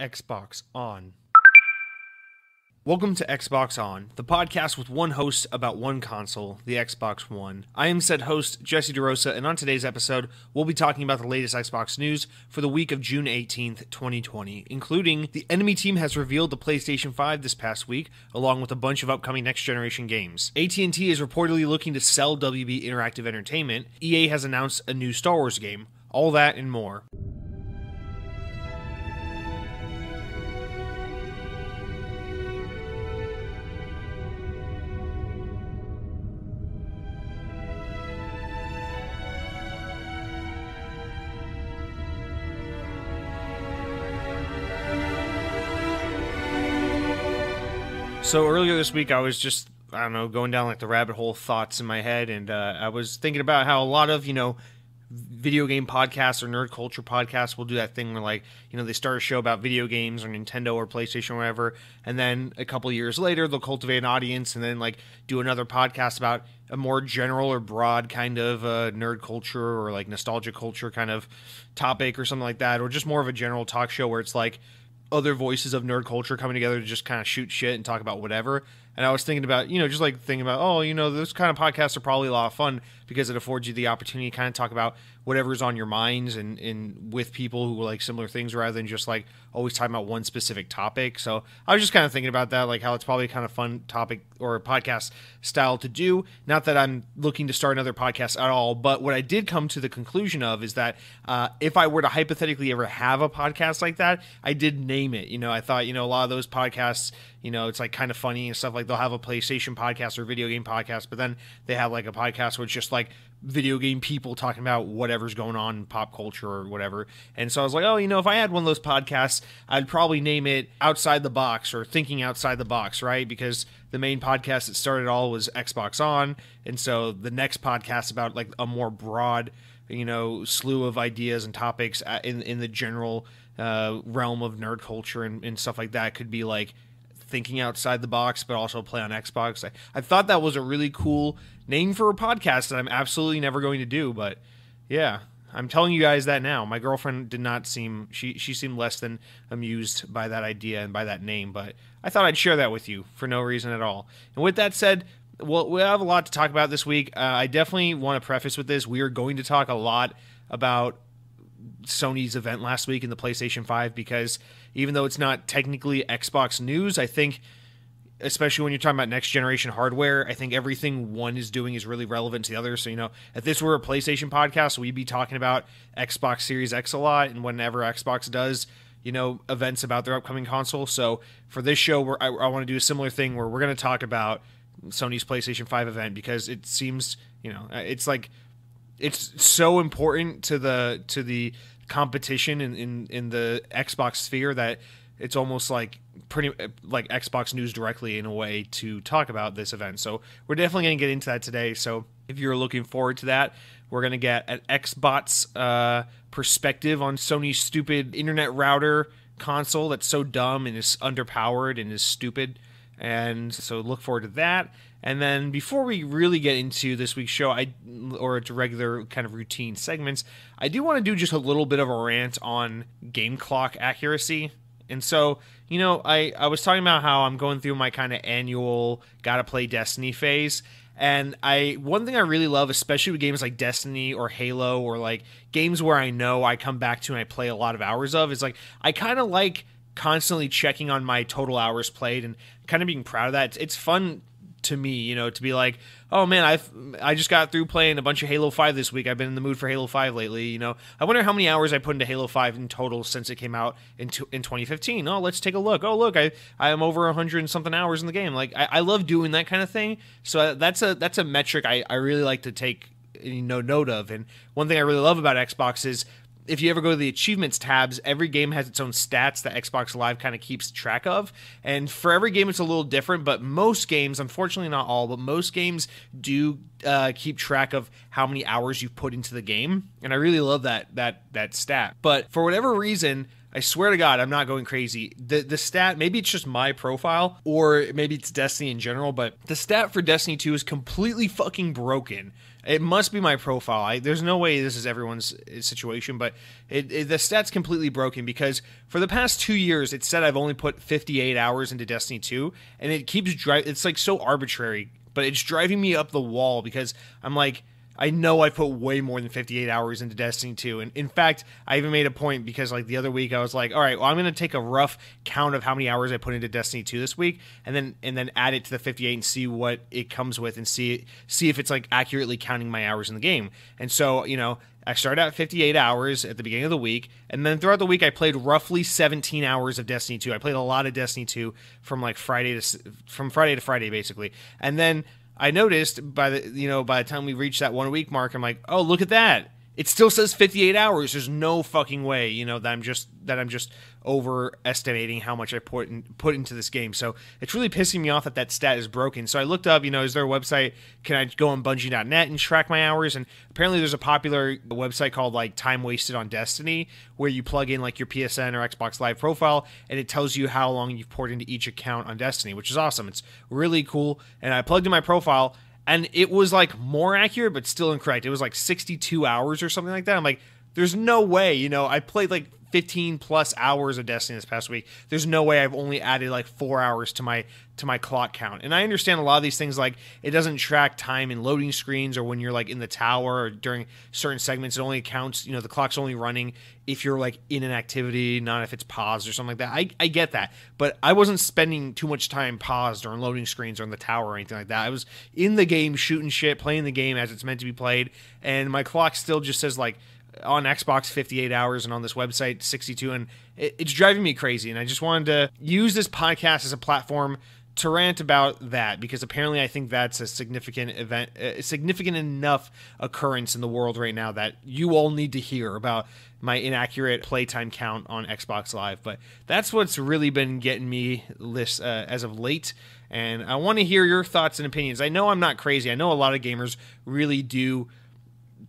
Xbox On. Welcome to Xbox On, the podcast with one host about one console, the Xbox One. I am said host, Jesse DeRosa, and on today's episode, we'll be talking about the latest Xbox news for the week of June 18th, 2020, including the enemy team has revealed the PlayStation 5 this past week, along with a bunch of upcoming next-generation games. AT&T is reportedly looking to sell WB Interactive Entertainment. EA has announced a new Star Wars game. All that and more. So earlier this week, I was just, going down like the rabbit hole thoughts in my head, and I was thinking about how a lot of, video game podcasts or nerd culture podcasts will do that thing where, like, they start a show about video games or Nintendo or PlayStation or whatever, and then a couple years later, they'll cultivate an audience and then, like, do another podcast about a more general or broad kind of nerd culture or, like, nostalgia culture kind of topic or something like that, or just more of a general talk show where it's, like, other voices of nerd culture coming together to just kind of shoot shit and talk about whatever. And I was thinking about, those kind of podcasts are probably a lot of fun because it affords you the opportunity to kind of talk about whatever's on your minds and with people who like similar things rather than just like always talking about one specific topic. So I was just kind of thinking about that, like how it's probably kind of fun topic or a podcast style to do. Not that I'm looking to start another podcast at all, but what I did come to the conclusion of is that if I were to hypothetically ever have a podcast like that, I did name it. I thought, a lot of those podcasts, it's like kind of funny and stuff, like they'll have a PlayStation podcast or video game podcast, but then they have like a podcast where it's just like video game people talking about whatever's going on in pop culture or whatever. And so I was like, if I had one of those podcasts, I'd probably name it Outside the Box or Thinking Outside the Box, right? Because the main podcast that started it all was Xbox On. And so the next podcast about like a more broad, slew of ideas and topics in the general realm of nerd culture and stuff like that could be like Thinking Outside the Box, but also play on Xbox. I thought that was a really cool name for a podcast that I'm absolutely never going to do, but yeah, I'm telling you guys that now. My girlfriend did not seem, she seemed less than amused by that idea and by that name, but I thought I'd share that with you for no reason at all. And with that said, well, we have a lot to talk about this week. I definitely want to preface with this. We are going to talk a lot about Sony's event last week in the PlayStation 5 because even though it's not technically Xbox news, I think, especially when you're talking about next generation hardware, I think everything one is doing is really relevant to the other. So, if this were a PlayStation podcast, we'd be talking about Xbox Series X a lot, and whenever Xbox does, events about their upcoming console. So for this show, I want to do a similar thing where we're going to talk about Sony's PlayStation 5 event because it seems, it's like, it's so important to the competition in the Xbox sphere that it's almost like pretty like Xbox news directly in a way to talk about this event. So we're definitely going to get into that today. So if you're looking forward to that, we're going to get an Xbox perspective on Sony's stupid internet router console that's so dumb and is underpowered and is stupid. And so look forward to that. And then before we really get into this week's show, or its regular kind of routine segments, I do want to do just a little bit of a rant on game clock accuracy. And so, I was talking about how I'm going through my kind of annual gotta play Destiny phase. And one thing I really love, especially with games like Destiny or Halo or like games where I know I come back to and I play a lot of hours of, is like I kind of like constantly checking on my total hours played and kind of being proud of that. It's fun to me, to be like, oh man, I just got through playing a bunch of Halo 5 this week. I've been in the mood for Halo 5 lately. I wonder how many hours I put into Halo 5 in total since it came out in 2015. Oh, let's take a look. Oh, look, I am over 100 and something hours in the game. Like I love doing that kind of thing. So that's a metric I really like to take note of. And one thing I really love about Xbox is if you ever go to the achievements tabs, every game has its own stats that Xbox Live kind of keeps track of. And for every game, it's a little different, but most games, unfortunately not all, but most games do keep track of how many hours you've put into the game. And I really love that stat. But for whatever reason, I swear to God, I'm not going crazy. The stat, maybe it's just my profile, or maybe it's Destiny in general, but the stat for Destiny 2 is completely fucking broken. It must be my profile. There's no way this is everyone's situation, but the stat's completely broken because for the past 2 years, it said I've only put 58 hours into Destiny 2, and it keeps driving. It's like so arbitrary, but it's driving me up the wall because I'm like, I know I put way more than 58 hours into Destiny 2. And in fact, I even made a point because like the other week I was like, all right, well, I'm going to take a rough count of how many hours I put into Destiny 2 this week and then add it to the 58 and see what it comes with and see if it's like accurately counting my hours in the game. And so, you know, I started at 58 hours at the beginning of the week, and then throughout the week I played roughly 17 hours of Destiny 2. I played a lot of Destiny 2 from Friday to Friday basically. And then I noticed by the time we reached that 1 week mark, I'm like, oh, look at that. It still says 58 hours. There's no fucking way, you know, that I'm just overestimating how much I put into this game. So it's really pissing me off that stat is broken. So I looked up, you know, is there a website? Can I go on Bungie.net and track my hours? And apparently there's a popular website called like Time Wasted on Destiny, where you plug in like your PSN or Xbox Live profile, and it tells you how long you've poured into each account on Destiny, which is awesome. It's really cool. And I plugged in my profile, and it was like more accurate, but still incorrect. It was like 62 hours or something like that. I'm like, there's no way, you know, I played like 15 plus hours of Destiny this past week. There's no way I've only added like 4 hours to my clock count. And I understand a lot of these things, like it doesn't track time in loading screens or when you're like in the tower or during certain segments. It only counts, you know, the clock's only running if you're like in an activity, not if it's paused or something like that. I get that, but I wasn't spending too much time paused or on loading screens or in the tower or anything like that. I was in the game shooting shit, playing the game as it's meant to be played, and my clock still just says like on Xbox 58 hours and on this website 62, and it's driving me crazy. And I just wanted to use this podcast as a platform to rant about that, because apparently I think that's a significant event, a significant enough occurrence in the world right now that you all need to hear about my inaccurate playtime count on Xbox Live. But that's what's really been getting me this as of late, and I want to hear your thoughts and opinions. I know I'm not crazy. I know a lot of gamers really do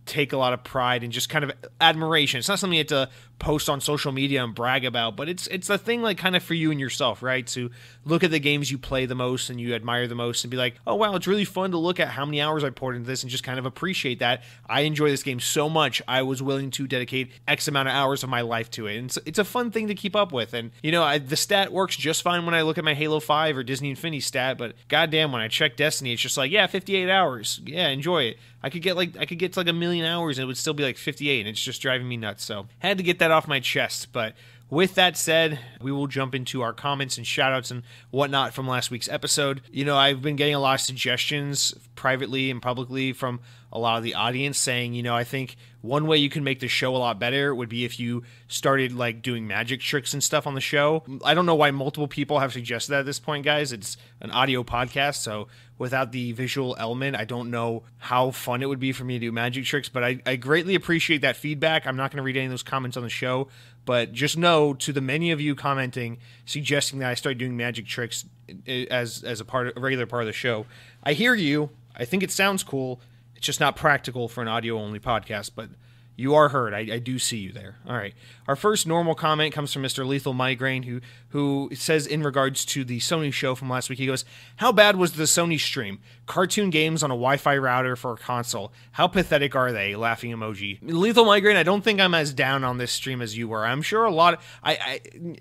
take a lot of pride and just kind of admiration. It's not something you have to post on social media and brag about, but it's a thing like kind of for you and yourself, right? To look at the games you play the most and you admire the most and be like, oh wow, it's really fun to look at how many hours I poured into this and just kind of appreciate that. I enjoy this game so much, I was willing to dedicate X amount of hours of my life to it. And it's a fun thing to keep up with. And you know, the stat works just fine when I look at my Halo 5 or Disney Infinity stat, but goddamn, when I check Destiny, it's just like, yeah, 58 hours. Yeah, enjoy it. I could get to like a million hours and it would still be like 58, and it's just driving me nuts. So had to get that off my chest. But with that said, we will jump into our comments and shoutouts and whatnot from last week's episode. You know, I've been getting a lot of suggestions privately and publicly from a lot of the audience saying, you know, I think one way you can make the show a lot better would be if you started like doing magic tricks and stuff on the show. I don't know why multiple people have suggested that at this point, guys. It's an audio podcast, so without the visual element, I don't know how fun it would be for me to do magic tricks, but I greatly appreciate that feedback. I'm not going to read any of those comments on the show, but just know, to the many of you commenting, suggesting that I start doing magic tricks as a regular part of the show, I hear you. I think it sounds cool. It's just not practical for an audio-only podcast, but you are heard. I do see you there. All right. Our first normal comment comes from Mr. Lethal Migraine, who says in regards to the Sony show from last week, he goes, how bad was the Sony stream? Cartoon games on a Wi-Fi router for a console. How pathetic are they? Laughing emoji. Lethal Migraine, I don't think I'm as down on this stream as you were. I'm sure a lot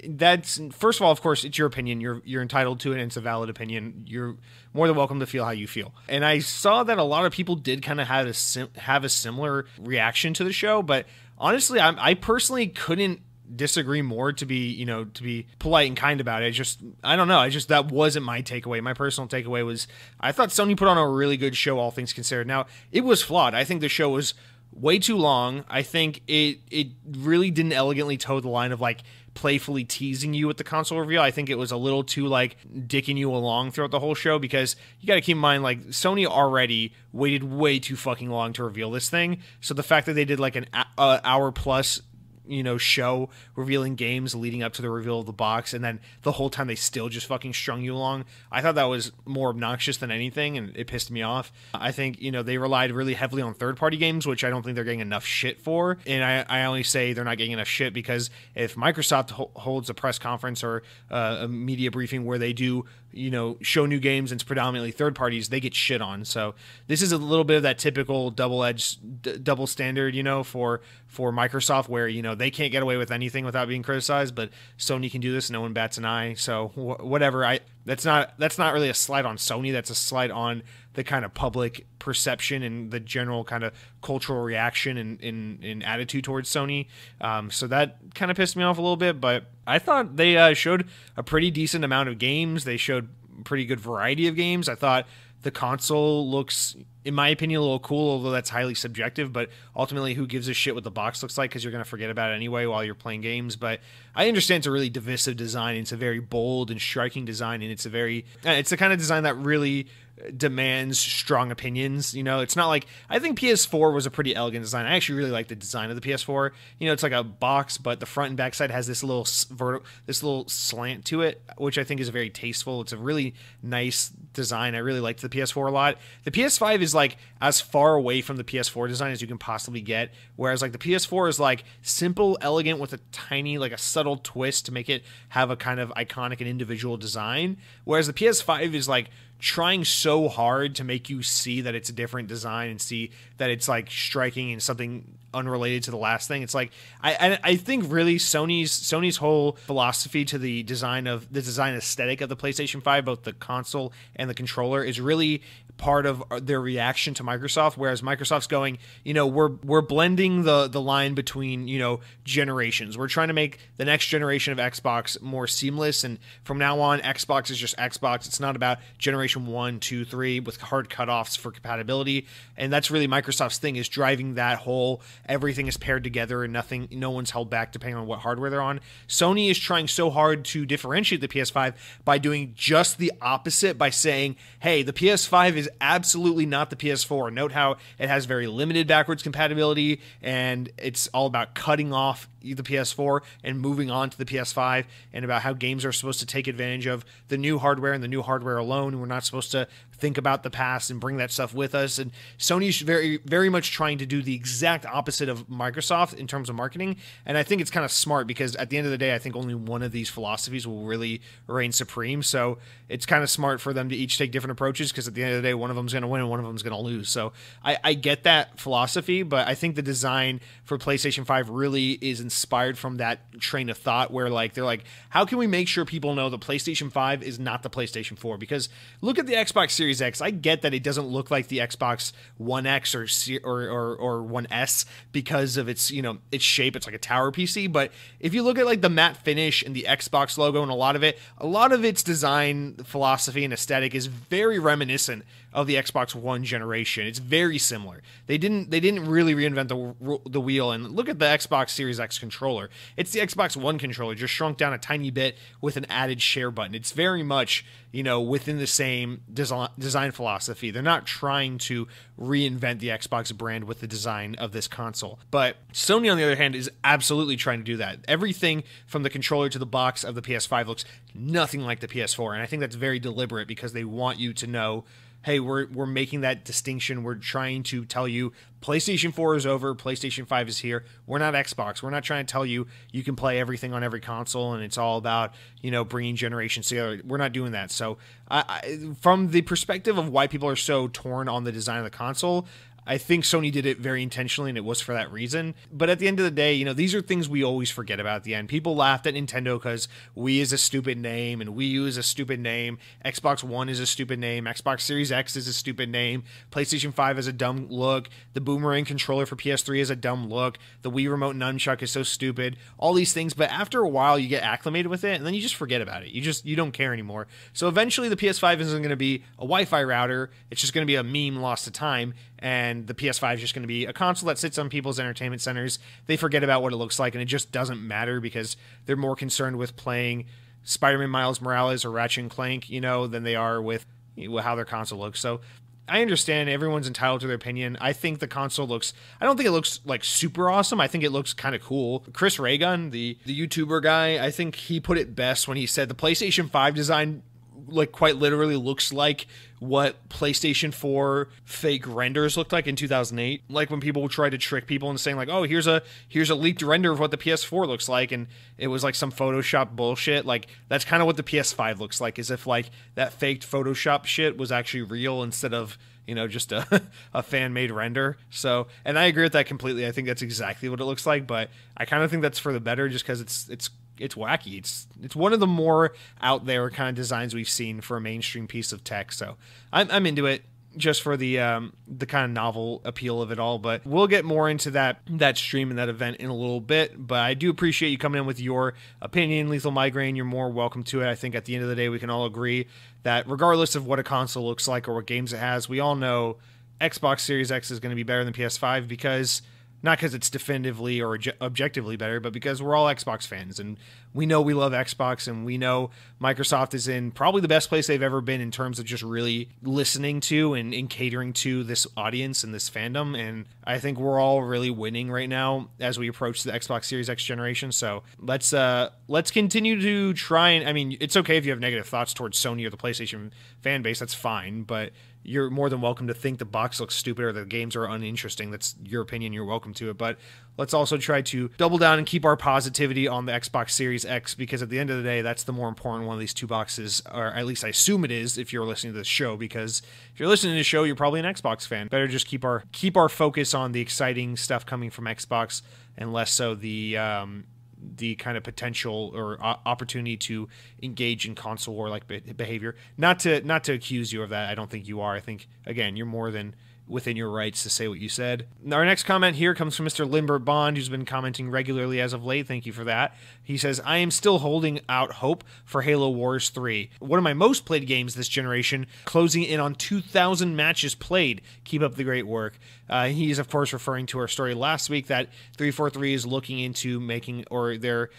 that's, first of all, of course, it's your opinion. You're entitled to it, and it's a valid opinion. You're more than welcome to feel how you feel. And I saw that a lot of people did kind of have a similar reaction to the show, but honestly, I personally couldn't disagree more, to be polite and kind about it. I don't know. That wasn't my takeaway. My personal takeaway was I thought Sony put on a really good show, all things considered. Now, it was flawed. I think the show was way too long. I think it really didn't elegantly toe the line of like playfully teasing you with the console reveal. I think it was a little too like dicking you along throughout the whole show, because you got to keep in mind, like, Sony already waited way too fucking long to reveal this thing. So the fact that they did like an hour plus, show revealing games leading up to the reveal of the box, and then the whole time they still just fucking strung you along. I thought that was more obnoxious than anything, and it pissed me off. I think, they relied really heavily on third-party games, which I don't think they're getting enough shit for, and I only say they're not getting enough shit because if Microsoft holds a press conference or a media briefing where they do, show new games and it's predominantly third parties, they get shit on. So this is a little bit of that typical double standard, for Microsoft, where, they can't get away with anything without being criticized, but Sony can do this, no one bats an eye. So whatever. That's not really a slight on Sony. That's a slight on the kind of public perception and the general kind of cultural reaction and attitude towards Sony. So that kind of pissed me off a little bit, but I thought they showed a pretty decent amount of games. They showed pretty good variety of games. I thought the console looks, in my opinion, a little cool, although that's highly subjective, but ultimately who gives a shit what the box looks like, because you're going to forget about it anyway while you're playing games. But I understand it's a really divisive design, and it's a very bold and striking design, and it's the kind of design that really demands strong opinions. It's not like, I think PS4 was a pretty elegant design. I actually really like the design of the PS4. It's like a box, but the front and back side has this little slant to it, which I think is very tasteful. It's a really nice design. I really liked the PS4 a lot. The PS5 is like as far away from the PS4 design as you can possibly get, whereas like the PS4 is like simple, elegant with a tiny, like a subtle twist to make it have a kind of iconic and individual design, whereas the PS5 is like trying so hard to make you see that it's a different design and see that it's like striking and something unrelated to the last thing. It's like I think really Sony's whole philosophy to the design aesthetic of the PlayStation 5, both the console and the controller, is really part of their reaction to Microsoft, whereas Microsoft's going, we're blending the line between, generations. We're trying to make the next generation of Xbox more seamless, and from now on, Xbox is just Xbox. It's not about generation 1, 2, 3 with hard cutoffs for compatibility, and that's really Microsoft's thing, is driving that whole everything is paired together and no one's held back depending on what hardware they're on. Sony is trying so hard to differentiate the PS5 by doing just the opposite, by saying, hey, the PS5 is absolutely not the PS4. Note how it has very limited backwards compatibility, and it's all about cutting off the PS4 and moving on to the PS5, and about how games are supposed to take advantage of the new hardware and the new hardware alone. We're not supposed to think about the past and bring that stuff with us. And Sony's very, very much trying to do the exact opposite of Microsoft in terms of marketing. And I think it's kind of smart, because at the end of the day, I think only one of these philosophies will really reign supreme. So it's kind of smart for them to each take different approaches, because at the end of the day, one of them's going to win and one of them's going to lose. So I get that philosophy, but I think the design for PlayStation 5 really is inspired from that train of thought, where like they're like, how can we make sure people know the PlayStation 5 is not the PlayStation 4? Because look at the Xbox Series X. I get that it doesn't look like the Xbox One X or One S because of its its shape. It's like a tower PC, but if you look at like the matte finish and the Xbox logo and a lot of its design philosophy and aesthetic is very reminiscent of the Xbox One generation. It's very similar. They didn't really reinvent the wheel. And look at the Xbox Series X controller. It's the Xbox One controller, just shrunk down a tiny bit with an added share button. It's very much within the same design philosophy. They're not trying to reinvent the Xbox brand with the design of this console. But Sony, on the other hand, is absolutely trying to do that. Everything from the controller to the box of the PS5 looks nothing like the PS4, and I think that's very deliberate, because they want you to know, hey, we're making that distinction. We're trying to tell you PlayStation 4 is over, PlayStation 5 is here. We're not Xbox. We're not trying to tell you you can play everything on every console and it's all about, bringing generations together. We're not doing that. So from the perspective of why people are so torn on the design of the console, I think Sony did it very intentionally, and it was for that reason. But at the end of the day, these are things we always forget about at the end. People laughed at Nintendo because Wii is a stupid name, and Wii U is a stupid name. Xbox One is a stupid name. Xbox Series X is a stupid name. PlayStation 5 is a dumb look. The boomerang controller for PS3 is a dumb look. The Wii Remote Nunchuck is so stupid. All these things, but after a while, you get acclimated with it, and then you just forget about it. You don't care anymore. So eventually, the PS5 isn't going to be a Wi-Fi router. It's just going to be a meme lost to time. And the PS5 is just going to be a console that sits on people's entertainment centers. They forget about what it looks like, and it just doesn't matter, because they're more concerned with playing Spider-Man Miles Morales or Ratchet and Clank, than they are with how their console looks. So I understand everyone's entitled to their opinion. I think the console looks, I don't think it looks like super awesome. I think it looks kind of cool. Chris Raygun, the YouTuber guy, I think he put it best when he said the PlayStation 5 design like quite literally looks like what PlayStation 4 fake renders looked like in 2008. Like when people tried to trick people and saying like, oh, here's a leaked render of what the PS4 looks like, and it was like some Photoshop bullshit. Like that's kind of what the PS5 looks like, as if like that faked Photoshop shit was actually real instead of, you know, just a fan-made render. So, and I agree with that completely. I think that's exactly what it looks like, but I kind of think that's for the better just because it's wacky. It's one of the more out there kind of designs we've seen for a mainstream piece of tech. So I'm into it just for the kind of novel appeal of it all. But we'll get more into that stream and that event in a little bit. But I do appreciate you coming in with your opinion. Lethal Migraine, you're more welcome to it. I think at the end of the day, we can all agree that regardless of what a console looks like or what games it has, we all know Xbox Series X is going to be better than PS5 because not because it's definitively or objectively better, but because we're all Xbox fans, and we know we love Xbox, and we know Microsoft is in probably the best place they've ever been in terms of just really listening to and catering to this audience and this fandom, and I think we're all really winning right now as we approach the Xbox Series X generation. So let's continue to try and, I mean, it's okay if you have negative thoughts towards Sony or the PlayStation fan base, that's fine, but you're more than welcome to think the box looks stupid or the games are uninteresting. That's your opinion. You're welcome to it. But let's also try to double down and keep our positivity on the Xbox Series X, because at the end of the day, that's the more important one of these two boxes, or at least I assume it is if you're listening to this show, because if you're listening to the show, you're probably an Xbox fan. Better just keep our focus on the exciting stuff coming from Xbox and less so the kind of potential or opportunity to engage in console war-like behavior. Not to accuse you of that. I don't think you are. I think, again, you're more than within your rights to say what you said. Our next comment here comes from Mr. Limbert Bond, who's been commenting regularly as of late. Thank you for that. He says, I am still holding out hope for Halo Wars 3. One of my most played games this generation, closing in on 2,000 matches played. Keep up the great work. He is, of course, referring to our story last week that 343 is looking into making, or they're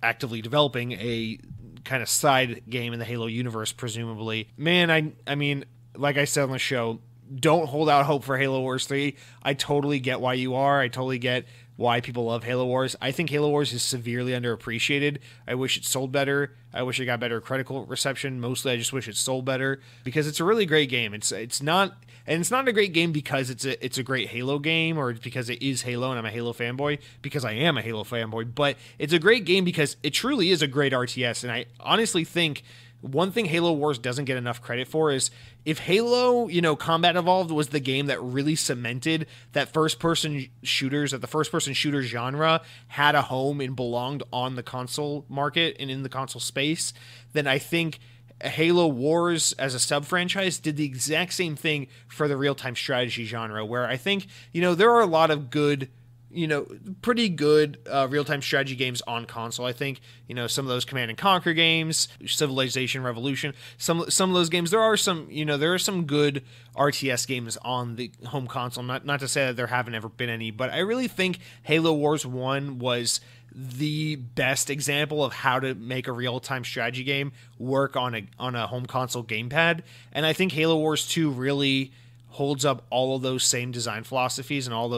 actively developing a kind of side game in the Halo universe, presumably. Man, I mean, like I said on the show, don't hold out hope for Halo Wars 3. I totally get why you are. I totally get why people love Halo Wars. I think Halo Wars is severely underappreciated. I wish it sold better. I wish it got better critical reception. Mostly, I just wish it sold better because it's a really great game. It's not a great game because it's a great Halo game or because it is Halo and I'm a Halo fanboy, because I am a Halo fanboy. But it's a great game because it truly is a great RTS, and I honestly think one thing Halo Wars doesn't get enough credit for is if Halo, Combat Evolved was the game that really cemented that the first-person shooter genre had a home and belonged on the console market and in the console space, then I think Halo Wars as a sub-franchise did the exact same thing for the real-time strategy genre, where I think, there are a lot of good, pretty good real-time strategy games on console. I think, some of those Command and Conquer games, Civilization Revolution, some of those games, there are some good RTS games on the home console. Not to say that there haven't ever been any, but I really think Halo Wars 1 was the best example of how to make a real-time strategy game work on a home console gamepad. And I think Halo Wars 2 really holds up all of those same design philosophies, and all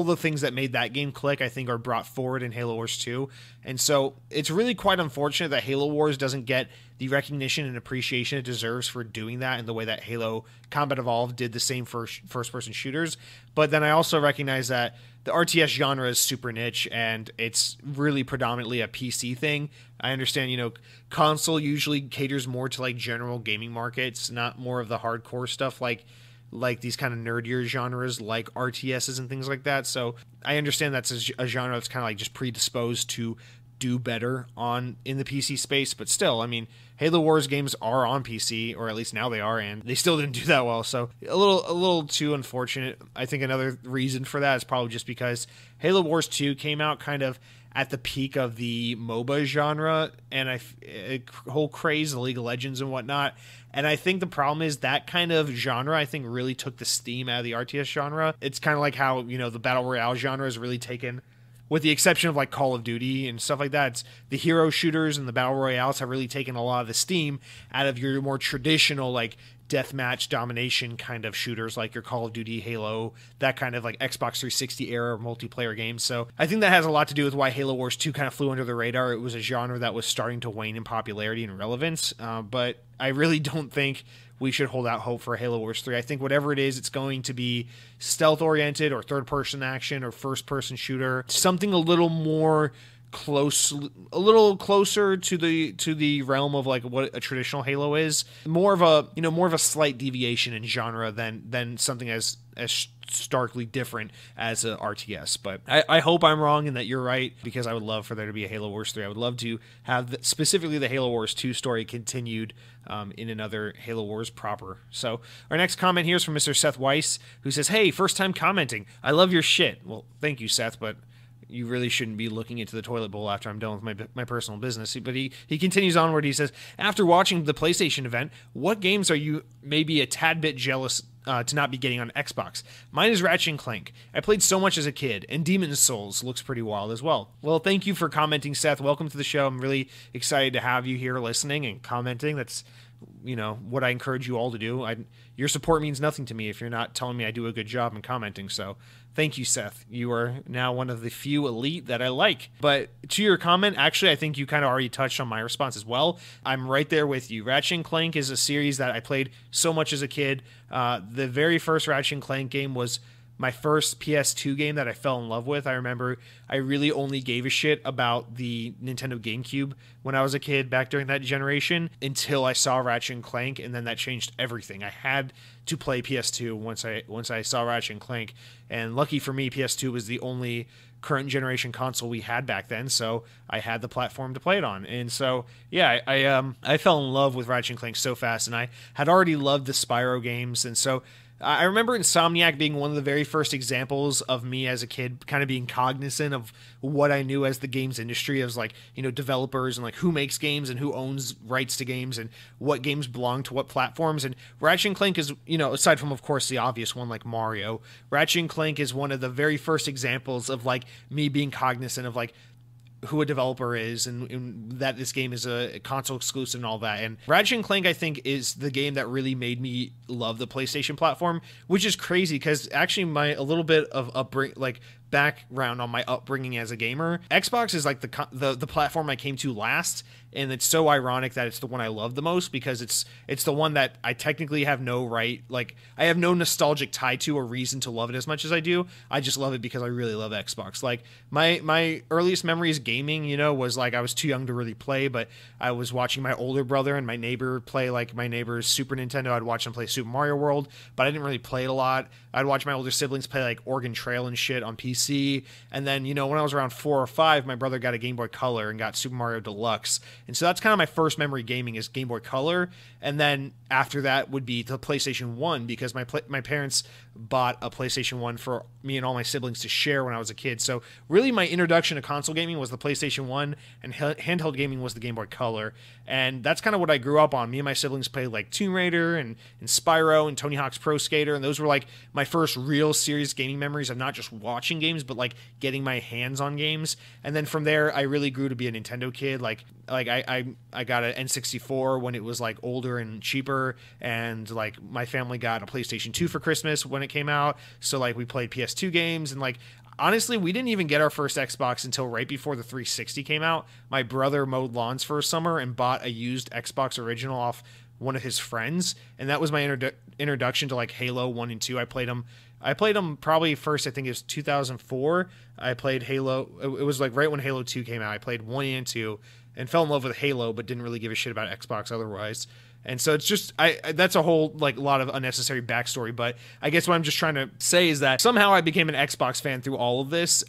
the things that made that game click, I think, are brought forward in Halo Wars 2. And so it's really quite unfortunate that Halo Wars doesn't get the recognition and appreciation it deserves for doing that in the way that Halo Combat Evolved did the same for first-person shooters. But then I also recognize that the RTS genre is super niche, and it's really predominantly a PC thing. I understand, console usually caters more to like general gaming markets, not more of the hardcore stuff like these kind of nerdier genres like RTSs and things like that. So I understand that's a genre that's kind of like just predisposed to do better in the PC space, but still, I mean, Halo Wars games are on PC, or at least now they are, and they still didn't do that well. So a little too unfortunate. I think another reason for that is probably just because Halo Wars 2 came out kind of at the peak of the MOBA genre and a whole craze, the League of Legends and whatnot. And I think the problem is that kind of genre, I think, really took the steam out of the RTS genre. It's kind of like how, the Battle Royale genre has really taken with the exception of like Call of Duty and stuff like that, it's the hero shooters and the battle royales have really taken a lot of the steam out of your more traditional like deathmatch domination kind of shooters like your Call of Duty, Halo, that kind of like Xbox 360 era multiplayer games. So I think that has a lot to do with why Halo Wars 2 kind of flew under the radar. It was a genre that was starting to wane in popularity and relevance, but I really don't think we should hold out hope for Halo Wars 3. I think whatever it is, it's going to be stealth-oriented or third-person action or first-person shooter, something a little more a little closer to the realm of like what a traditional Halo is, more of a slight deviation in genre than something as starkly different as a RTS. But I hope I'm wrong and that you're right, because I would love for there to be a Halo Wars 3. I would love to have specifically the Halo Wars 2 story continued in another Halo Wars proper. So our next comment here is from Mr. Seth Weiss, who says, "Hey, first time commenting. I love your shit." Well, thank you, Seth, but you really shouldn't be looking into the toilet bowl after I'm done with my personal business. But he continues onward. He says, after watching the PlayStation event, what games are you maybe a tad bit jealous to not be getting on Xbox? Mine is Ratchet & Clank. I played so much as a kid, and Demon's Souls looks pretty wild as well. Well, thank you for commenting, Seth. Welcome to the show. I'm really excited to have you here listening and commenting. That's what I encourage you all to do. Your support means nothing to me if you're not telling me I do a good job in commenting. So thank you, Seth. You are now one of the few elite that I like. But to your comment, actually, I think you kind of already touched on my response as well. I'm right there with you. Ratchet & Clank is a series that I played so much as a kid. The very first Ratchet & Clank game was my first PS2 game that I fell in love with. I remember I really only gave a shit about the Nintendo GameCube when I was a kid back during that generation until I saw Ratchet & Clank, and then that changed everything. I had to play PS2 once I saw Ratchet & Clank, and lucky for me, PS2 was the only current generation console we had back then, so I had the platform to play it on. And so yeah, I fell in love with Ratchet & Clank so fast, and I had already loved the Spyro games, and so I remember Insomniac being one of the very first examples of me as a kid kind of being cognizant of what I knew as the games industry, as like, developers and like who makes games and who owns rights to games and what games belong to what platforms. And Ratchet & Clank is, aside from, of course, the obvious one like Mario, Ratchet & Clank is one of the very first examples of like me being cognizant of like who a developer is and that this game is a console exclusive and all that. And Ratchet & Clank, I think, is the game that really made me love the PlayStation platform, which is crazy because actually a little bit of background on my upbringing as a gamer, Xbox is like the platform I came to last, and it's so ironic that it's the one I love the most because it's the one that I technically have no right, like I have no nostalgic tie to or reason to love it as much as I do. I just love it because I really love Xbox. Like my earliest memories gaming, was like I was too young to really play, but I was watching my older brother and my neighbor play like my neighbor's Super Nintendo. I'd watch them play Super Mario World, but I didn't really play it a lot. I'd watch my older siblings play like Oregon Trail and shit on PC. And then, when I was around 4 or 5, my brother got a Game Boy Color and got Super Mario Deluxe. And so that's kind of my first memory gaming is Game Boy Color. And then after that would be the PlayStation 1 because my parents bought a PlayStation 1 for me and all my siblings to share when I was a kid. So really my introduction to console gaming was the PlayStation 1 and handheld gaming was the Game Boy Color. And that's kind of what I grew up on. Me and my siblings played like Tomb Raider and Spyro and Tony Hawk's Pro Skater. And those were like my first real serious gaming memories of not just watching games, but like getting my hands on games. And then from there, I really grew to be a Nintendo kid. Like I got an N64 when it was like older and cheaper, and like my family got a PlayStation 2 for Christmas when it came out. So like we played PS2 games, and like honestly, we didn't even get our first Xbox until right before the 360 came out. My brother mowed lawns for a summer and bought a used Xbox original off one of his friends, and that was my introduction to like Halo 1 and 2. I played them probably first, I think it was 2004. I played Halo. It was like right when Halo 2 came out. I played 1 and 2 and fell in love with Halo, but didn't really give a shit about Xbox otherwise. And so it's just, that's a whole like lot of unnecessary backstory. But I guess what I'm just trying to say is that somehow I became an Xbox fan through all of this.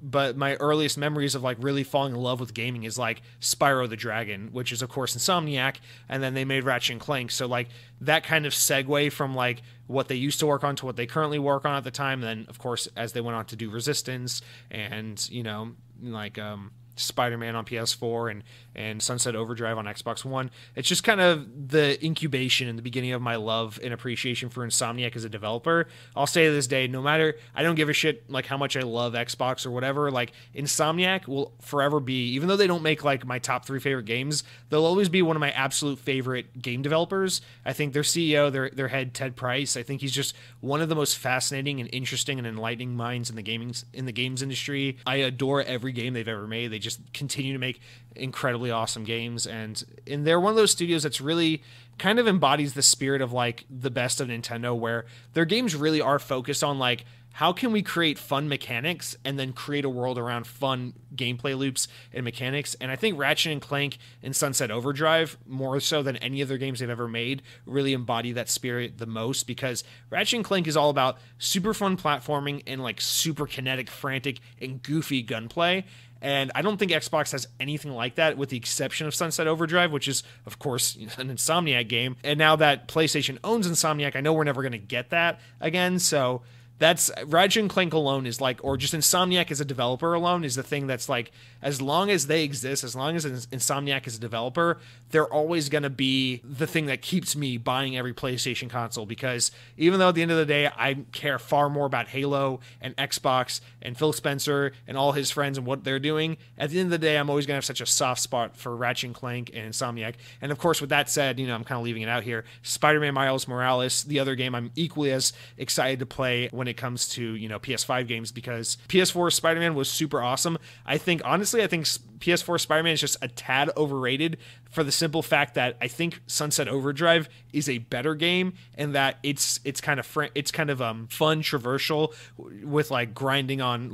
But my earliest memories of like really falling in love with gaming is like Spyro the Dragon, which is of course Insomniac, and then they made Ratchet & Clank. So like that kind of segue from like what they used to work on to what they currently work on at the time. And then of course as they went on to do Resistance and Spider-Man on PS4 and Sunset Overdrive on Xbox One. It's just kind of the incubation and the beginning of my love and appreciation for Insomniac as a developer. I'll say to this day, no matter, I don't give a shit like how much I love Xbox or whatever, like Insomniac will forever be, even though they don't make like my top 3 favorite games, they'll always be one of my absolute favorite game developers. I think their CEO, their head Ted Price, I think he's just one of the most fascinating and interesting and enlightening minds in the games industry. I adore every game they've ever made. They just continue to make incredibly awesome games, and they're one of those studios that's really kind of embodies the spirit of like the best of Nintendo, where their games really are focused on like, how can we create fun mechanics and then create a world around fun gameplay loops and mechanics? And I think Ratchet & Clank and Sunset Overdrive, more so than any other games they've ever made, really embody that spirit the most, because Ratchet & Clank is all about super fun platforming and like super kinetic, frantic, and goofy gunplay. And I don't think Xbox has anything like that, with the exception of Sunset Overdrive, which is, of course, an Insomniac game. And now that PlayStation owns Insomniac, I know we're never going to get that again. So that's Ratchet & Clank alone is like, or just Insomniac as a developer alone is the thing that's like, as long as they exist, as long as Insomniac is a developer, they're always going to be the thing that keeps me buying every PlayStation console, because even though at the end of the day, I care far more about Halo and Xbox and Phil Spencer and all his friends and what they're doing, at the end of the day, I'm always going to have such a soft spot for Ratchet & Clank and Insomniac. And of course, with that said, you know, I'm kind of leaving it out here. Spider-Man Miles Morales, the other game I'm equally as excited to play when it comes to, you know, PS5 games, because PS4 Spider-Man was super awesome. I think PS4 Spider-Man is just a tad overrated, for the simple fact that I think Sunset Overdrive is a better game, and that it's kind of fun traversal with like grinding on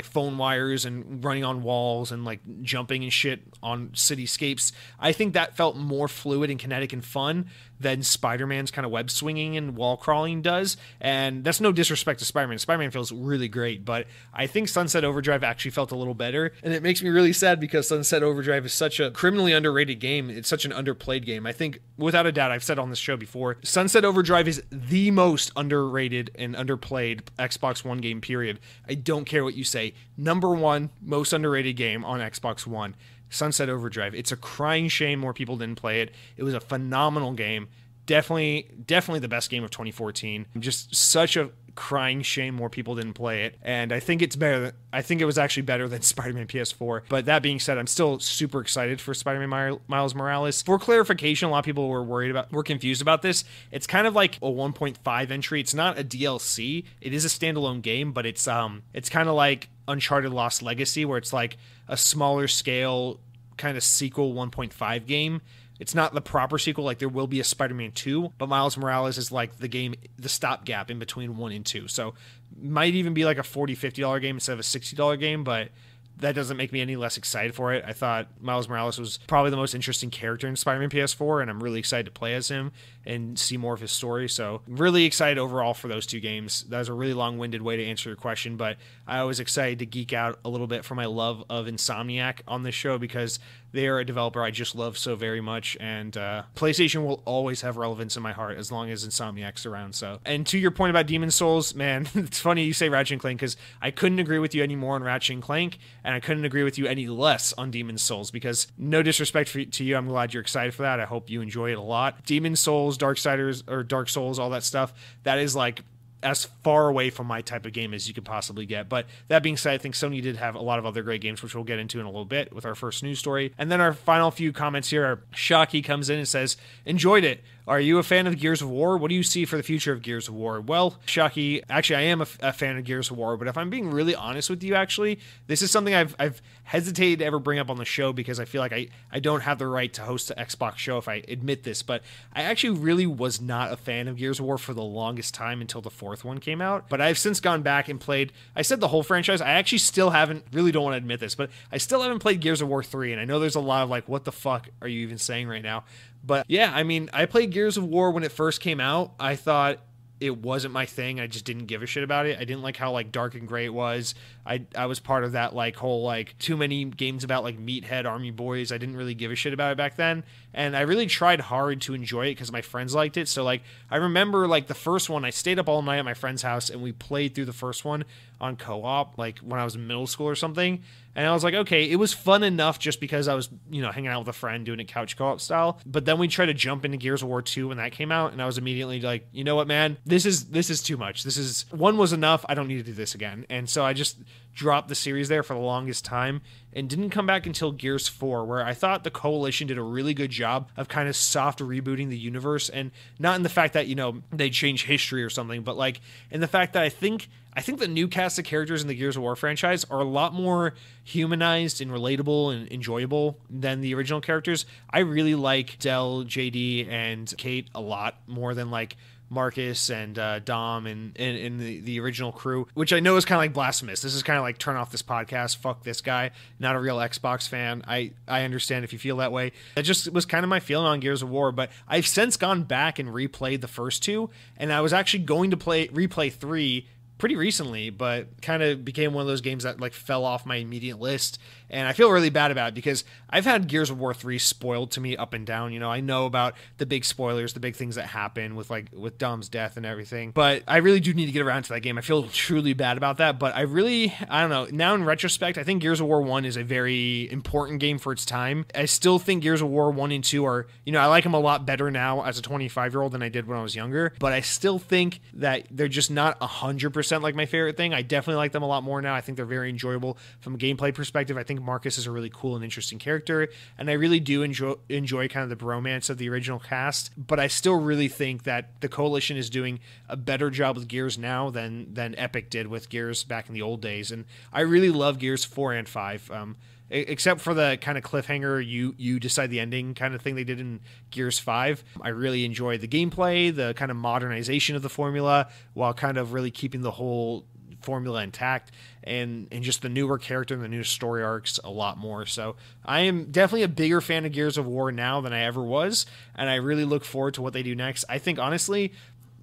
phone wires and running on walls and like jumping and shit on cityscapes. I think that felt more fluid and kinetic and fun than Spider-Man's kind of web swinging and wall crawling does. And that's no disrespect to Spider-Man. Spider-Man feels really great, but I think Sunset Overdrive actually felt a little better. And it makes me really sad, because Sunset Overdrive is such a criminally underrated game. It's such an underplayed game. I think, without a doubt, I've said on this show before, Sunset Overdrive is the most underrated and underplayed Xbox One game, period. I don't care what you say. Number 1 most underrated game on Xbox One. Sunset Overdrive. It's a crying shame more people didn't play it. It was a phenomenal game. Definitely the best game of 2014. Just such a crying shame more people didn't play it. And I think it's better. I think it was actually better than Spider-Man PS4. But that being said, I'm still super excited for Spider-Man Miles Morales. For clarification, a lot of people were confused about this. It's kind of like a 1.5 entry. It's not a DLC. It is a standalone game, but it's kind of like Uncharted Lost Legacy, where it's like a smaller scale kind of sequel 1.5 game. It's not the proper sequel. Like, there will be a Spider-Man 2, but Miles Morales is like the stopgap in between 1 and 2. So might even be like a $40, $50 game instead of a $60 game, but that doesn't make me any less excited for it. I thought Miles Morales was probably the most interesting character in Spider-Man PS4, and I'm really excited to play as him and see more of his story. So really excited overall for those 2 games. That was a really long-winded way to answer your question, but I was excited to geek out a little bit for my love of Insomniac on this show, because they are a developer I just love so very much, and PlayStation will always have relevance in my heart as long as Insomniac's around. So, and to your point about Demon's Souls, man, it's funny you say Ratchet & Clank, because I couldn't agree with you any more on Ratchet & Clank, and I couldn't agree with you any less on Demon's Souls, because no disrespect to you, I'm glad you're excited for that. I hope you enjoy it a lot. Demon's Souls, Dark Souls, all that stuff, that is like as far away from my type of game as you could possibly get. But that being said, I think Sony did have a lot of other great games, which we'll get into in a little bit with our first news story. And then our final few comments here are, Shocky comes in and says, enjoyed it. Are you a fan of Gears of War? What do you see for the future of Gears of War? Well, Shocky, actually, I am a fan of Gears of War, but if I'm being really honest with you, actually, this is something I've hesitated to ever bring up on the show, because I feel like I don't have the right to host an Xbox show if I admit this, but I actually really was not a fan of Gears of War for the longest time until the 4th one came out. But I've since gone back and played, I said the whole franchise. I actually still haven't, really don't want to admit this, but I still haven't played Gears of War 3, and I know there's a lot of like, what the fuck are you even saying right now? But yeah, I mean, I played Gears of War when it first came out. I thought it wasn't my thing. I just didn't give a shit about it. I didn't like how like dark and gray it was. I was part of that like whole like too many games about like meathead army boys. I didn't really give a shit about it back then. And I really tried hard to enjoy it because my friends liked it. So like I remember like the first one, I stayed up all night at my friend's house and we played through the first one on co-op, like when I was in middle school or something. And I was like, okay, it was fun enough just because I was, hanging out with a friend doing it couch co-op style. But then we tried to jump into Gears of War 2 when that came out, and I was immediately like, you know what, man, this is too much. One was enough. I don't need to do this again. And so I just dropped the series there for the longest time and didn't come back until Gears 4, where I thought the Coalition did a really good job of kind of soft rebooting the universe, and not in the fact that, they change history or something, but like in the fact that I think the new cast of characters in the Gears of War franchise are a lot more humanized and relatable and enjoyable than the original characters. I really like Del, JD, and Kate a lot more than like Markus and Dom and the original crew, which I know is kind of like blasphemous. This is kind of like turn off this podcast, fuck this guy, not a real Xbox fan. I understand if you feel that way. That just was kind of my feeling on Gears of War, but I've since gone back and replayed the first two, and I was actually going to replay 3 pretty recently, but kind of became one of those games that like fell off my immediate list, and I feel really bad about it because I've had Gears of War 3 spoiled to me up and down. I know about the big spoilers, the big things that happen with Dom's death and everything, but I really do need to get around to that game. I feel truly bad about that, but I don't know, now in retrospect, I think Gears of War 1 is a very important game for its time. I still think Gears of War 1 and 2 are, I like them a lot better now as a 25-year-old than I did when I was younger, but I still think that they're just not 100% like my favorite thing. I definitely like them a lot more now. I think they're very enjoyable from a gameplay perspective. I think Markus is a really cool and interesting character, and I really do enjoy kind of the bromance of the original cast, but I still really think that the Coalition is doing a better job with Gears now than Epic did with Gears back in the old days, and I really love Gears 4 and 5. Except for the kind of cliffhanger, you decide the ending kind of thing they did in Gears 5. I really enjoyed the gameplay, the kind of modernization of the formula, while kind of really keeping the whole formula intact, and just the newer character and the new story arcs a lot more. So I am definitely a bigger fan of Gears of War now than I ever was, and I really look forward to what they do next. I think, honestly,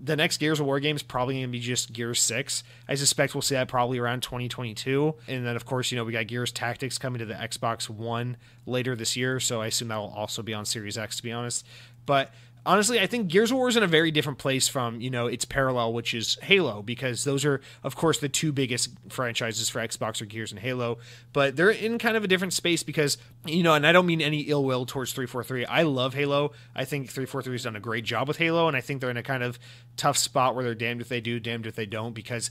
the next Gears of War game is probably going to be just Gears 6. I suspect we'll see that probably around 2022. And then, of course, we got Gears Tactics coming to the Xbox One later this year, so I assume that will also be on Series X, to be honest. But honestly, I think Gears of War is in a very different place from, its parallel, which is Halo, because those are, of course, the two biggest franchises for Xbox are Gears and Halo, but they're in kind of a different space because, and I don't mean any ill will towards 343. I love Halo. I think 343 has done a great job with Halo, and I think they're in a kind of tough spot where they're damned if they do, damned if they don't, because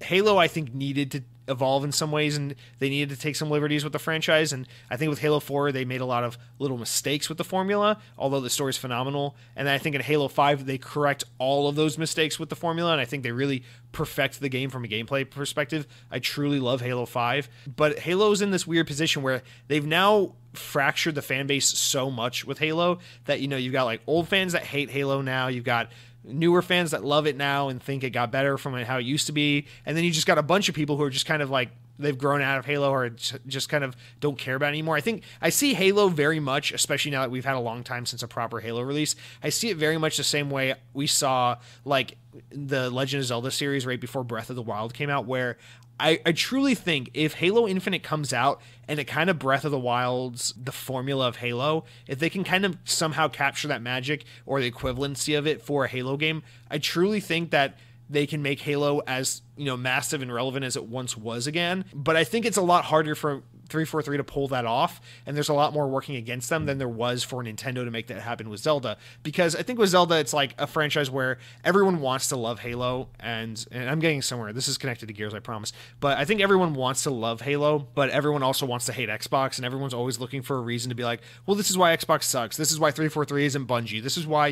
Halo, I think, needed to evolve in some ways, and they needed to take some liberties with the franchise, and I think with Halo 4 they made a lot of little mistakes with the formula, although the story's phenomenal, and I think in Halo 5 they correct all of those mistakes with the formula, and I think they really perfect the game from a gameplay perspective. I truly love Halo 5, but Halo's in this weird position where they've now fractured the fan base so much with Halo that, you've got like old fans that hate Halo now, you've got newer fans that love it now and think it got better from how it used to be, and then you just got a bunch of people who are just kind of like they've grown out of Halo or just kind of don't care about it anymore. I think I see Halo very much, especially now that we've had a long time since a proper Halo release, I see it very much the same way we saw like the Legend of Zelda series right before Breath of the Wild came out, where I truly think if Halo Infinite comes out and it kind of Breath of the Wild's the formula of Halo, if they can kind of somehow capture that magic or the equivalency of it for a Halo game, I truly think that they can make Halo as, massive and relevant as it once was again. But I think it's a lot harder for 343 to pull that off, and there's a lot more working against them than there was for Nintendo to make that happen with Zelda, because I think with Zelda it's like a franchise where everyone wants to love Halo, and I'm getting somewhere, this is connected to Gears, I promise, but I think everyone wants to love Halo, but everyone also wants to hate Xbox, and everyone's always looking for a reason to be like, well, this is why Xbox sucks, this is why 343 isn't Bungie, this is why,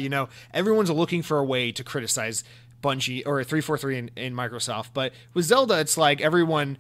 everyone's looking for a way to criticize Bungie or 343 in Microsoft. But with Zelda, it's like everyone's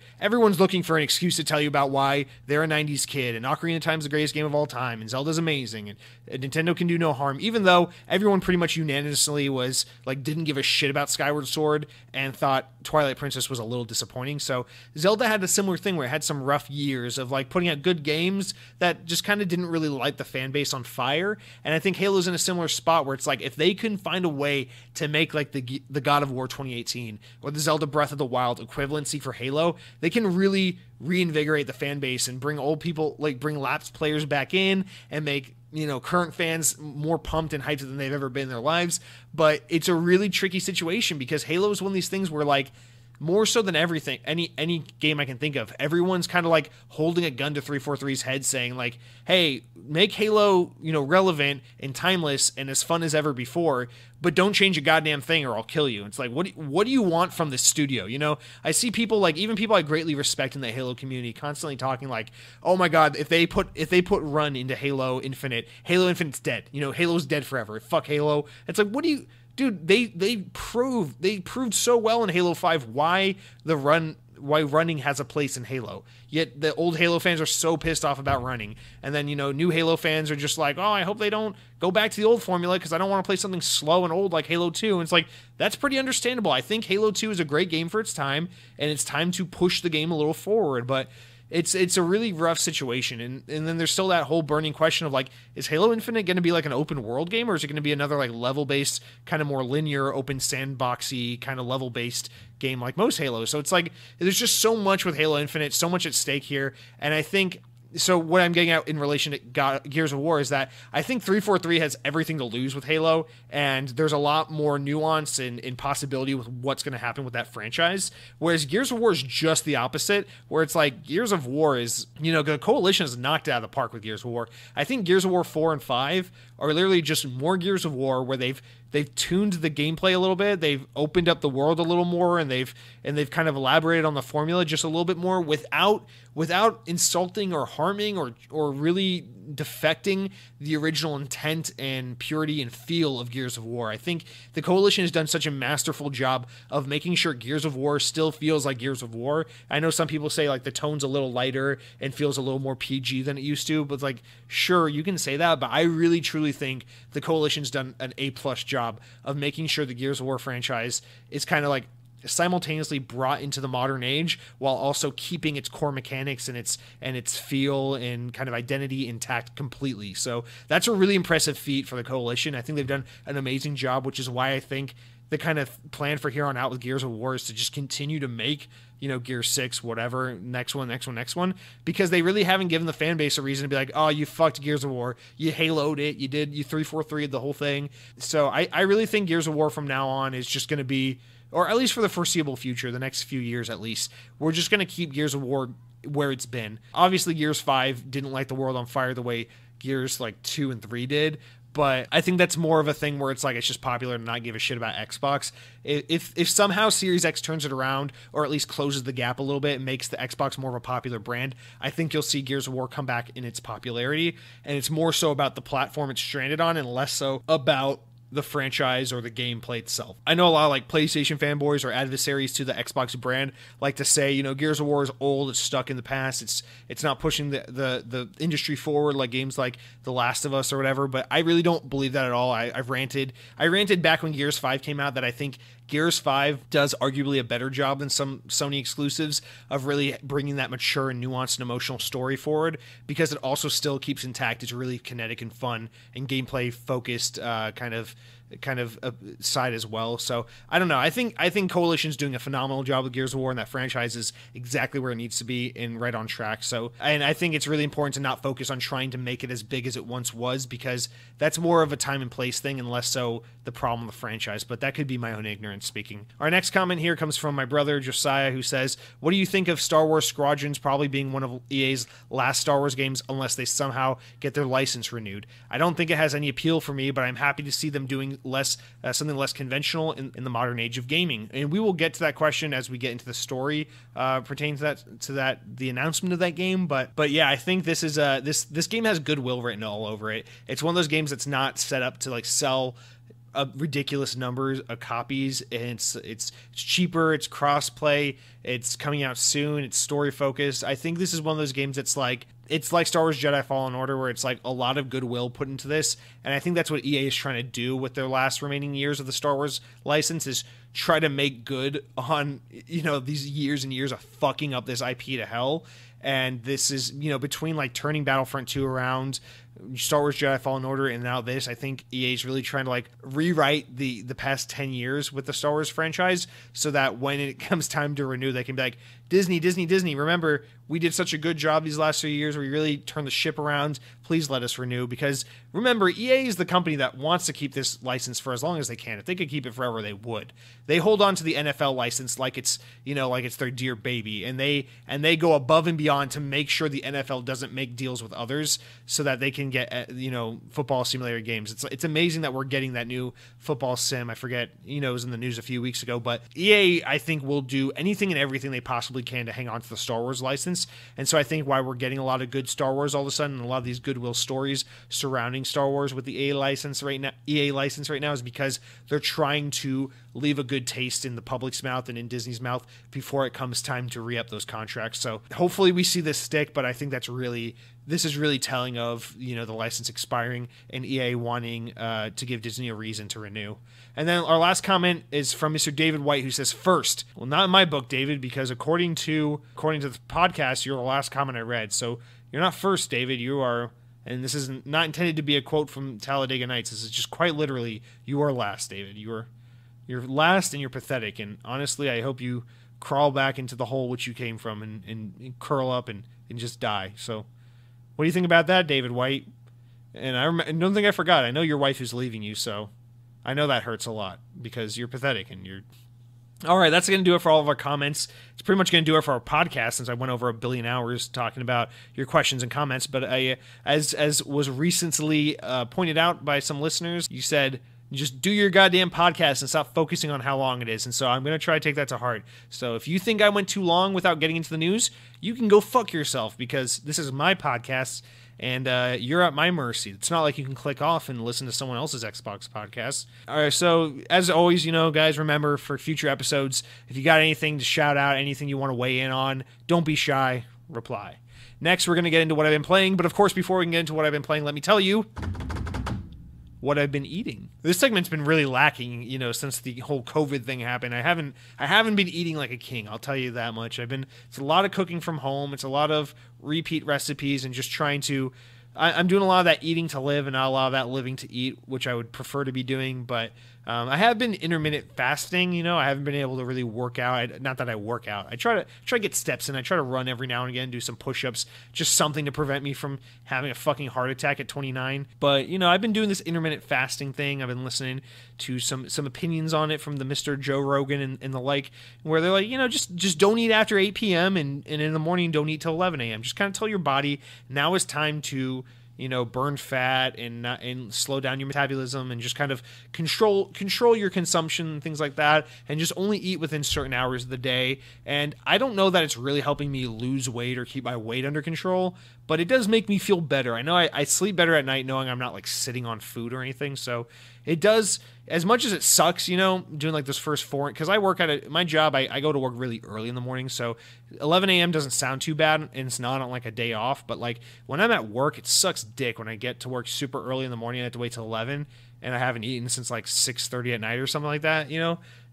looking for an excuse to tell you about why they're a 90s kid and Ocarina of Time is the greatest game of all time and Zelda's amazing and Nintendo can do no harm, even though everyone pretty much unanimously was like didn't give a shit about Skyward Sword and thought Twilight Princess was a little disappointing. So Zelda had a similar thing where it had some rough years of like putting out good games that just kind of didn't really light the fan base on fire. And I think Halo's in a similar spot where it's like if they can find a way to make like the God of War 2018 or the Zelda Breath of the Wild equivalency for Halo, they can really reinvigorate the fan base and bring old people, like bring lapsed players back in and make, current fans more pumped and hyped than they've ever been in their lives. But it's a really tricky situation because Halo is one of these things where like more so than everything, any game I can think of, everyone's kind of like holding a gun to 343's head saying like, hey, make Halo, relevant and timeless and as fun as ever before, but don't change a goddamn thing or I'll kill you. It's like, what do you want from this studio? I see people like, even people I greatly respect in the Halo community constantly talking like, oh my God, if they put Run into Halo Infinite's dead. Halo's dead forever. Fuck Halo. It's like, what do you... Dude, they proved so well in Halo 5 why running has a place in Halo. Yet the old Halo fans are so pissed off about running. And then, new Halo fans are just like, oh, I hope they don't go back to the old formula because I don't want to play something slow and old like Halo 2. And it's like, that's pretty understandable. I think Halo 2 is a great game for its time, and it's time to push the game a little forward. But it's a really rough situation, and then there's still that whole burning question of like, is Halo Infinite going to be like an open world game, or is it going to be another like level based, kind of more linear, open sandboxy kind of level based game like most Halos? So it's like there's just so much with Halo Infinite, so much at stake here, and I think. So what I'm getting at in relation to Gears of War is that I think 343 has everything to lose with Halo, and there's a lot more nuance and possibility with what's going to happen with that franchise, whereas Gears of War is just the opposite, where it's like Gears of War is, the Coalition is knocked out of the park with Gears of War. I think Gears of War 4 and 5 are literally just more Gears of War where they've tuned the gameplay a little bit, they've opened up the world a little more, and they've kind of elaborated on the formula just a little bit more without insulting or harming or really defecting the original intent and purity and feel of Gears of War. I think the Coalition has done such a masterful job of making sure Gears of War still feels like Gears of War. I know some people say like the tone's a little lighter and feels a little more PG than it used to, but it's like, sure, you can say that, but I really truly think the Coalition's done an A+ job of making sure the Gears of War franchise is kind of like simultaneously brought into the modern age while also keeping its core mechanics and its feel and kind of identity intact completely. So that's a really impressive feat for the Coalition. I think they've done an amazing job, which is why I think the kind of plan for here on out with Gears of War is to just continue to make, Gear 6, whatever, next one, because they really haven't given the fan base a reason to be like, oh, you fucked Gears of War, you Halo'd it, you 343'd the whole thing. So I really think Gears of War from now on is just going to be, or at least for the foreseeable future, the next few years at least, we're just going to keep Gears of War where it's been. Obviously, Gears 5 didn't light the world on fire the way Gears 2 and 3 did, but I think that's more of a thing where it's like it's just popular to not give a shit about Xbox. If somehow Series X turns it around, or at least closes the gap a little bit and makes the Xbox more of a popular brand, I think you'll see Gears of War come back in its popularity, and it's more so about the platform it's stranded on and less so about the franchise or the gameplay itself. I know a lot of PlayStation fanboys or adversaries to the Xbox brand like to say, Gears of War is old, it's stuck in the past, it's not pushing the industry forward like games like The Last of Us or whatever, but I really don't believe that at all. I ranted back when Gears 5 came out that I think Gears 5 does arguably a better job than some Sony exclusives of really bringing that mature and nuanced and emotional story forward, because it also still keeps intact. It's really kinetic and fun and gameplay focused kind of side as well. So I don't know. I think Coalition's doing a phenomenal job with Gears of War, and that franchise is exactly where it needs to be and right on track. So, and I think it's really important to not focus on trying to make it as big as it once was, because that's more of a time and place thing and less so the problem with the franchise. But that could be my own ignorance speaking. Our next comment here comes from my brother Josiah, who says, what do you think of Star Wars Squadrons probably being one of EA's last Star Wars games unless they somehow get their license renewed? I don't think it has any appeal for me, but I'm happy to see them doing something less conventional in the modern age of gaming. And we will get to that question as we get into the story pertaining to that the announcement of that game. But yeah, I think this is this game has goodwill written all over it. It's one of those games that's not set up to sell ridiculous numbers of copies, and it's cheaper, it's cross-play, it's coming out soon, it's story focused. I think this is one of those games that's it's like Star Wars Jedi Fallen Order, where it's a lot of goodwill put into this, and I think that's what EA is trying to do with their last remaining years of the Star Wars license, is try to make good on these years and years of fucking up this IP to hell. And this is, between turning Battlefront 2 around, Star Wars Jedi Fallen Order, and now this, I think EA is really trying to rewrite the past 10 years with the Star Wars franchise, so that when it comes time to renew, they can be like, Disney, remember, we did such a good job these last 3 years. We really turned the ship around. Please let us renew, because remember, EA is the company that wants to keep this license for as long as they can. If they could keep it forever, they would. They hold on to the NFL license like it's, like it's their dear baby, and they go above and beyond to make sure the NFL doesn't make deals with others so that they can get, football simulator games. It's amazing that we're getting that new football sim. I forget, it was in the news a few weeks ago, but EA, I think, will do anything and everything they possibly can to hang on to the Star Wars license. And so I think why we're getting a lot of good Star Wars all of a sudden, and a lot of these goodwill stories surrounding Star Wars with the EA license right now is because they're trying to leave a good taste in the public's mouth and in Disney's mouth before it comes time to re-up those contracts. So hopefully we see this stick, but I think this is really telling of, the license expiring and EA wanting to give Disney a reason to renew. And then our last comment is from Mr. David White, who says, first. Well, not in my book, David, because according to the podcast, you're the last comment I read. So you're not first, David. You are, and this is not intended to be a quote from Talladega Nights. This is just quite literally, you are last, David. You're last, and you're pathetic. And honestly, I hope you crawl back into the hole which you came from and curl up and just die. So what do you think about that, David White? And I don't think I forgot. I know your wife is leaving you, so I know that hurts a lot because you're pathetic and you're... All right, that's going to do it for all of our comments. It's pretty much going to do it for our podcast, since I went over 1 billion hours talking about your questions and comments. But as was recently pointed out by some listeners, you said, just do your goddamn podcast and stop focusing on how long it is. And so I'm going to try to take that to heart. So if you think I went too long without getting into the news, you can go fuck yourself, because this is my podcast, and you're at my mercy. It's not like you can click off and listen to someone else's Xbox podcast. All right, so as always, guys, remember, for future episodes, if you got anything to shout out, anything you want to weigh in on, don't be shy, reply. Next, we're going to get into what I've been playing, but of course, before we can get into what I've been playing, let me tell you what I've been eating. This segment's been really lacking, since the whole COVID thing happened. I haven't been eating like a king, I'll tell you that much. It's a lot of cooking from home. It's a lot of repeat recipes and just trying to, I'm doing a lot of that eating to live and not a lot of that living to eat, which I would prefer to be doing. But I have been intermittent fasting. I haven't been able to really work out. Not that I work out. I try to get steps in. I try to run every now and again, do some push-ups, just something to prevent me from having a fucking heart attack at 29. But I've been doing this intermittent fasting thing. I've been listening to some opinions on it from the Mr. Joe Rogan and the like, where they're like, just don't eat after 8 p.m. and in the morning don't eat till 11 a.m. Just kind of tell your body now is time to burn fat and slow down your metabolism and just kind of control your consumption and things like that, and just only eat within certain hours of the day. And I don't know that it's really helping me lose weight or keep my weight under control, but it does make me feel better. I know I sleep better at night knowing I'm not like sitting on food or anything. So it does, as much as it sucks, doing like this first 4, because I work at my job, I go to work really early in the morning, so 11 a.m. doesn't sound too bad, and it's not on like a day off, but like when I'm at work, it sucks dick when I get to work super early in the morning. I have to wait till 11, and I haven't eaten since like 6:30 at night or something like that,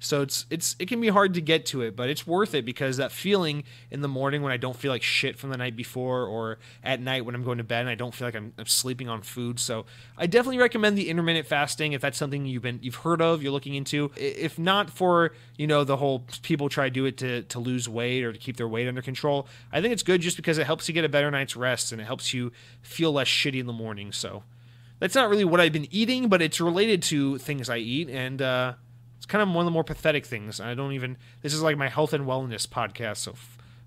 So it can be hard to get to it, but it's worth it, because that feeling in the morning when I don't feel like shit from the night before, or at night when I'm going to bed and I don't feel like I'm sleeping on food. So I definitely recommend the intermittent fasting if that's something you've heard of, you're looking into. If not for, the whole people try to do it to lose weight or to keep their weight under control, I think it's good just because it helps you get a better night's rest and it helps you feel less shitty in the morning. So that's not really what I've been eating, but it's related to things I eat, and it's kind of one of the more pathetic things. This is like my health and wellness podcast, so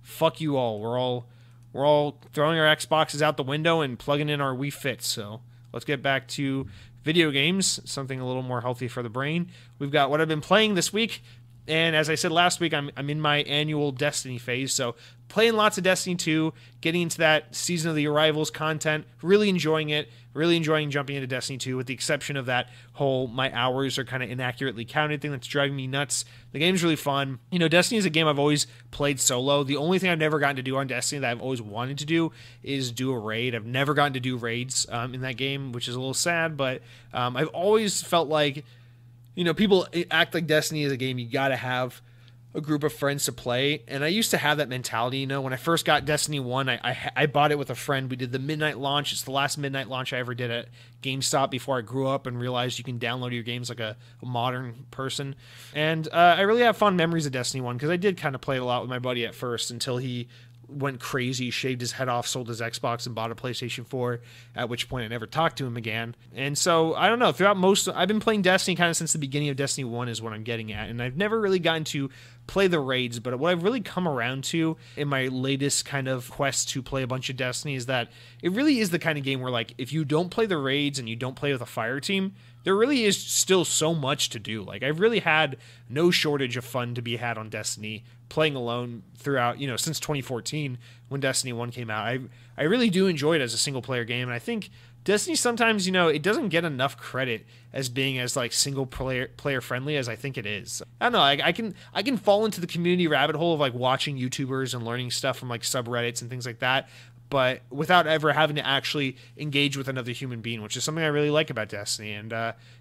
fuck you all. We're all throwing our Xboxes out the window and plugging in our Wii Fits. So let's get back to video games, something a little more healthy for the brain. We've got what I've been playing this week. And as I said last week, I'm in my annual Destiny phase, so playing lots of Destiny 2, getting into that Season of the Arrivals content, really enjoying it, really enjoying jumping into Destiny 2, with the exception of that whole my hours are kind of inaccurately counted thing that's driving me nuts. The game's really fun. Destiny is a game I've always played solo. The only thing I've never gotten to do on Destiny that I've always wanted to do is do a raid. I've never gotten to do raids in that game, which is a little sad, but I've always felt like, people act like Destiny is a game you gotta have a group of friends to play. And I used to have that mentality, you know, when I first got Destiny 1, I bought it with a friend. We did the midnight launch. It's the last midnight launch I ever did at GameStop before I grew up and realized you can download your games like a modern person. And I really have fond memories of Destiny 1 because I did kind of play it a lot with my buddy at first until he went crazy, shaved his head off, sold his Xbox, and bought a PlayStation 4, at which point I never talked to him again. And so, I don't know, I've been playing Destiny kind of since the beginning of Destiny 1 is what I'm getting at, and I've never really gotten to play the raids, but what I've really come around to in my latest kind of quest to play a bunch of Destiny is that it really is the kind of game where, like, if you don't play the raids and you don't play with a fire team, there really is still so much to do. Like, I've really had no shortage of fun to be had on Destiny, playing alone throughout, you know, since 2014 when Destiny 1 came out. I really do enjoy it as a single player game, and I think Destiny sometimes, you know, it doesn't get enough credit as being as like single player friendly as I think it is. I don't know, I can fall into the community rabbit hole of like watching YouTubers and learning stuff from like subreddits and things like that, but without ever having to actually engage with another human being, which is something I really like about Destiny. And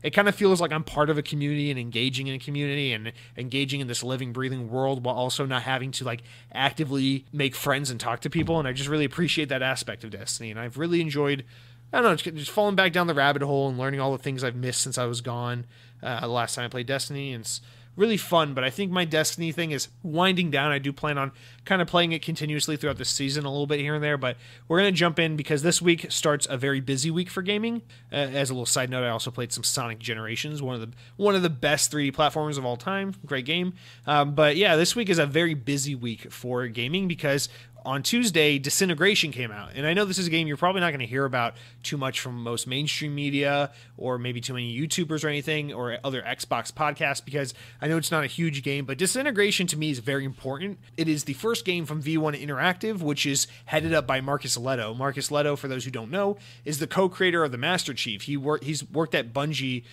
it kind of feels like I'm part of a community and engaging in a community and engaging in this living, breathing world while also not having to like actively make friends and talk to people. And I just really appreciate that aspect of Destiny. And I've really enjoyed, I don't know, just falling back down the rabbit hole and learning all the things I've missed since I was gone the last time I played Destiny. And it's really fun, but I think my Destiny thing is winding down. I do plan on kind of playing it continuously throughout the season a little bit here and there, but we're going to jump in because this week starts a very busy week for gaming. As a little side note, I also played some Sonic Generations, one of the best 3D platformers of all time. Great game. But yeah, this week is a very busy week for gaming because on Tuesday, Disintegration came out. And I know this is a game you're probably not going to hear about too much from most mainstream media or maybe too many YouTubers or anything or other Xbox podcasts because I know it's not a huge game, but Disintegration to me is very important. It is the first game from V1 Interactive, which is headed up by Markus Leto. Markus Leto, for those who don't know, is the co-creator of the Master Chief. He's worked at Bungie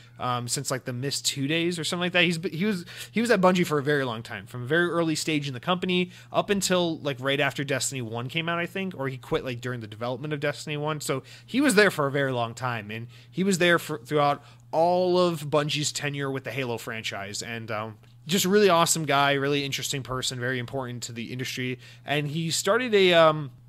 since like the Mist 2 days or something like that. He was at Bungie for a very long time, from a very early stage in the company up until like right after Destiny 1 came out, I think, or he quit like during the development of Destiny 1. So he was there for a very long time, and he was there throughout all of Bungie's tenure with the Halo franchise. And just a really awesome guy, really interesting person, very important to the industry. And he started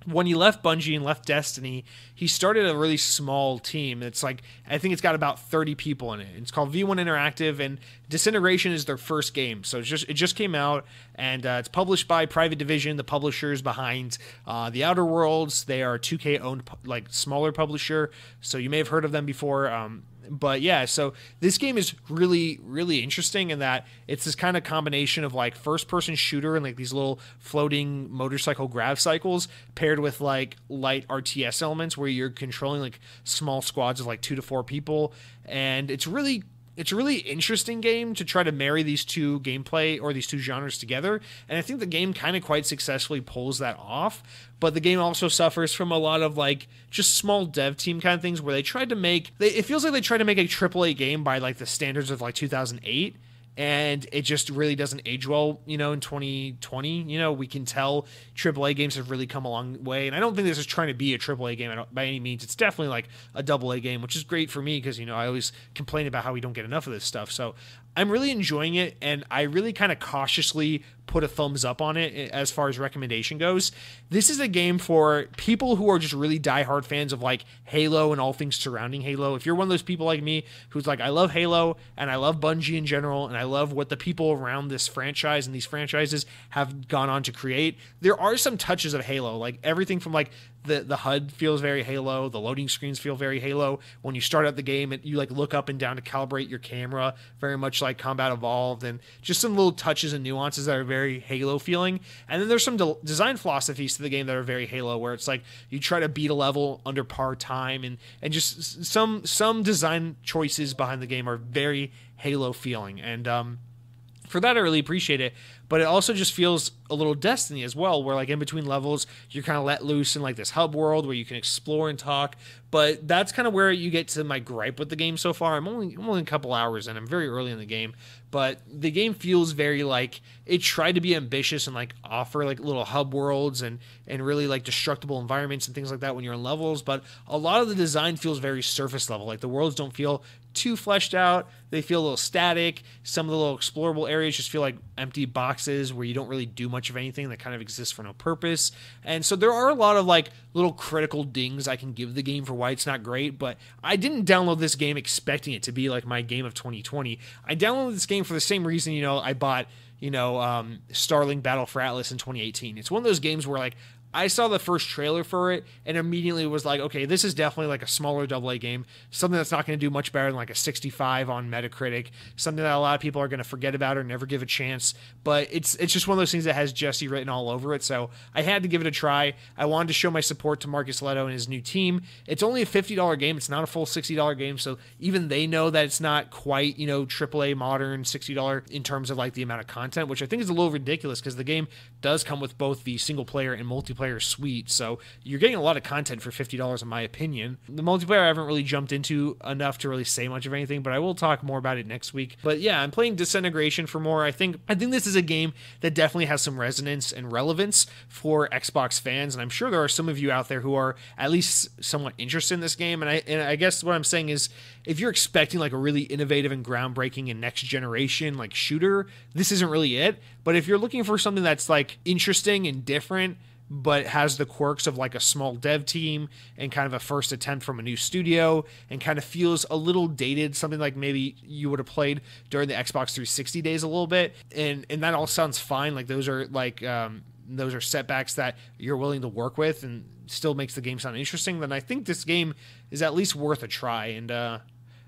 when he left Bungie and left Destiny, he started a really small team. It's like, I think it's got about 30 people in it. It's called V1 Interactive, and Disintegration is their first game. So it just came out, and it's published by Private Division, the publishers behind The Outer Worlds. They are a 2K owned, like, smaller publisher, so you may have heard of them before. But yeah, so this game is really, really interesting in that it's this kind of combination of like first-person shooter and like these little floating motorcycle grav cycles paired with like light RTS elements where you're controlling like small squads of like 2 to 4 people, and it's a really interesting game to try to marry these two gameplay or these two genres together. And I think the game kind of quite successfully pulls that off. But the game also suffers from a lot of like just small dev team kind of things where they tried to make, it feels like they tried to make a AAA game by like the standards of like 2008. And it just really doesn't age well, you know, in 2020. You know, we can tell AAA games have really come a long way. And I don't think this is trying to be a AAA game by any means. It's definitely like a AA game, which is great for me because, you know, I always complain about how we don't get enough of this stuff. So I'm really enjoying it, and I really kind of cautiously put a thumbs up on it as far as recommendation goes. This is a game for people who are just really diehard fans of like Halo and all things surrounding Halo. If you're one of those people like me who's like, I love Halo and I love Bungie in general and I love what the people around this franchise and these franchises have gone on to create, there are some touches of Halo, like everything from like the HUD feels very Halo, the loading screens feel very Halo. When you start out the game, you like look up and down to calibrate your camera, very much like Combat Evolved, and just some little touches and nuances that are very Halo feeling. And then there's some design philosophies to the game that are very Halo, where it's like you try to beat a level under par time, and just some design choices behind the game are very Halo feeling. And for that, I really appreciate it. But it also just feels a little Destiny as well, where like in between levels, you're kind of let loose in like this hub world where you can explore and talk. But that's kind of where you get to my gripe with the game so far. I'm only a couple hours in. I'm very early in the game. But the game feels very like it tried to be ambitious and like offer like little hub worlds and really like destructible environments and things like that when you're in levels. But a lot of the design feels very surface level. Like the worlds don't feel too fleshed out. They feel a little static. Some of the little explorable areas just feel like empty boxes boxes where you don't really do much of anything that kind of exists for no purpose. And so there are a lot of like little critical dings I can give the game for why it's not great, but I didn't download this game expecting it to be like my game of 2020. I downloaded this game for the same reason, I bought, Starling Battle for Atlas in 2018. It's one of those games where like I saw the first trailer for it and immediately was like, okay, this is definitely like a smaller AA game, something that's not going to do much better than like a 65 on Metacritic, something that a lot of people are going to forget about or never give a chance. But it's just one of those things that has Jesse written all over it, so I had to give it a try. I wanted to show my support to Markus Leto and his new team. It's only a $50 game. It's not a full $60 game, so even they know that it's not quite, AAA modern $60 in terms of like the amount of content, which I think is a little ridiculous because the game does come with both the single player and multiplayer suite, so you're getting a lot of content for $50 in my opinion. The multiplayer I haven't really jumped into enough to really say much of anything, but I will talk more about it next week. But yeah, I'm playing Disintegration for more. I think this is a game that definitely has some resonance and relevance for Xbox fans, and I'm sure there are some of you out there who are at least somewhat interested in this game. And I guess what I'm saying is, if you're expecting like a really innovative and groundbreaking and next generation like shooter, this isn't really it. But if you're looking for something that's like interesting and different, but has the quirks of like a small dev team and kind of a first attempt from a new studio and kind of feels a little dated, something like maybe you would have played during the Xbox 360 days a little bit, and that all sounds fine. Like those are setbacks that you're willing to work with and still makes the game sound interesting, then I think this game is at least worth a try. And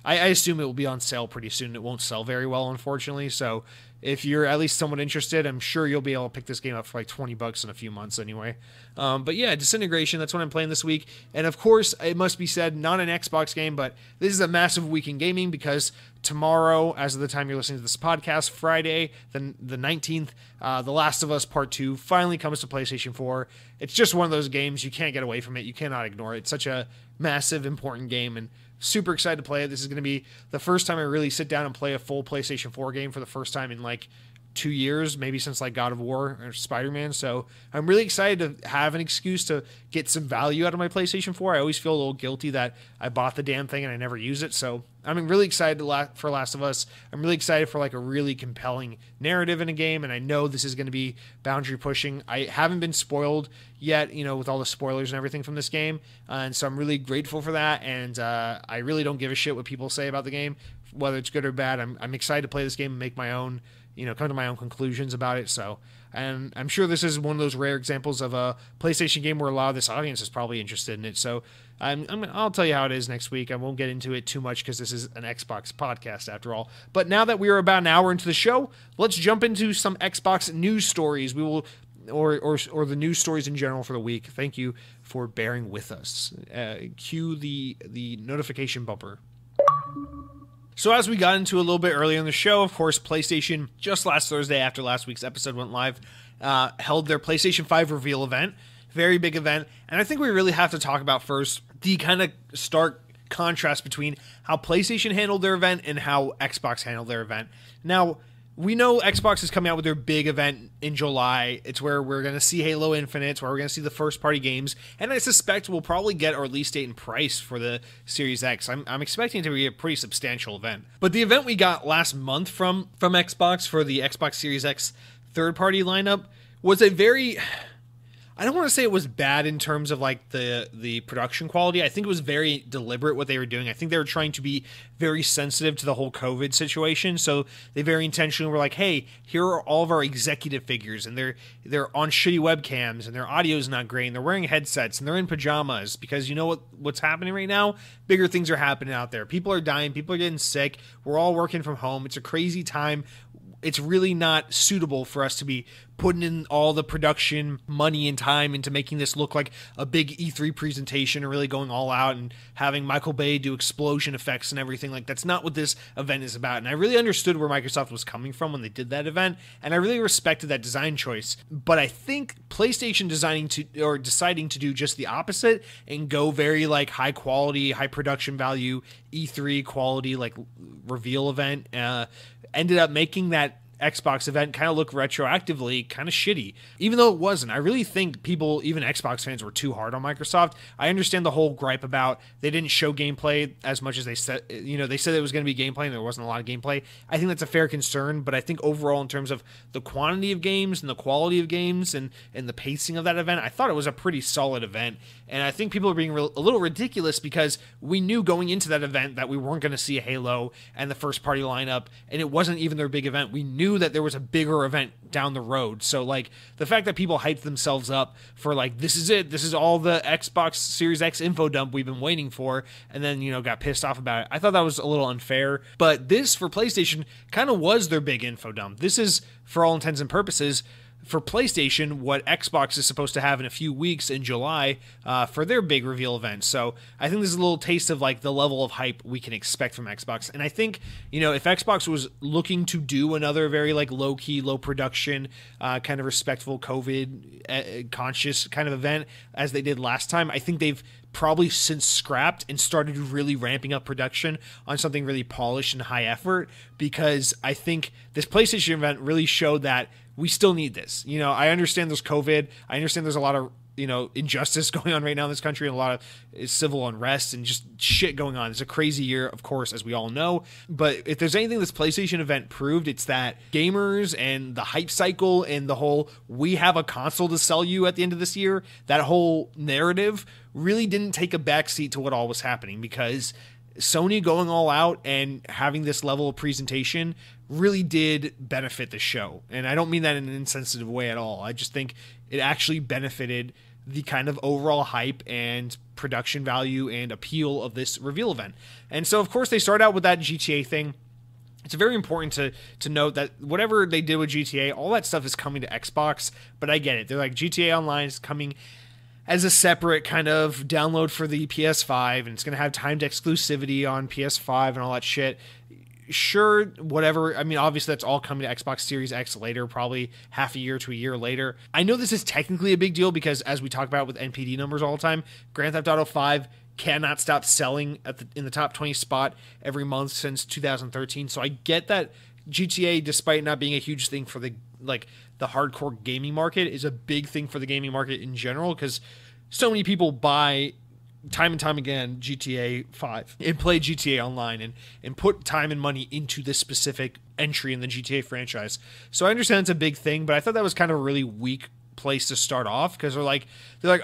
I assume it will be on sale pretty soon. It won't sell very well, unfortunately, so if you're at least somewhat interested, I'm sure you'll be able to pick this game up for like $20 in a few months anyway. But yeah, Disintegration, that's what I'm playing this week. And of course, it must be said, not an Xbox game, but this is a massive week in gaming because tomorrow, as of the time you're listening to this podcast, Friday, the 19th, The Last of Us Part 2 finally comes to PlayStation 4. It's just one of those games, you can't get away from it. You cannot ignore it. It's such a massive, important game, and super excited to play it. This is going to be the first time I really sit down and play a full PlayStation 4 game for the first time in like 2 years, maybe since like God of War or Spider-Man. So I'm really excited to have an excuse to get some value out of my PlayStation 4. I always feel a little guilty that I bought the damn thing and I never use it. So I'm really excited for Last of Us. I'm really excited for like a really compelling narrative in a game, and I know this is going to be boundary pushing. I haven't been spoiled yet, with all the spoilers and everything from this game, and so I'm really grateful for that. And I really don't give a shit what people say about the game, whether it's good or bad. I'm excited to play this game and make my own, come to my own conclusions about it. So, and I'm sure this is one of those rare examples of a PlayStation game where a lot of this audience is probably interested in it. So I'll tell you how it is next week. I won't get into it too much because this is an Xbox podcast after all. But now that we are about an hour into the show, let's jump into some Xbox news stories. We will, or the news stories in general for the week. Thank you for bearing with us. Cue the notification bumper. So as we got into a little bit earlier in the show, of course, PlayStation, just last Thursday after last week's episode went live, held their PlayStation 5 reveal event. Very big event. And I think we really have to talk about first the kind of stark contrast between how PlayStation handled their event and how Xbox handled their event. Now, we know Xbox is coming out with their big event in July. It's where we're going to see Halo Infinite. It's where we're going to see the first-party games. And I suspect we'll probably get our release date and price for the Series X. I'm expecting it to be a pretty substantial event. But the event we got last month from Xbox for the Xbox Series X third-party lineup was a very... I don't want to say it was bad in terms of like the production quality. I think it was very deliberate what they were doing. I think they were trying to be very sensitive to the whole COVID situation. So they very intentionally were like, hey, here are all of our executive figures, and they're on shitty webcams, and their audio is not great, and they're wearing headsets, and they're in pajamas, because you know what's happening right now? Bigger things are happening out there. People are dying. People are getting sick. We're all working from home. It's a crazy time. It's really not suitable for us to be putting in all the production money and time into making this look like a big E3 presentation and really going all out and having Michael Bay do explosion effects and everything. Like, that's not what this event is about. And I really understood where Microsoft was coming from when they did that event, and I really respected that design choice. But I think PlayStation deciding to do just the opposite and go very like high quality, high production value, E3 quality like reveal event ended up making that Xbox event kind of look retroactively kind of shitty, even though it wasn't. I really think people, even Xbox fans, were too hard on Microsoft. I understand the whole gripe about they didn't show gameplay as much as they said. They said it was going to be gameplay and there wasn't a lot of gameplay. I think that's a fair concern, but I think overall in terms of the quantity of games and the quality of games and the pacing of that event, I thought it was a pretty solid event. And I think people are being a little ridiculous because we knew going into that event that we weren't going to see a Halo and the first party lineup, and it wasn't even their big event. We knew that there was a bigger event down the road. So like the fact that people hyped themselves up for like, this is it, this is all the Xbox Series X info dump we've been waiting for, and then got pissed off about it. I thought that was a little unfair, but this for PlayStation kind of was their big info dump. This is, for all intents and purposes, for PlayStation, what Xbox is supposed to have in a few weeks in July for their big reveal event. So I think this is a little taste of like the level of hype we can expect from Xbox. And I think, if Xbox was looking to do another very like low-key, low-production, kind of respectful COVID conscious kind of event as they did last time, I think they've probably since scrapped and started really ramping up production on something really polished and high effort, because I think this PlayStation event really showed that we still need this. I understand there's COVID. I understand there's a lot of, injustice going on right now in this country and a lot of civil unrest and just shit going on. It's a crazy year, of course, as we all know. But if there's anything this PlayStation event proved, it's that gamers and the hype cycle and the whole, we have a console to sell you at the end of this year, that whole narrative really didn't take a backseat to what all was happening, because Sony going all out and having this level of presentation really did benefit the show. And I don't mean that in an insensitive way at all. I just think it actually benefited the kind of overall hype and production value and appeal of this reveal event. And so, of course, they start out with that GTA thing. It's very important to note that whatever they did with GTA, all that stuff is coming to Xbox, but I get it. They're like, GTA Online is coming as a separate kind of download for the PS5, and it's going to have timed exclusivity on PS5 and all that shit. Sure, whatever. I mean, obviously that's all coming to Xbox Series X later, probably half a year to a year later. I know this is technically a big deal because, as we talk about with NPD numbers all the time, Grand Theft Auto 5 cannot stop selling in the top 20 spot every month since 2013. So I get that GTA, despite not being a huge thing for the hardcore gaming market, is a big thing for the gaming market in general, because so many people buy time and time again GTA 5 and play GTA Online and put time and money into this specific entry in the GTA franchise. So I understand it's a big thing, but I thought that was kind of a really weak place to start off, because they're like,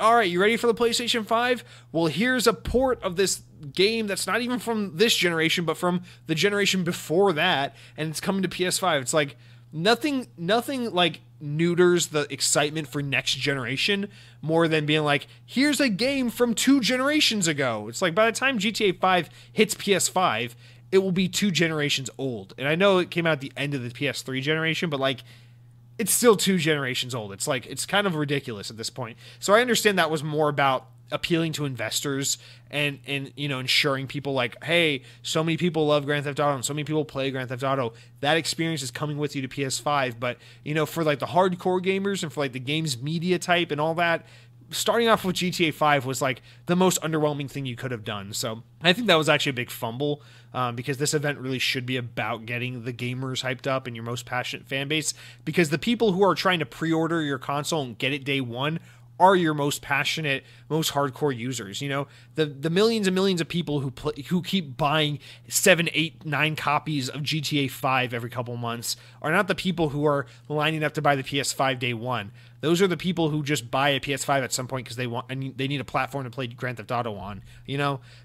all right, you ready for the PlayStation 5? Well, here's a port of this game that's not even from this generation, but from the generation before that, and it's coming to PS5. It's like nothing like neuters the excitement for next generation more than being like, here's a game from 2 generations ago. It's like, by the time GTA 5 hits PS5, it will be 2 generations old. And I know it came out at the end of the PS3 generation, but like, it's still 2 generations old. It's like, it's kind of ridiculous at this point. So I understand that was more about appealing to investors and ensuring people like, hey, so many people love Grand Theft Auto and so many people play Grand Theft Auto. That experience is coming with you to PS5. But, for like the hardcore gamers and for like the games media type and all that, starting off with GTA 5 was like the most underwhelming thing you could have done. So I think that was actually a big fumble, because this event really should be about getting the gamers hyped up and your most passionate fan base, because the people who are trying to pre-order your console and get it day one are your most passionate, most hardcore users. The millions and millions of people who keep buying 7, 8, 9 copies of GTA 5 every couple months are not the people who are lining up to buy the PS5 day one. Those are the people who just buy a PS5 at some point because they need a platform to play Grand Theft Auto on.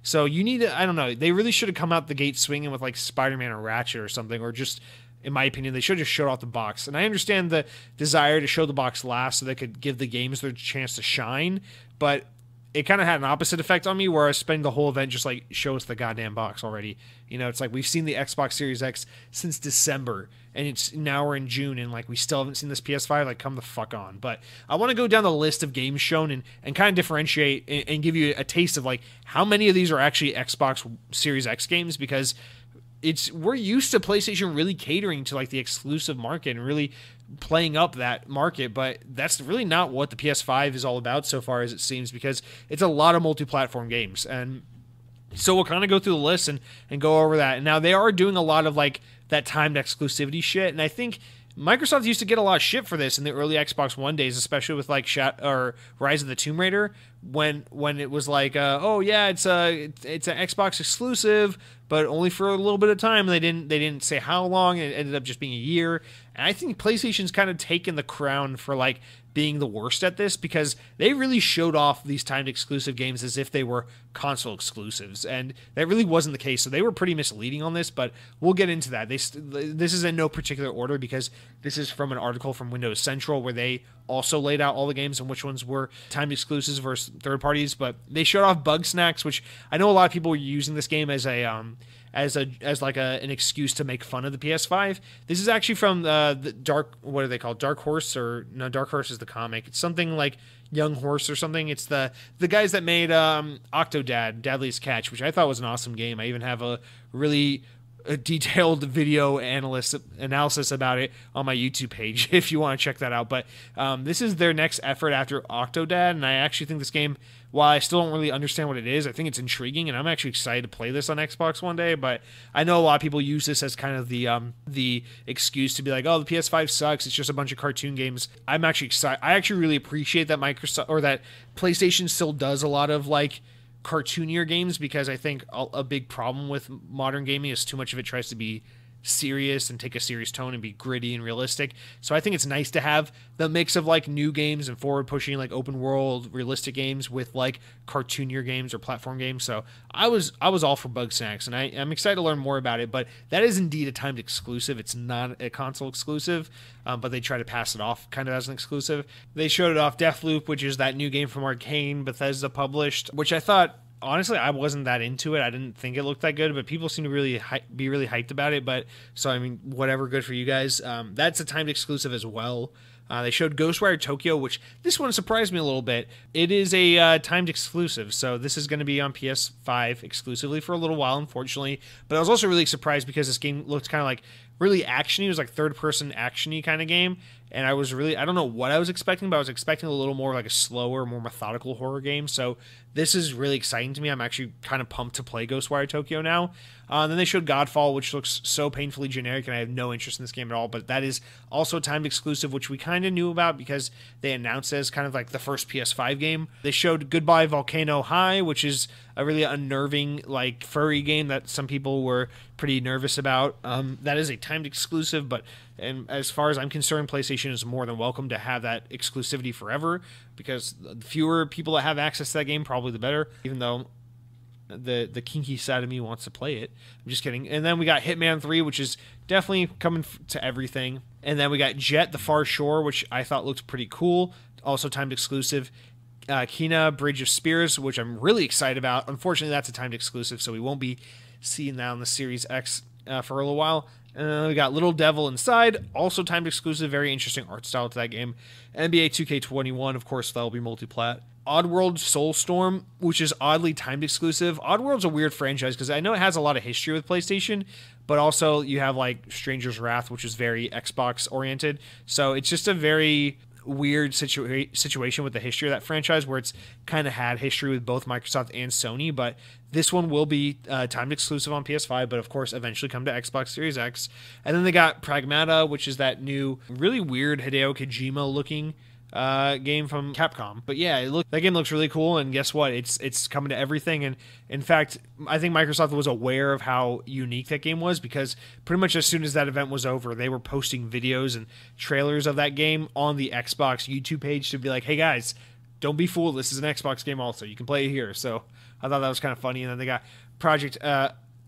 So you need to, I don't know, they really should have come out the gate swinging with like Spider-Man or Ratchet or something, or just, in my opinion, they should have just showed off the box. And I understand the desire to show the box last so they could give the games their chance to shine, but it kind of had an opposite effect on me, where I was spending the whole event just like, show us the goddamn box already. It's like, we've seen the Xbox Series X since December, and now we're in June, and like, we still haven't seen this PS5. Like, come the fuck on. But I want to go down the list of games shown and kind of differentiate and give you a taste of like how many of these are actually Xbox Series X games, because we're used to PlayStation really catering to like the exclusive market and really playing up that market, but that's really not what the PS5 is all about so far, as it seems, because it's a lot of multi-platform games. And so we'll kind of go through the list and go over that. And now they are doing a lot of like that timed exclusivity shit. And I think Microsoft used to get a lot of shit for this in the early Xbox One days, especially with like Rise of the Tomb Raider, when it was like, oh yeah, it's an Xbox exclusive, but only for a little bit of time. They didn't say how long. It ended up just being a year. And I think PlayStation's kind of taken the crown for like being the worst at this, because they really showed off these timed exclusive games as if they were console exclusives, and that really wasn't the case. So they were pretty misleading on this, but we'll get into that. This is in no particular order, because this is from an article from Windows Central where they also laid out all the games and which ones were timed exclusives versus third parties. But they showed off Bug Snacks, which I know a lot of people were using this game as an excuse to make fun of the PS5. This is actually from the what are they called? Dark Horse, or no? Dark Horse is the comic. It's something like Young Horse or something. It's the guys that made Octodad, Dadliest Catch, which I thought was an awesome game. I even have a really detailed video analysis about it on my YouTube page if you want to check that out. But this is their next effort after Octodad, and I actually think this game, while I still don't really understand what it is, I think it's intriguing, and I'm actually excited to play this on Xbox one day. But I know a lot of people use this as kind of the excuse to be like, oh, the PS5 sucks, it's just a bunch of cartoon games. I'm actually excited. I actually really appreciate that Microsoft, or that PlayStation, still does a lot of like cartoonier games, because I think a big problem with modern gaming is too much of it tries to be serious and take a serious tone and be gritty and realistic. So I think it's nice to have the mix of like new games and forward pushing like open world realistic games with like cartoonier games or platform games. So I was all for Bug Snacks, and I'm excited to learn more about it. But that is indeed a timed exclusive. It's not a console exclusive, but they try to pass it off kind of as an exclusive. They showed it off Deathloop, which is that new game from Arcane, Bethesda published, which I thought, honestly, I wasn't that into it. I didn't think it looked that good, but people seem to really be really hyped about it. But so, I mean, whatever, good for you guys. That's a timed exclusive as well. They showed Ghostwire Tokyo, which this one surprised me a little bit. It is a timed exclusive, so this is going to be on PS5 exclusively for a little while, unfortunately. But I was also really surprised because this game looked kind of like really actiony. It was like third-person actiony kind of game, and I don't know what I was expecting, but I was expecting a little more like a slower, more methodical horror game. So this is really exciting to me. I'm actually kind of pumped to play Ghostwire Tokyo now. Then they showed Godfall, which looks so painfully generic, and I have no interest in this game at all. But that is also a timed exclusive, which we kind of knew about because they announced it as kind of like the first PS5 game. They showed Goodbye Volcano High, which is a really unnerving, like, furry game that some people were pretty nervous about. That is a timed exclusive, and as far as I'm concerned, PlayStation is more than welcome to have that exclusivity forever, because the fewer people that have access to that game, probably the better, even though the kinky side of me wants to play it. I'm just kidding. And then we got Hitman 3, which is definitely coming to everything. And then we got Jet: The Far Shore, which I thought looked pretty cool, also timed exclusive. Kena Bridge of Spirits, which I'm really excited about. Unfortunately, that's a timed exclusive, so we won't be seeing that on the Series X for a little while. And then we got Little Devil Inside, also timed exclusive, very interesting art style to that game. NBA 2K21, of course, that'll be multi-plat. Oddworld Soulstorm, which is oddly timed exclusive. Oddworld's a weird franchise because I know it has a lot of history with PlayStation, but also you have like Stranger's Wrath, which is very Xbox oriented. So it's just a very weird situation with the history of that franchise, where it's kind of had history with both Microsoft and Sony. But this one will be timed exclusive on PS5, but of course eventually come to Xbox Series X. And then they got Pragmata, which is that new really weird Hideo Kojima looking game from Capcom. But yeah, that game looks really cool, and guess what? It's coming to everything. And in fact, I think Microsoft was aware of how unique that game was, because pretty much as soon as that event was over, they were posting videos and trailers of that game on the Xbox YouTube page to be like, hey guys, don't be fooled, this is an Xbox game also, you can play it here. So I thought that was kind of funny. And then they got Project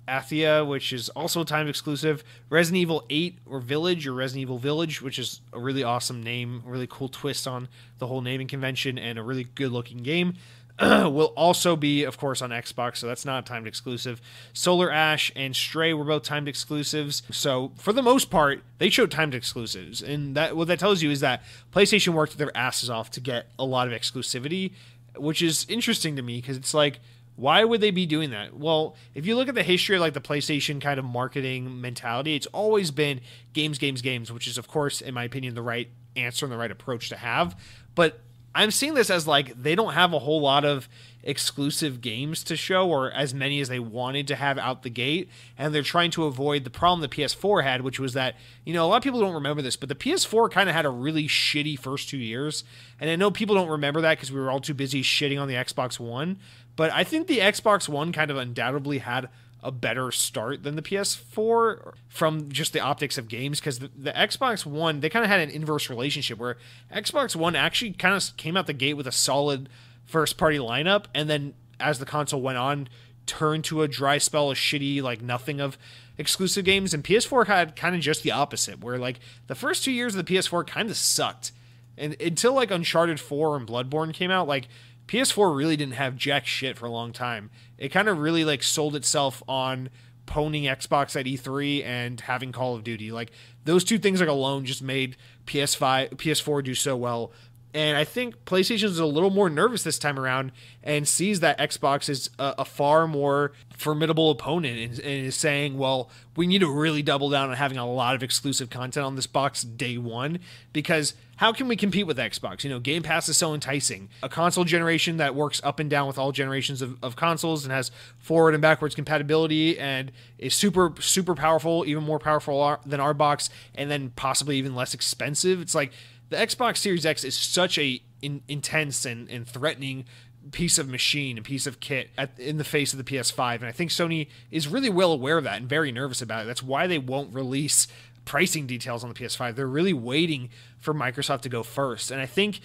Athia, which is also timed exclusive. Resident Evil 8 or Village, or Resident Evil Village, which is a really awesome name, a really cool twist on the whole naming convention, and a really good looking game. Will also be, of course, on Xbox, so that's not timed exclusive. Solar Ash and Stray were both timed exclusives. So for the most part, they showed timed exclusives, and that what that tells you is that PlayStation worked their asses off to get a lot of exclusivity, which is interesting to me, because it's like, why would they be doing that? Well, if you look at the history of like the PlayStation kind of marketing mentality, it's always been games, games, games, which is, of course, in my opinion, the right answer and the right approach to have. But I'm seeing this as like they don't have a whole lot of exclusive games to show, or as many as they wanted to have out the gate, and they're trying to avoid the problem the PS4 had, which was that, a lot of people don't remember this, but the PS4 kind of had a really shitty first 2 years, and I know people don't remember that because we were all too busy shitting on the Xbox One, but I think the Xbox One kind of undoubtedly had a better start than the PS4 from just the optics of games, because the Xbox One, they kind of had an inverse relationship where Xbox One actually kind of came out the gate with a solid first party lineup, and then as the console went on, turned to a dry spell of shitty, like nothing of exclusive games, and PS4 had kind of just the opposite, where like the first 2 years of the PS4 kind of sucked, and until like Uncharted 4 and Bloodborne came out, like PS4 really didn't have jack shit for a long time. It kind of really like sold itself on poning Xbox at E3 and having Call of Duty. Like those two things like alone just made PS4 do so well. And I think PlayStation is a little more nervous this time around and sees that Xbox is a far more formidable opponent, and is saying, well, we need to really double down on having a lot of exclusive content on this box day one, because how can we compete with Xbox? Game Pass is so enticing. A console generation that works up and down with all generations of consoles and has forward and backwards compatibility and is super, super powerful, even more powerful than our box, and then possibly even less expensive. It's like, the Xbox Series X is such a intense and threatening piece of machine, a piece of kit in the face of the PS5. And I think Sony is really well aware of that and very nervous about it. That's why they won't release pricing details on the PS5. They're really waiting for Microsoft to go first. And I think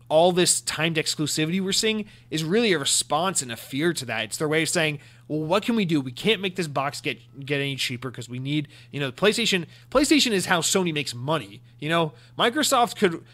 all this timed exclusivity we're seeing is really a response and a fear to that. It's their way of saying, well, what can we do? We can't make this box get any cheaper because we need, PlayStation is how Sony makes money. Microsoft could,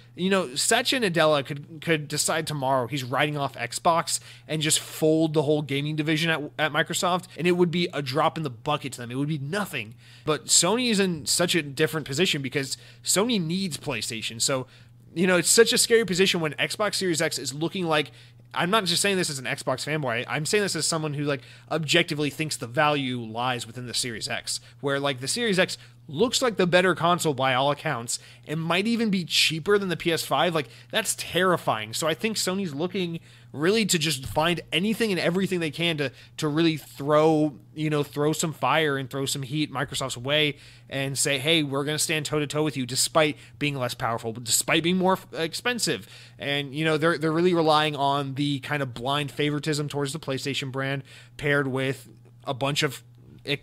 Satya Nadella could decide tomorrow he's writing off Xbox and just fold the whole gaming division at Microsoft, and it would be a drop in the bucket to them. It would be nothing. But Sony is in such a different position because Sony needs PlayStation. So, it's such a scary position when Xbox Series X is looking like, I'm not just saying this as an Xbox fanboy, I'm saying this as someone who like objectively thinks the value lies within the Series X, where like the Series X looks like the better console by all accounts and might even be cheaper than the PS5. Like that's terrifying. So I think Sony's looking really to just find anything and everything they can to really throw some fire and throw some heat Microsoft's way and say, hey, we're going to stand toe to toe with you despite being less powerful, but despite being more expensive. And, they're really relying on the kind of blind favoritism towards the PlayStation brand paired with a bunch of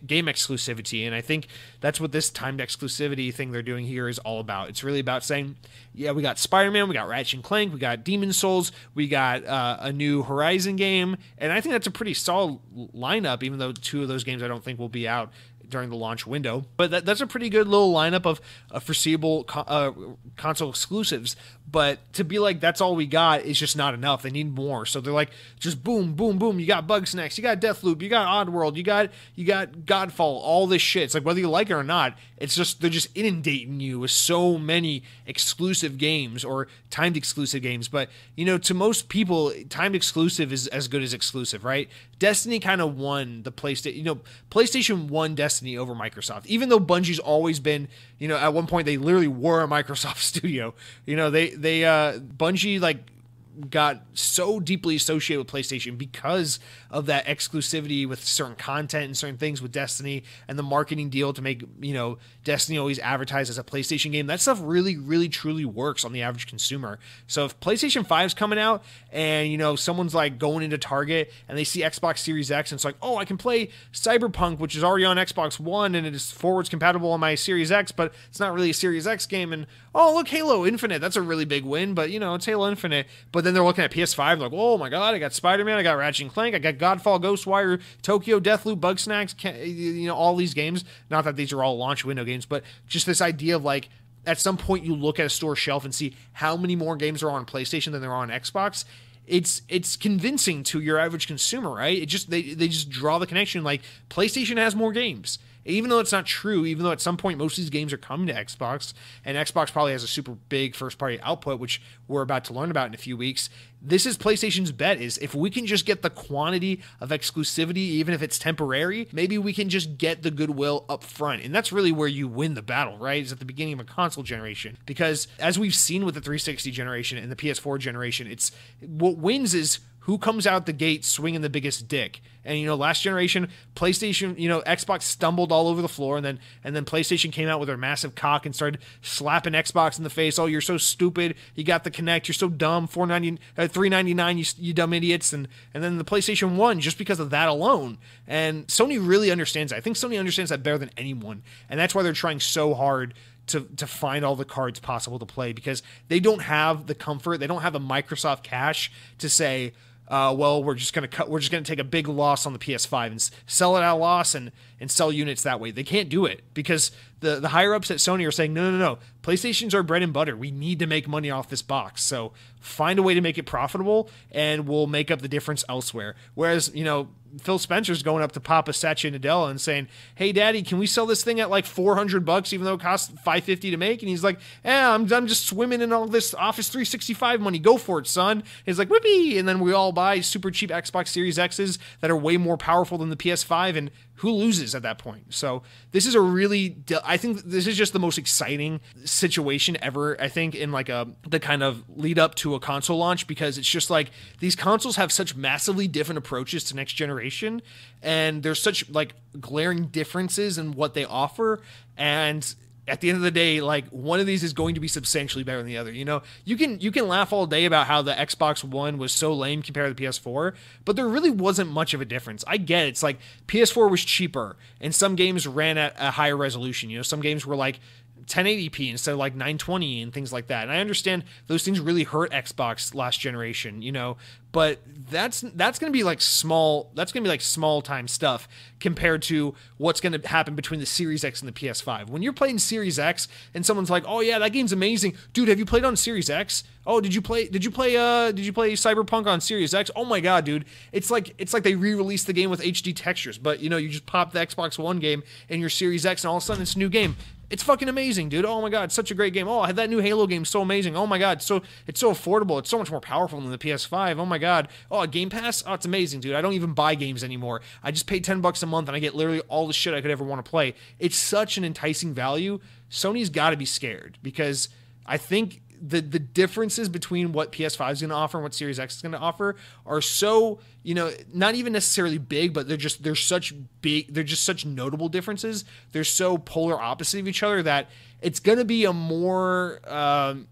game exclusivity, and I think that's what this timed exclusivity thing they're doing here is all about. It's really about saying, yeah, we got Spider-Man, we got Ratchet & Clank, we got Demon's Souls, we got a new Horizon game, and I think that's a pretty solid lineup, even though two of those games I don't think will be out during the launch window. But that's a pretty good little lineup of foreseeable console exclusives. But to be like, that's all we got is just not enough. They need more. So they're like, just boom, boom, boom. You got Bugsnax, you got Deathloop, you got Oddworld, you got Godfall, all this shit. It's like, whether you like it or not, it's just, they're just inundating you with so many exclusive games or timed exclusive games. But, to most people, timed exclusive is as good as exclusive, right? Destiny kind of won the PlayStation, PlayStation won Destiny over Microsoft, even though Bungie's always been, at one point they literally were a Microsoft studio. Bungie like got so deeply associated with PlayStation because of that exclusivity with certain content and certain things with Destiny and the marketing deal to make, Destiny always advertised as a PlayStation game. That stuff really, really, truly works on the average consumer. So if PlayStation 5 is coming out and, someone's like going into Target and they see Xbox Series X and it's like, oh, I can play Cyberpunk, which is already on Xbox One and it is forwards compatible on my Series X, but it's not really a Series X game. And, oh, look, Halo Infinite, that's a really big win, but, it's Halo Infinite. But then they're looking at PS5, like, oh my god, I got Spider-Man, I got Ratchet & Clank, I got Godfall, Ghostwire, Tokyo, Deathloop, Bugsnax, all these games. Not that these are all launch window games, but just this idea of like, at some point you look at a store shelf and see how many more games are on PlayStation than there are on Xbox. It's convincing to your average consumer, right? They just draw the connection, like PlayStation has more games. even though it's not true, even though at some point most of these games are coming to Xbox, and Xbox probably has a super big first-party output, which we're about to learn about in a few weeks, this is PlayStation's bet, is if we can just get the quantity of exclusivity, even if it's temporary, maybe we can just get the goodwill up front. And that's really where you win the battle, right? Is at the beginning of a console generation. Because as we've seen with the 360 generation and the PS4 generation, it's what wins is who comes out the gate swinging the biggest dick. And, last generation, PlayStation, Xbox stumbled all over the floor, and then PlayStation came out with their massive cock and started slapping Xbox in the face. Oh, you're so stupid. You got the Kinect. You're so dumb. $399, you dumb idiots. And then the PlayStation won just because of that alone. And Sony really understands that. I think Sony understands that better than anyone. And that's why they're trying so hard to find all the cards possible to play, because they don't have the comfort. They don't have a Microsoft cash to say, well, we're just gonna take a big loss on the PS5 and sell it at a loss and sell units that way. They can't do it because the higher ups at Sony are saying, no, PlayStation's our bread and butter. We need to make money off this box. So find a way to make it profitable, and we'll make up the difference elsewhere. Whereas, Phil Spencer's going up to Papa Satya Nadella and saying, "Hey, Daddy, can we sell this thing at like $400 even though it costs $550 to make?" And he's like, I'm just swimming in all this Office 365 money. Go for it, son. And he's like, "Whippy!" And then we all buy super cheap Xbox Series X's that are way more powerful than the PS5, and who loses at that point? So this is I think this is just the most exciting situation ever, I think, in like the kind of lead up to a console launch, because it's just like these consoles have such massively different approaches to next generation, and there's such like glaring differences in what they offer, and at the end of the day, like, one of these is going to be substantially better than the other. You can laugh all day about how the Xbox One was so lame compared to the PS4, but there really wasn't much of a difference. I get it. It's like PS4 was cheaper, and some games ran at a higher resolution. Some games were like 1080p instead of like 920 and things like that. And I understand those things really hurt Xbox last generation, but that's going to be like small time stuff compared to what's going to happen between the Series X and the PS5. When you're playing Series X and someone's like, "Oh yeah, that game's amazing. Dude, have you played on Series X? Oh, did you play Cyberpunk on Series X? Oh my god, dude." It's like they re-released the game with HD textures, but you just pop the Xbox One game in your Series X and all of a sudden it's a new game. It's fucking amazing, dude. Oh my god, it's such a great game. Oh, that new Halo game, so amazing. Oh my god, it's so affordable. It's so much more powerful than the PS5. Oh my god. Oh, Game Pass? Oh, it's amazing, dude. I don't even buy games anymore. I just pay $10 a month and I get literally all the shit I could ever want to play. It's such an enticing value. Sony's got to be scared, because I think the differences between what PS5 is going to offer and what Series X is going to offer are so, not even necessarily big, but they're such notable differences. They're so polar opposite of each other that it's going to be a more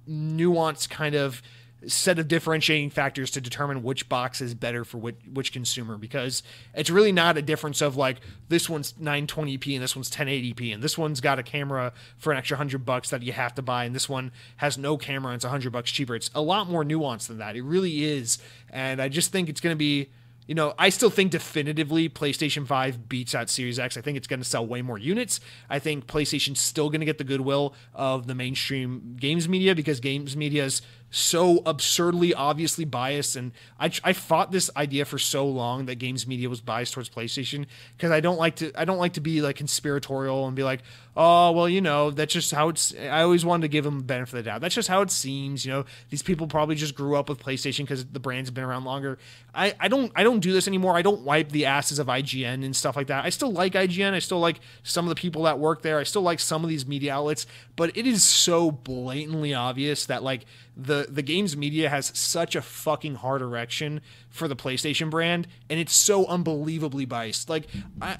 nuanced kind of set of differentiating factors to determine which box is better for which consumer, because it's really not a difference of like, this one's 920p and this one's 1080p and this one's got a camera for an extra $100 that you have to buy and this one has no camera and it's $100 cheaper. It's a lot more nuanced than that. It really is. And I just think it's going to be, I still think definitively PlayStation 5 beats out Series X. I think it's going to sell way more units. I think PlayStation's still going to get the goodwill of the mainstream games media, because games media is so absurdly, obviously biased. And I fought this idea for so long that games media was biased towards PlayStation, because I don't like to be like conspiratorial and be like, oh, well, that's just how it's. I always wanted to give them the benefit of the doubt. That's just how it seems. These people probably just grew up with PlayStation because the brand's been around longer. I don't do this anymore. I don't wipe the asses of IGN and stuff like that. I still like IGN. I still like some of the people that work there. I still like some of these media outlets, but it is so blatantly obvious that like the games media has such a fucking hard erection for the PlayStation brand, and it's so unbelievably biased. I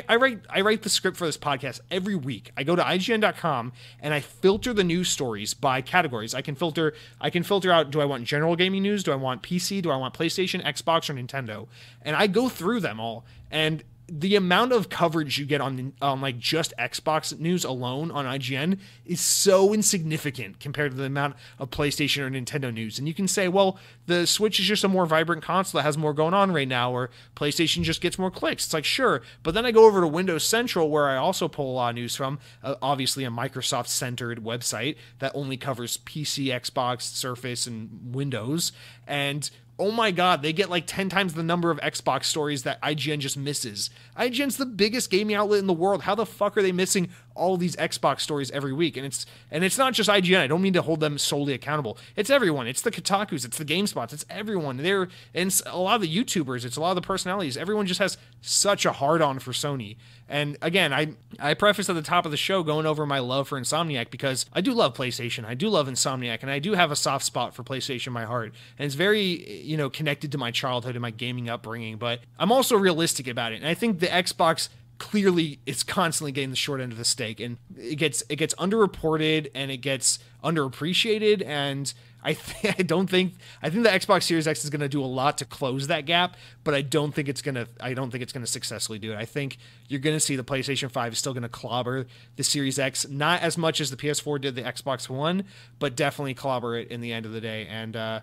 write the script for this podcast every week. I go to IGN.com and I filter the news stories by categories. I can filter out, do I want general gaming news? Do I want PC? Do I want PlayStation, Xbox, or Nintendo? And I go through them all, and the amount of coverage you get on like just Xbox news alone on IGN is so insignificant compared to the amount of PlayStation or Nintendo news. And you can say, well, the Switch is just a more vibrant console that has more going on right now, or PlayStation just gets more clicks. It's like, sure. But then I go over to Windows Central, where I also pull a lot of news from, obviously a Microsoft-centered website that only covers PC, Xbox, Surface, and Windows. And oh my God, they get like 10 times the number of Xbox stories that IGN just misses. IGN's the biggest gaming outlet in the world. How the fuck are they missing all these Xbox stories every week? And it's not just IGN. I don't mean to hold them solely accountable. It's everyone. It's the Kotakus. It's the GameSpots. It's everyone. And it's a lot of the YouTubers. It's a lot of the personalities. Everyone just has such a hard-on for Sony. And again, I prefaced at the top of the show going over my love for Insomniac because I do love PlayStation. I do love Insomniac, and I do have a soft spot for PlayStation in my heart. And it's very, connected to my childhood and my gaming upbringing, but I'm also realistic about it. And I think the Xbox clearly is constantly getting the short end of the stick, and it gets underreported and it gets underappreciated, and I think the Xbox Series X is going to do a lot to close that gap, but I don't think it's going to successfully do it. I think you're going to see the PlayStation 5 is still going to clobber the Series X, not as much as the PS4 did the Xbox One, but definitely clobber it in the end of the day. And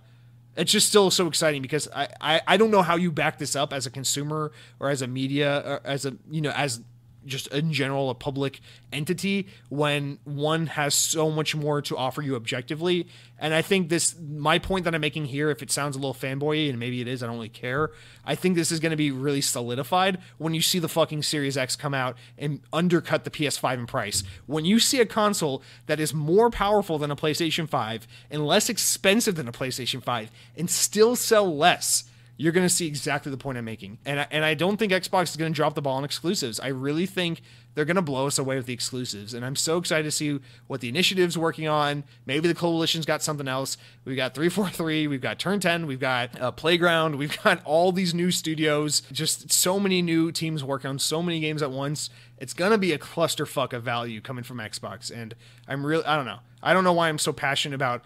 it's just still so exciting because I don't know how you back this up as a consumer or as a media or as just in general a public entity when one has so much more to offer you objectively. And I think my point that I'm making here, if it sounds a little fanboy, and maybe it is, I don't really care, I think this is going to be really solidified when you see the fucking Series X come out and undercut the PS5 in price. When you see a console that is more powerful than a PlayStation 5 and less expensive than a PlayStation 5 and still sell less, you're going to see exactly the point I'm making. And I don't think Xbox is going to drop the ball on exclusives. I really think they're going to blow us away with the exclusives. And I'm so excited to see what the initiative's working on. Maybe the coalition's got something else. We've got 343, we've got Turn 10, we've got Playground, we've got all these new studios, just so many new teams working on so many games at once. It's going to be a clusterfuck of value coming from Xbox. And I don't know. I don't know why I'm so passionate about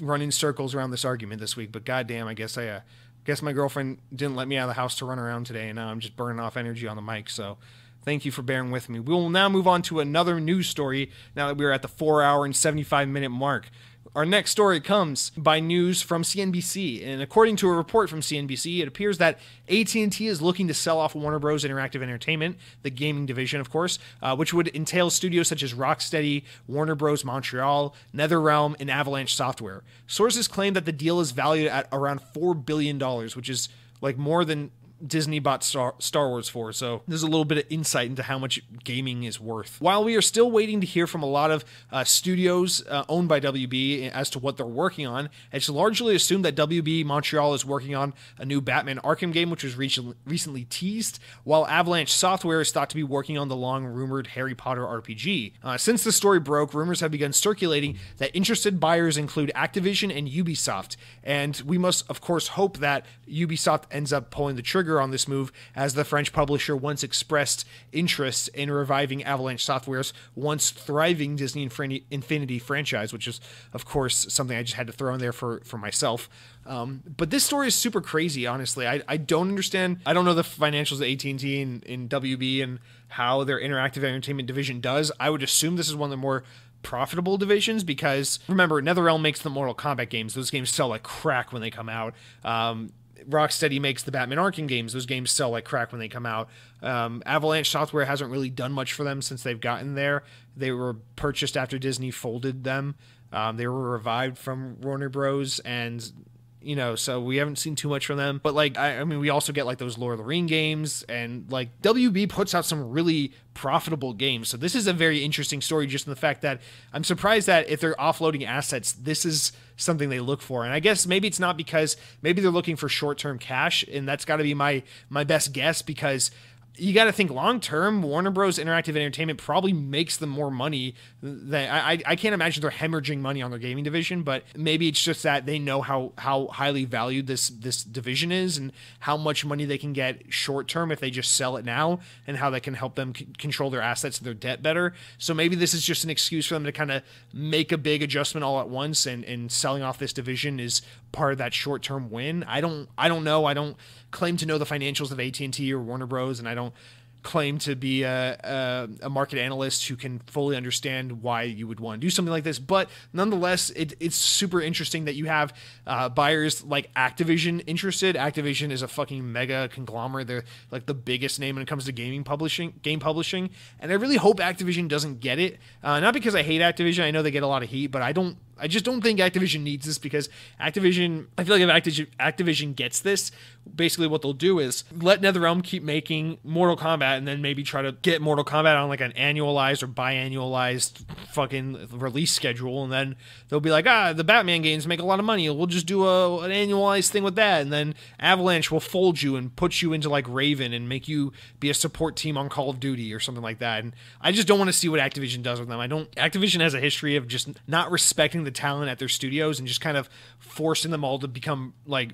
running circles around this argument this week, but goddamn, I guess my girlfriend didn't let me out of the house to run around today, and now I'm just burning off energy on the mic, so thank you for bearing with me. We will now move on to another news story now that we're at the 4-hour and 75-minute mark. Our next story comes by news from CNBC, and according to a report from CNBC, it appears that AT&T is looking to sell off Warner Bros. Interactive Entertainment, the gaming division, of course, which would entail studios such as Rocksteady, Warner Bros. Montreal, NetherRealm, and Avalanche Software. Sources claim that the deal is valued at around $4 billion, which is like more than Disney bought Star Wars for, so there's a little bit of insight into how much gaming is worth. While we are still waiting to hear from a lot of studios owned by WB as to what they're working on, it's largely assumed that WB Montreal is working on a new Batman Arkham game, which was recently teased, while Avalanche Software is thought to be working on the long-rumored Harry Potter RPG. Since the story broke, rumors have begun circulating that interested buyers include Activision and Ubisoft, and we must, of course, hope that Ubisoft ends up pulling the trigger on this move, as the French publisher once expressed interest in reviving Avalanche Software's once thriving Disney Infinity franchise, which is, of course, something I just had to throw in there for myself. But this story is super crazy, honestly. I don't understand. I don't know the financials of AT&T and WB and how their interactive entertainment division does. I would assume this is one of the more profitable divisions because, remember, NetherRealm makes the Mortal Kombat games. Those games sell like crack when they come out. Rocksteady makes the Batman Arkham games. Those games sell like crack when they come out. Avalanche Software hasn't really done much for them since they've gotten there. They were purchased after Disney folded them. They were revived from Warner Bros. And so we haven't seen too much from them. But like, I mean, we also get like those Lord of the Rings games, and like WB puts out some really profitable games. So this is a very interesting story, just in the fact that I'm surprised that if they're offloading assets, this is something they look for. And I guess maybe it's not because maybe they're looking for short-term cash, and that's got to be my best guess, because you got to think long term. Warner Bros. Interactive Entertainment probably makes them more money. I can't imagine they're hemorrhaging money on their gaming division, but maybe it's just that they know how highly valued this division is and how much money they can get short term if they just sell it now, and how that can help them control their assets and their debt better. So maybe this is just an excuse for them to kind of make a big adjustment all at once, and selling off this division is part of that short term win. I don't know. I don't claim to know the financials of AT&T or Warner Bros. And I don't claim to be a market analyst who can fully understand why you would want to do something like this. But nonetheless, it's super interesting that you have buyers like Activision interested. Activision is a fucking mega conglomerate. They're like the biggest name when it comes to game publishing. And I really hope Activision doesn't get it. Not because I hate Activision. I know they get a lot of heat, but I don't I just don't think Activision needs this, because Activision, I feel like if Activision gets this, basically what they'll do is let NetherRealm keep making Mortal Kombat, and then maybe try to get Mortal Kombat on like an annualized or biannualized fucking release schedule, and then they'll be like, the Batman games make a lot of money, we'll just do an annualized thing with that, and then Avalanche will fold you and put you into like Raven and make you be a support team on Call of Duty or something like that. And I just don't want to see what Activision does with them. Activision has a history of just not respecting the talent at their studios and just kind of forcing them all to become like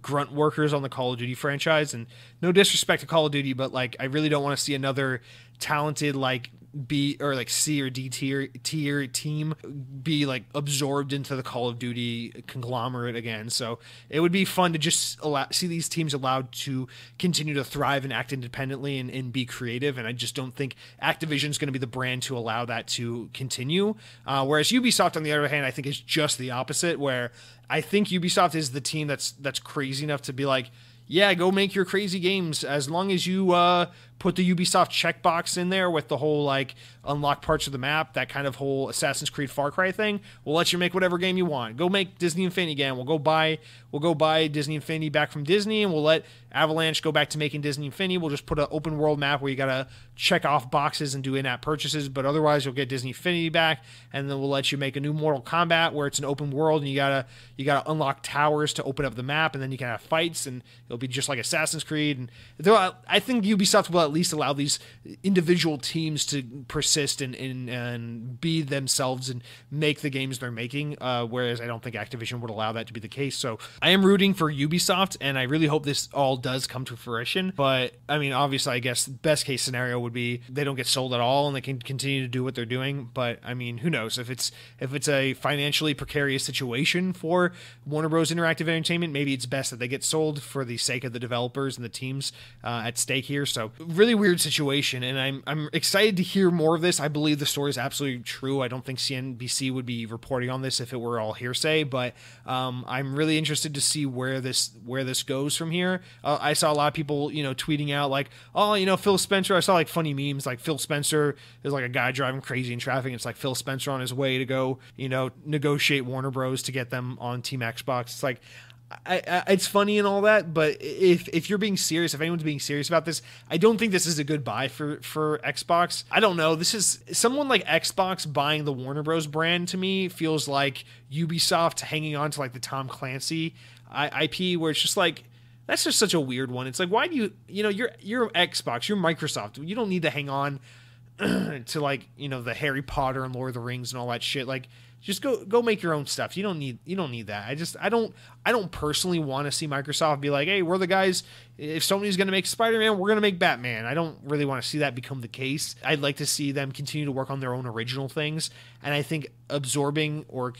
grunt workers on the Call of Duty franchise. And no disrespect to Call of Duty, but like I really don't want to see another talented like B or like C or D tier team be like absorbed into the Call of Duty conglomerate again. So it would be fun to just see these teams allowed to continue to thrive and act independently and be creative. And I just don't think Activision is going to be the brand to allow that to continue. Whereas Ubisoft, on the other hand, I think is just the opposite, where I think Ubisoft is the team that's crazy enough to be like, yeah, go make your crazy games, as long as you put the Ubisoft checkbox in there with the whole like unlock parts of the map, that kind of whole Assassin's Creed Far Cry thing. We'll let you make whatever game you want. Go make Disney Infinity again. We'll go buy Disney Infinity back from Disney, and we'll let Avalanche go back to making Disney Infinity. We'll just put an open world map where you gotta check off boxes and do in-app purchases, but otherwise you'll get Disney Infinity back, and then we'll let you make a new Mortal Kombat where it's an open world and you gotta unlock towers to open up the map, and then you can have fights, and it'll be just like Assassin's Creed. And I think Ubisoft will at least allow these individual teams to persist and be themselves and make the games they're making, whereas I don't think Activision would allow that to be the case. So I am rooting for Ubisoft, and I really hope this all does come to fruition. But I mean, obviously, I guess best case scenario would be they don't get sold at all and they can continue to do what they're doing. But I mean, who knows? If it's a financially precarious situation for Warner Bros. Interactive Entertainment, maybe it's best that they get sold for the sake of the developers and the teams at stake here. So really weird situation, and I'm excited to hear more of this. I believe the story is absolutely true. I don't think CNBC would be reporting on this if it were all hearsay, but I'm really interested to see where this goes from here. I saw a lot of people, tweeting out like, oh, Phil Spencer. I saw like funny memes like Phil Spencer is like a guy driving crazy in traffic. It's like Phil Spencer on his way to go, negotiate Warner Bros. To get them on Team Xbox. It's like, it's funny and all that, but if you're being serious, if anyone's being serious about this, I don't think this is a good buy for Xbox. I don't know. This is someone like Xbox buying the Warner Bros. Brand. To me, feels like Ubisoft hanging on to like the Tom Clancy IP, where it's just like, that's just such a weird one. It's like, why do you're Xbox, you're Microsoft. You don't need to hang on to like, the Harry Potter and Lord of the Rings and all that shit. Like, just go make your own stuff. You don't need that. I don't personally want to see Microsoft be like, hey, we're the guys. If Sony's going to make Spider-Man, we're going to make Batman. I don't really want to see that become the case. I'd like to see them continue to work on their own original things. And I think absorbing or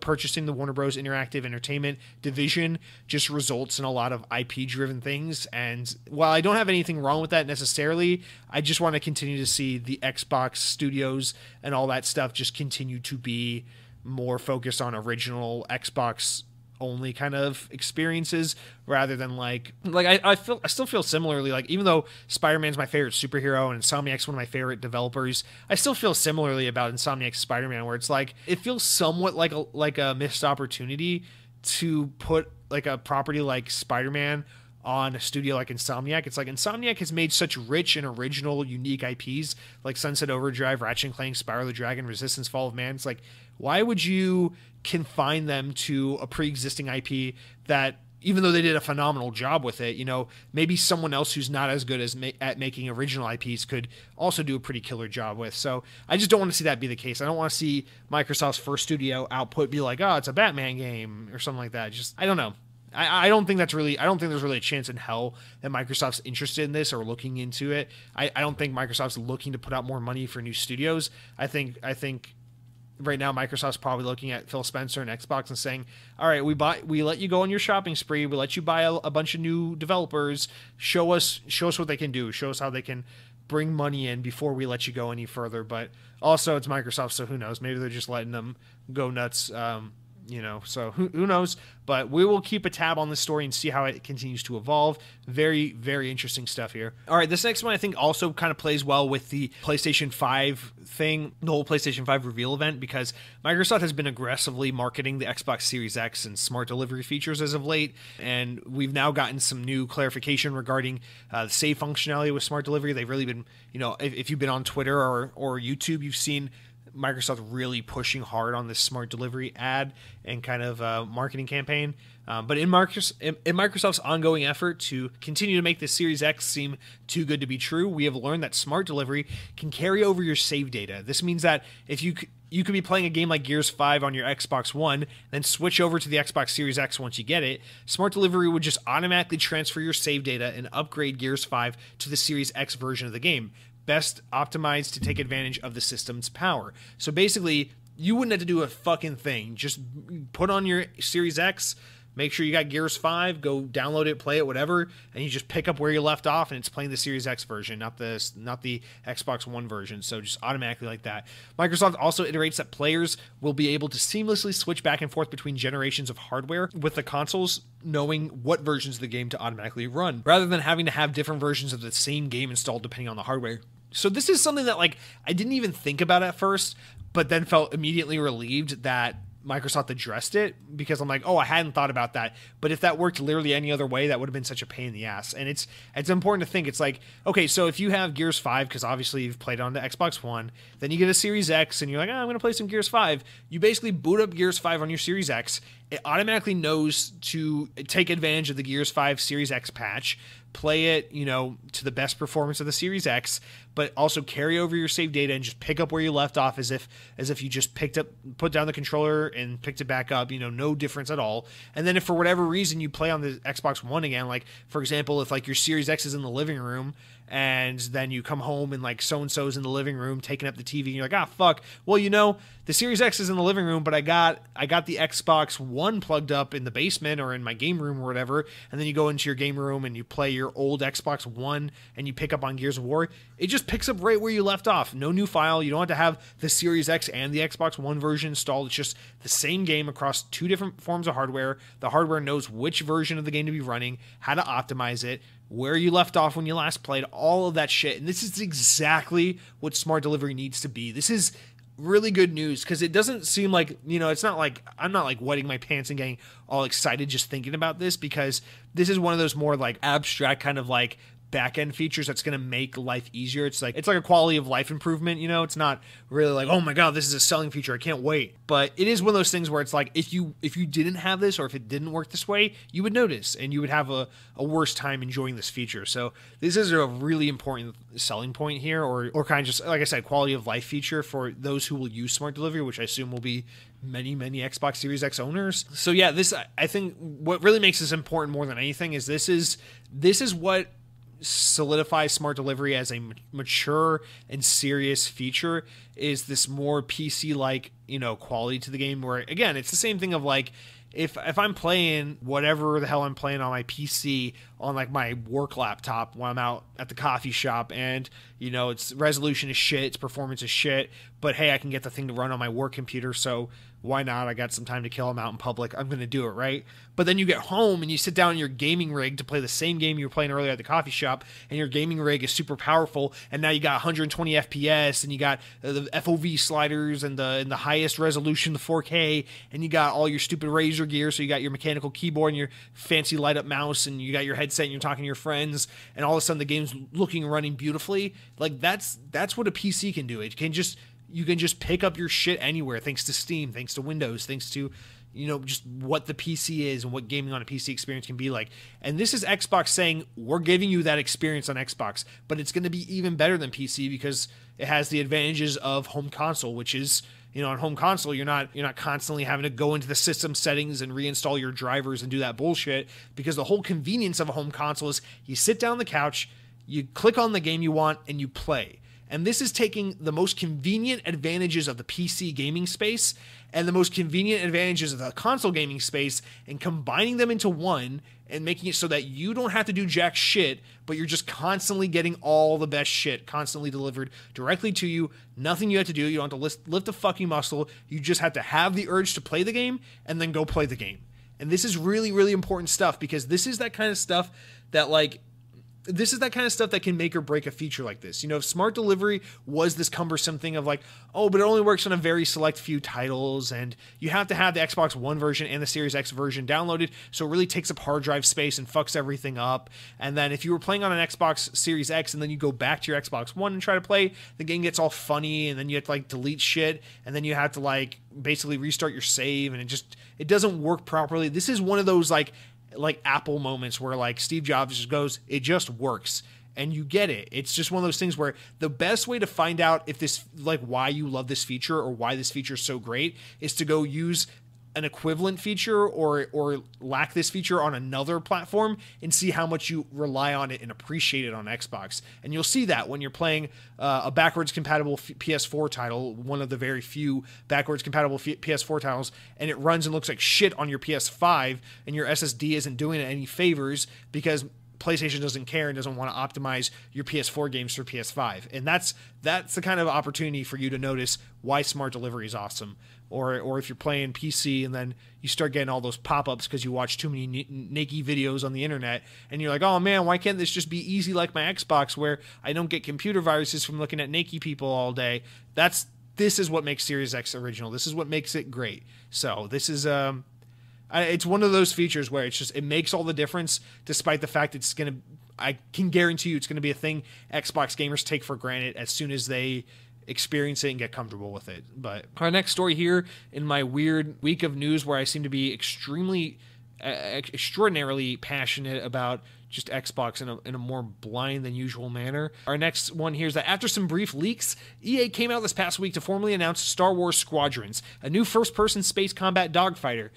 purchasing the Warner Bros. Interactive Entertainment division just results in a lot of IP-driven things. And while I don't have anything wrong with that necessarily, I just want to continue to see the Xbox studios and all that stuff just continue to be more focused on original Xbox only kind of experiences, rather than like I still feel similarly, like even though Spider-Man's my favorite superhero and Insomniac's one of my favorite developers, I still feel similarly about Insomniac's Spider-Man, where it's like it feels somewhat like a missed opportunity to put like a property like Spider-Man on a studio like Insomniac. It's like Insomniac has made such rich and original, unique IPs like Sunset Overdrive, Ratchet & Clank, Spyro the Dragon, Resistance, Fall of Man. It's like, why would you confine them to a pre-existing IP that, even though they did a phenomenal job with it, maybe someone else who's not as good at making original IPs could also do a pretty killer job with. So I just don't want to see that be the case. I don't want to see Microsoft's first studio output be like, oh, it's a Batman game or something like that. Just, I don't know. I don't think there's really a chance in hell that Microsoft's interested in this or looking into it. I don't think Microsoft's looking to put out more money for new studios. I think right now Microsoft's probably looking at Phil Spencer and Xbox and saying, all right, we let you go on your shopping spree. We let you buy a bunch of new developers. Show us what they can do. Show us how they can bring money in before we let you go any further. But also it's Microsoft, so who knows? Maybe they're just letting them go nuts, So who knows? But we will keep a tab on this story and see how it continues to evolve. Very, very interesting stuff here. All right, this next one I think also kind of plays well with the PlayStation 5 thing, the whole PlayStation 5 reveal event, because Microsoft has been aggressively marketing the Xbox Series X and smart delivery features as of late, and we've now gotten some new clarification regarding the save functionality with smart delivery. They've really been, if you've been on Twitter or YouTube, you've seen Microsoft really pushing hard on this smart delivery ad and kind of marketing campaign. But in Microsoft's ongoing effort to continue to make the Series X seem too good to be true, we have learned that smart delivery can carry over your save data. This means that if you could be playing a game like Gears 5 on your Xbox One, then switch over to the Xbox Series X once you get it, smart delivery would just automatically transfer your save data and upgrade Gears 5 to the Series X version of the game, best optimized to take advantage of the system's power. So basically, you wouldn't have to do a fucking thing. Just put on your Series X, make sure you got Gears 5, go download it, play it, whatever, and you just pick up where you left off, and it's playing the Series X version, not the Xbox One version. So just automatically like that. Microsoft also iterates that players will be able to seamlessly switch back and forth between generations of hardware, with the consoles knowing what versions of the game to automatically run, rather than having to have different versions of the same game installed depending on the hardware. So this is something that I didn't even think about at first, but then felt immediately relieved that Microsoft addressed it, because I'm like, oh, I hadn't thought about that. But if that worked literally any other way, that would have been such a pain in the ass. And it's important to think. It's like, okay, so if you have Gears 5, because obviously you've played on the Xbox One, then you get a Series X and you're like, I'm going to play some Gears 5. You basically boot up Gears 5 on your Series X. It automatically knows to take advantage of the Gears 5 Series X patch, play it, to the best performance of the Series X, but also carry over your save data and just pick up where you left off as if you just put down the controller and picked it back up, no difference at all. And then if for whatever reason you play on the Xbox One again, like for example, if your Series X is in the living room and then you come home and so-and-so's in the living room taking up the TV and you're like, fuck, well, the Series X is in the living room, but I got the Xbox One plugged up in the basement or in my game room or whatever, and then you go into your game room and you play your old Xbox One and you pick up on Gears of War, it just picks up right where you left off. No new file. You don't have to have the Series X and the Xbox One version installed. It's just the same game across two different forms of hardware. The hardware knows which version of the game to be running, how to optimize it, where you left off when you last played, all of that shit. And this is exactly what smart delivery needs to be. This is really good news, because it doesn't seem like, it's not like I'm not wetting my pants and getting all excited just thinking about this, because this is one of those more abstract kind of back-end features that's going to make life easier. It's like a quality of life improvement, it's not really oh my god, this is a selling feature, I can't wait. But it is one of those things where it's if you didn't have this, or if it didn't work this way, you would notice and you would have a worse time enjoying this feature. So this is a really important selling point here, or kind of just, like I said, quality of life feature for those who will use smart delivery, which I assume will be many Xbox Series X owners. So yeah, this, I think what really makes this important more than anything is this is what solidifies smart delivery as a mature and serious feature, is this more PC-like, quality to the game, where again, it's the same thing of if I'm playing whatever the hell I'm playing on my PC on my work laptop when I'm out at the coffee shop, and its resolution is shit, its performance is shit, but hey, I can get the thing to run on my work computer, so why not? I got some time to kill, I'm out in public, I'm going to do it, right? But then you get home and you sit down in your gaming rig to play the same game you were playing earlier at the coffee shop, and your gaming rig is super powerful, and now you got 120 FPS, and you got the FOV sliders and the highest resolution, the 4K, and you got all your stupid Razer gear, so you got your mechanical keyboard and your fancy light up mouse, and you got your headset and you're talking to your friends, and all of a sudden the game's looking and running beautifully. That's what a PC can do. You can just pick up your shit anywhere, thanks to Steam, thanks to Windows, thanks to just what the PC is and what gaming on a PC experience can be like. And this is Xbox saying, we're giving you that experience on Xbox, but it's going to be even better than PC because it has the advantages of home console, which is, on home console, you're not constantly having to go into the system settings and reinstall your drivers and do that bullshit, because the whole convenience of a home console is you sit down on the couch, you click on the game you want, and you play. And this is taking the most convenient advantages of the PC gaming space and the most convenient advantages of the console gaming space and combining them into one and making it so that you don't have to do jack shit, but you're just constantly getting all the best shit constantly delivered directly to you. Nothing you have to do. You don't have to lift a fucking muscle. You just have to have the urge to play the game and then go play the game. And this is really, really important stuff, because this is that kind of stuff that that can make or break a feature like this. You know, if smart delivery was this cumbersome thing of like, oh, but it only works on a very select few titles, and you have to have the Xbox One version and the Series X version downloaded, so it really takes up hard drive space and fucks everything up. And then if you were playing on an Xbox Series X and then you go back to your Xbox One and try to play, the game gets all funny, and then you have to like delete shit, and then you have to like basically restart your save, and it doesn't work properly. This is one of those like Apple moments where like Steve Jobs just goes, it just works, and you get it. It's just one of those things where the best way to find out if this, like, why you love this feature or why this feature is so great is to go use an equivalent feature or lack this feature on another platform and see how much you rely on it and appreciate it on Xbox. And you'll see that when you're playing a backwards compatible PS4 title, one of the very few backwards compatible PS4 titles, and it runs and looks like shit on your PS5, and your SSD isn't doing it any favors because PlayStation doesn't care and doesn't want to optimize your PS4 games for PS5. And that's the kind of opportunity for you to notice why smart delivery is awesome. Or if you're playing PC and then you start getting all those pop-ups because you watch too many naked videos on the internet, and you're like, oh man, why can't this just be easy like my Xbox where I don't get computer viruses from looking at naked people all day? This is what makes Series X original. This is what makes it great. So this is it's one of those features where it makes all the difference, despite the fact I can guarantee you it's going to be a thing Xbox gamers take for granted as soon as they experience it and get comfortable with it. But our next story here in my weird week of news where I seem to be extraordinarily passionate about just Xbox in a more blind than usual manner. Our next one here is that after some brief leaks, EA came out this past week to formally announce Star Wars Squadrons, a new first-person space combat dogfighter.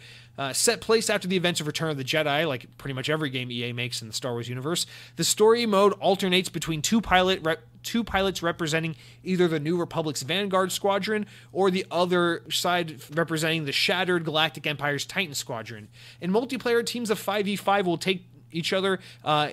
Set place after the events of Return of the Jedi, like pretty much every game EA makes in the Star Wars universe. The story mode alternates between two pilots representing either the New Republic's Vanguard Squadron or the other side representing the Shattered Galactic Empire's Titan Squadron. In multiplayer, teams of 5v5 will take each other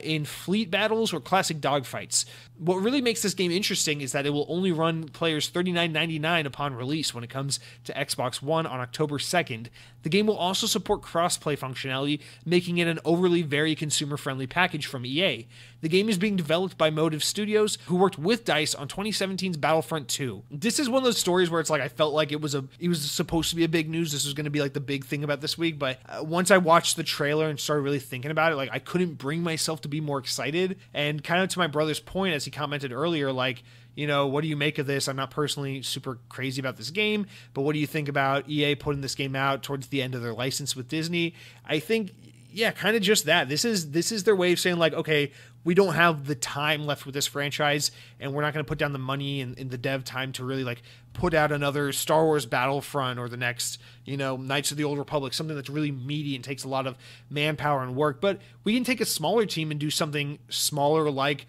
in fleet battles or classic dogfights. What really makes this game interesting is that it will only run players $39.99 upon release when it comes to Xbox One on October 2nd. The game will also support cross-play functionality, making it an overly very consumer-friendly package from EA. The game is being developed by Motive Studios, who worked with DICE on 2017's Battlefront 2. This is one of those stories where it's like I felt like it was supposed to be a big news. This was going to be like the big thing about this week, but once I watched the trailer and started really thinking about it, like I couldn't bring myself to be more excited. And kind of to my brother's point, as he commented earlier, like, you know, what do you make of this? I'm not personally super crazy about this game, but what do you think about EA putting this game out towards the end of their license with Disney? I think, yeah, kind of just that. This is their way of saying like, okay, we don't have the time left with this franchise, and we're not going to put down the money and the dev time to really like put out another Star Wars Battlefront or the next, you know, Knights of the Old Republic, something that's really meaty and takes a lot of manpower and work. But we can take a smaller team and do something smaller like,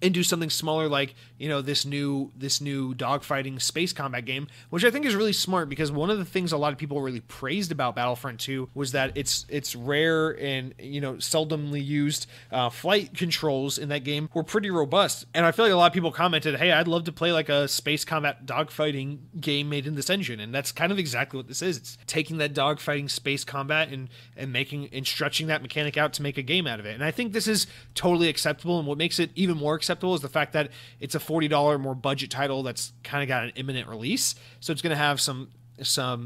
you know, this new dogfighting space combat game, which I think is really smart, because one of the things a lot of people really praised about Battlefront 2 was that it's rare and, you know, seldomly used flight controls in that game were pretty robust. And I feel like a lot of people commented, hey, I'd love to play like a space combat dogfighting game made in this engine. And that's kind of exactly what this is. It's taking that dogfighting space combat and making and stretching that mechanic out to make a game out of it. And I think this is totally acceptable. And what makes it even more acceptable is the fact that it's a $40 more budget title that's kind of got an imminent release. So it's going to have some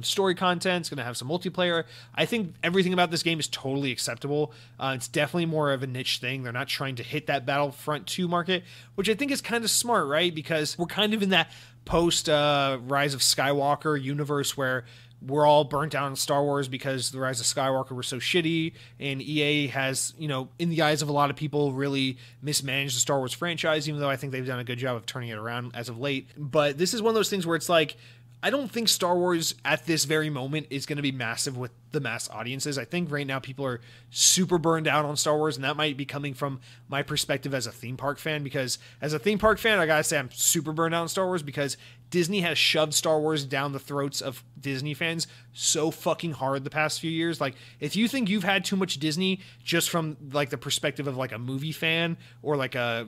story content. It's going to have some multiplayer. I think everything about this game is totally acceptable. It's definitely more of a niche thing. They're not trying to hit that Battlefront 2 market, which I think is kind of smart, right? Because we're kind of in that post Rise of Skywalker universe where we're all burnt out on Star Wars because the Rise of Skywalker was so shitty, and EA has, you know, in the eyes of a lot of people, really mismanaged the Star Wars franchise, even though I think they've done a good job of turning it around as of late. But this is one of those things where it's like, I don't think Star Wars at this very moment is going to be massive with the mass audiences. I think right now people are super burned out on Star Wars, and that might be coming from my perspective as a theme park fan, because as a theme park fan, I gotta say I'm super burned out on Star Wars because Disney has shoved Star Wars down the throats of Disney fans so fucking hard the past few years. Like, if you think you've had too much Disney just from like the perspective of like a movie fan or like a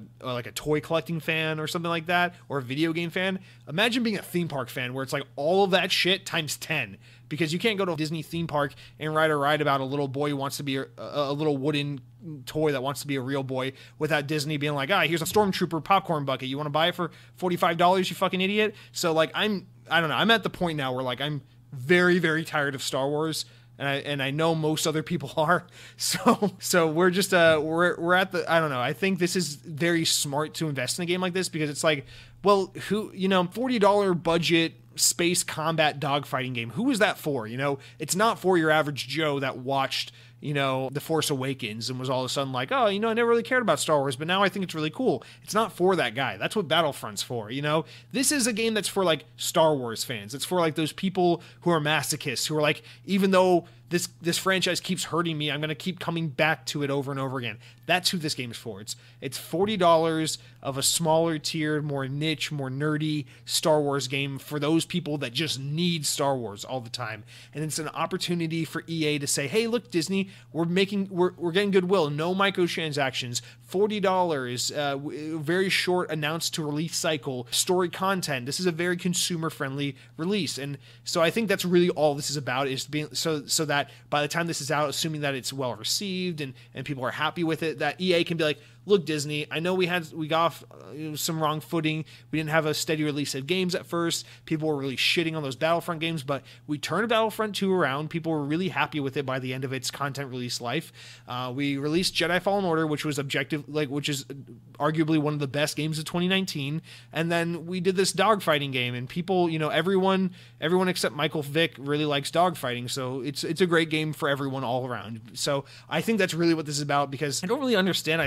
toy collecting fan or something like that, or a video game fan, imagine being a theme park fan where it's like all of that shit times 10. Because you can't go to a Disney theme park and ride a ride about a little boy who wants to be a little wooden toy that wants to be a real boy without Disney being like, here's a Stormtrooper popcorn bucket. You want to buy it for $45, you fucking idiot? So like, I don't know. I'm at the point now where like I'm very, very tired of Star Wars. And I know most other people are. So we're just we're at the, I don't know. I think this is very smart to invest in a game like this, because it's like, well, who, $40 budget space combat dogfighting game. Who is that for? It's not for your average Joe that watched, The Force Awakens and was all of a sudden like, oh, I never really cared about Star Wars, but now I think it's really cool. It's not for that guy. That's what Battlefront's for, This is a game that's for like Star Wars fans. It's for like those people who are masochists, who are like, even though this franchise keeps hurting me, I'm going to keep coming back to it over and over again. That's who this game is for. It's $40 of a smaller tier, more niche, more nerdy Star Wars game for those people that just need Star Wars all the time. And it's an opportunity for EA to say, hey, look, Disney, we're getting goodwill. No microtransactions. $40, very short announced to release cycle, story content. This is a very consumer friendly release. And so I think that's really all this is about, is being so that by the time this is out, assuming that it's well received and people are happy with it, that EA can be like, look, Disney, I know we got off some wrong footing. We didn't have a steady release of games at first. People were really shitting on those Battlefront games, but we turned Battlefront 2 around. People were really happy with it by the end of its content release life. We released Jedi Fallen Order, which is arguably one of the best games of 2019. And then we did this dogfighting game, and people, everyone except Michael Vick really likes dogfighting. So it's a great game for everyone all around. So I think that's really what this is about, because I don't really understand.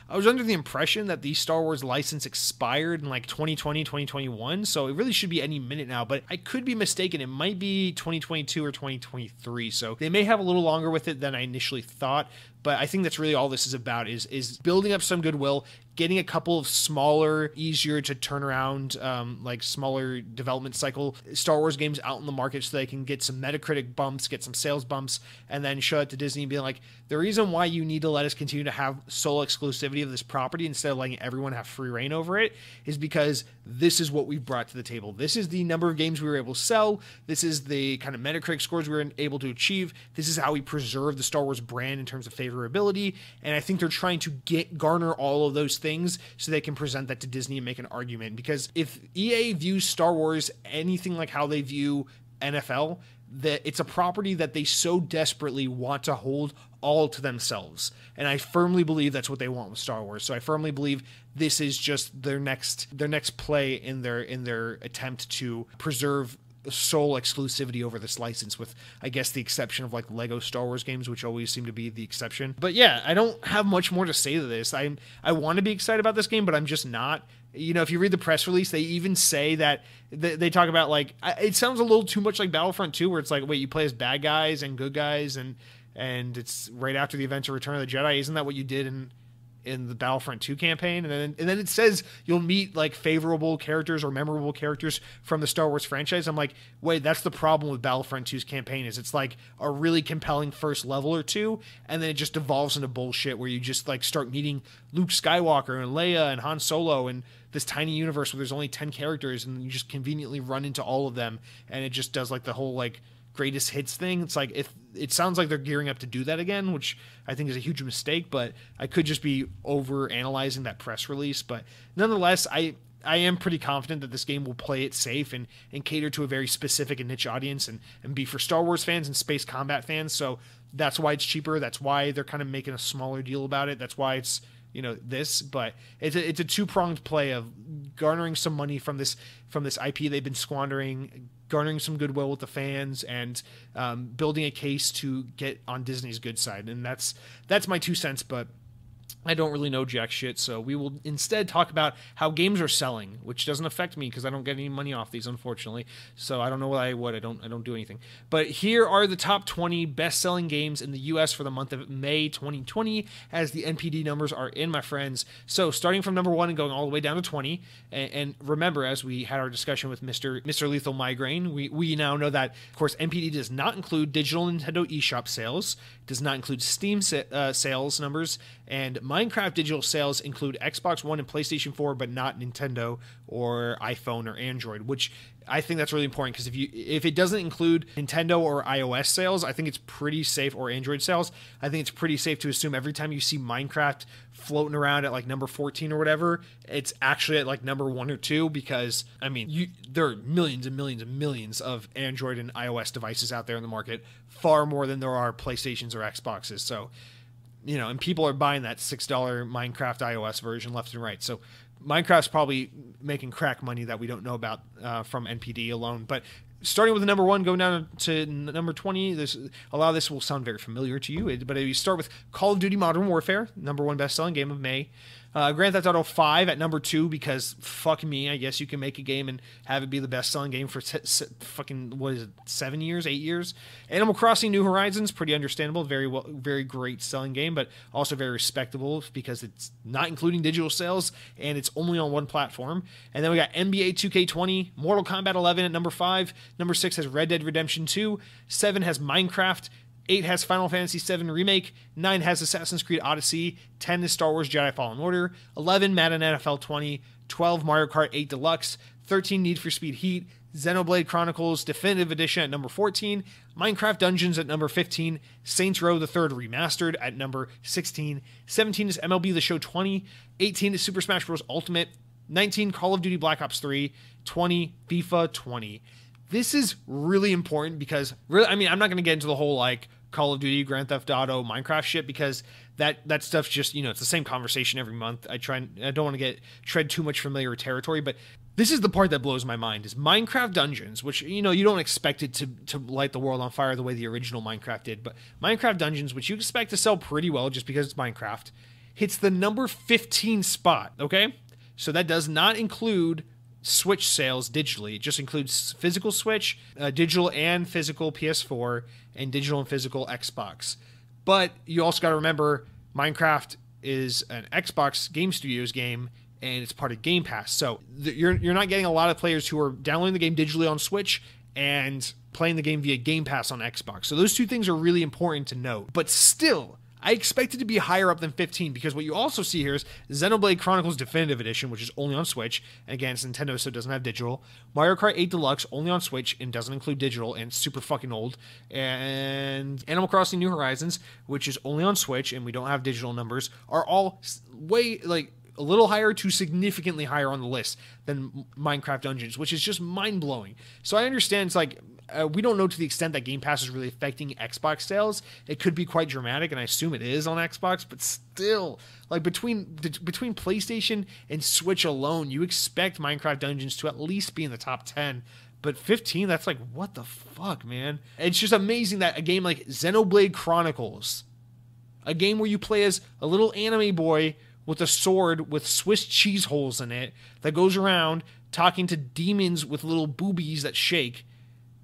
I was under the impression that the Star Wars license expired in like 2020, 2021, so it really should be any minute now, but I could be mistaken. It might be 2022 or 2023, so they may have a little longer with it than I initially thought. But I think that's really all this is about, is building up some goodwill, getting a couple of smaller, easier to turn around, like smaller development cycle Star Wars games out in the market so they can get some Metacritic bumps, get some sales bumps, and then show it to Disney and be like, the reason why you need to let us continue to have sole exclusivity of this property instead of letting everyone have free reign over it is because this is what we've brought to the table. This is the number of games we were able to sell. This is the kind of Metacritic scores we were able to achieve. This is how we preserve the Star Wars brand in terms of favorability. And I think they're trying to garner all of those things so they can present that to Disney and make an argument. Because if EA views Star Wars anything like how they view NFL, that it's a property that they so desperately want to hold all to themselves. And I firmly believe that's what they want with Star Wars. So I firmly believe this is just their next play in their attempt to preserve sole exclusivity over this license, with I guess the exception of like Lego Star Wars games, which always seem to be the exception. But yeah, I don't have much more to say to this. I want to be excited about this game, but I'm just not. If you read the press release, they even say that they talk about like, it sounds a little too much like Battlefront 2, where it's like, wait, you play as bad guys and good guys, and it's right after the events of Return of the Jedi. Isn't that what you did in the Battlefront 2 campaign? And then it says you'll meet like favorable characters or memorable characters from the Star Wars franchise. I'm like, wait, that's the problem with Battlefront 2's campaign, is it's like a really compelling first level or two, and then it just devolves into bullshit where you just like start meeting Luke Skywalker and Leia and Han Solo and this tiny universe where there's only 10 characters, and you just conveniently run into all of them, and it just does like the whole like greatest hits thing. It's like, if it sounds like they're gearing up to do that again, which I think is a huge mistake, but I could just be over analyzing that press release. But nonetheless, I am pretty confident that this game will play it safe and cater to a very specific and niche audience, and be for Star Wars fans and space combat fans. So that's why it's cheaper. That's why they're kind of making a smaller deal about it. That's why it's this, but it's a two-pronged play of garnering some money from this IP they've been squandering, garnering some goodwill with the fans, and building a case to get on Disney's good side. And that's my 2 cents. But I don't really know jack shit, so we will instead talk about how games are selling, which doesn't affect me because I don't get any money off these, unfortunately. So I don't know what I would. I don't do anything. But here are the top 20 best-selling games in the U.S. for the month of May 2020, as the NPD numbers are in, my friends. So starting from number 1 and going all the way down to 20, and remember, as we had our discussion with Mr. Lethal Migraine, we now know that, of course, NPD does not include digital Nintendo eShop sales, does not include Steam sales numbers, and Minecraft digital sales include Xbox One and PlayStation 4, but not Nintendo or iPhone or Android, which I think that's really important, because if it doesn't include Nintendo or iOS sales, I think it's pretty safe, or Android sales, I think it's pretty safe to assume every time you see Minecraft floating around at like number 14 or whatever, it's actually at like number 1 or 2, because, I mean, there are millions and millions and millions of Android and iOS devices out there in the market, far more than there are PlayStations or Xboxes. So, you know, and people are buying that $6 Minecraft iOS version left and right. So Minecraft's probably making crack money that we don't know about from NPD alone. But starting with the number 1, going down to number 20, a lot of this will sound very familiar to you. But you start with Call of Duty Modern Warfare, number 1 best-selling game of May. Grand Theft Auto 5 at number 2, because fuck me, I guess you can make a game and have it be the best-selling game for fucking, 7 years, 8 years. Animal Crossing New Horizons, pretty understandable, very great selling game, but also very respectable because it's not including digital sales and it's only on one platform. And then we got NBA 2K20, Mortal Kombat 11 at number 5. Number 6 has Red Dead Redemption 2. 7 has Minecraft. 8 has Final Fantasy VII Remake, 9 has Assassin's Creed Odyssey, 10 is Star Wars Jedi Fallen Order, 11 Madden NFL 20, 12 Mario Kart 8 Deluxe, 13 Need for Speed Heat, Xenoblade Chronicles Definitive Edition at number 14, Minecraft Dungeons at number 15, Saints Row the Third Remastered at number 16, 17 is MLB The Show 20, 18 is Super Smash Bros. Ultimate, 19 Call of Duty Black Ops 3, 20 FIFA 20. This is really important because, really, I mean, I'm not going to get into the whole, like, Call of Duty, Grand Theft Auto, Minecraft shit, because that stuff's just, you know, it's the same conversation every month. I don't want to tread too much familiar territory, but this is the part that blows my mind, is Minecraft Dungeons, which, you know, you don't expect it to light the world on fire the way the original Minecraft did, but Minecraft Dungeons, which you expect to sell pretty well just because it's Minecraft, hits the number 15 spot, okay? So that does not include Switch sales digitally. It just includes physical Switch, digital and physical PS4, and digital and physical Xbox. But you also got to remember, Minecraft is an Xbox Game Studios game, and it's part of Game Pass. So you're not getting a lot of players who are downloading the game digitally on Switch and playing the game via Game Pass on Xbox. So those two things are really important to note. But still, I expect it to be higher up than 15, because what you also see here is Xenoblade Chronicles Definitive Edition, which is only on Switch, and again, it's Nintendo, so it doesn't have digital. Mario Kart 8 Deluxe, only on Switch, and doesn't include digital, and super fucking old. And Animal Crossing New Horizons, which is only on Switch, and we don't have digital numbers, are all way, like, a little higher to significantly higher on the list than Minecraft Dungeons, which is just mind-blowing. So I understand it's like, we don't know to the extent that Game Pass is really affecting Xbox sales. It could be quite dramatic, and I assume it is on Xbox, but still, like, between PlayStation and Switch alone, you expect Minecraft Dungeons to at least be in the top 10. But 15, that's like, what the fuck, man? It's just amazing that a game like Xenoblade Chronicles, a game where you play as a little anime boy with a sword with Swiss cheese holes in it that goes around talking to demons with little boobies that shake,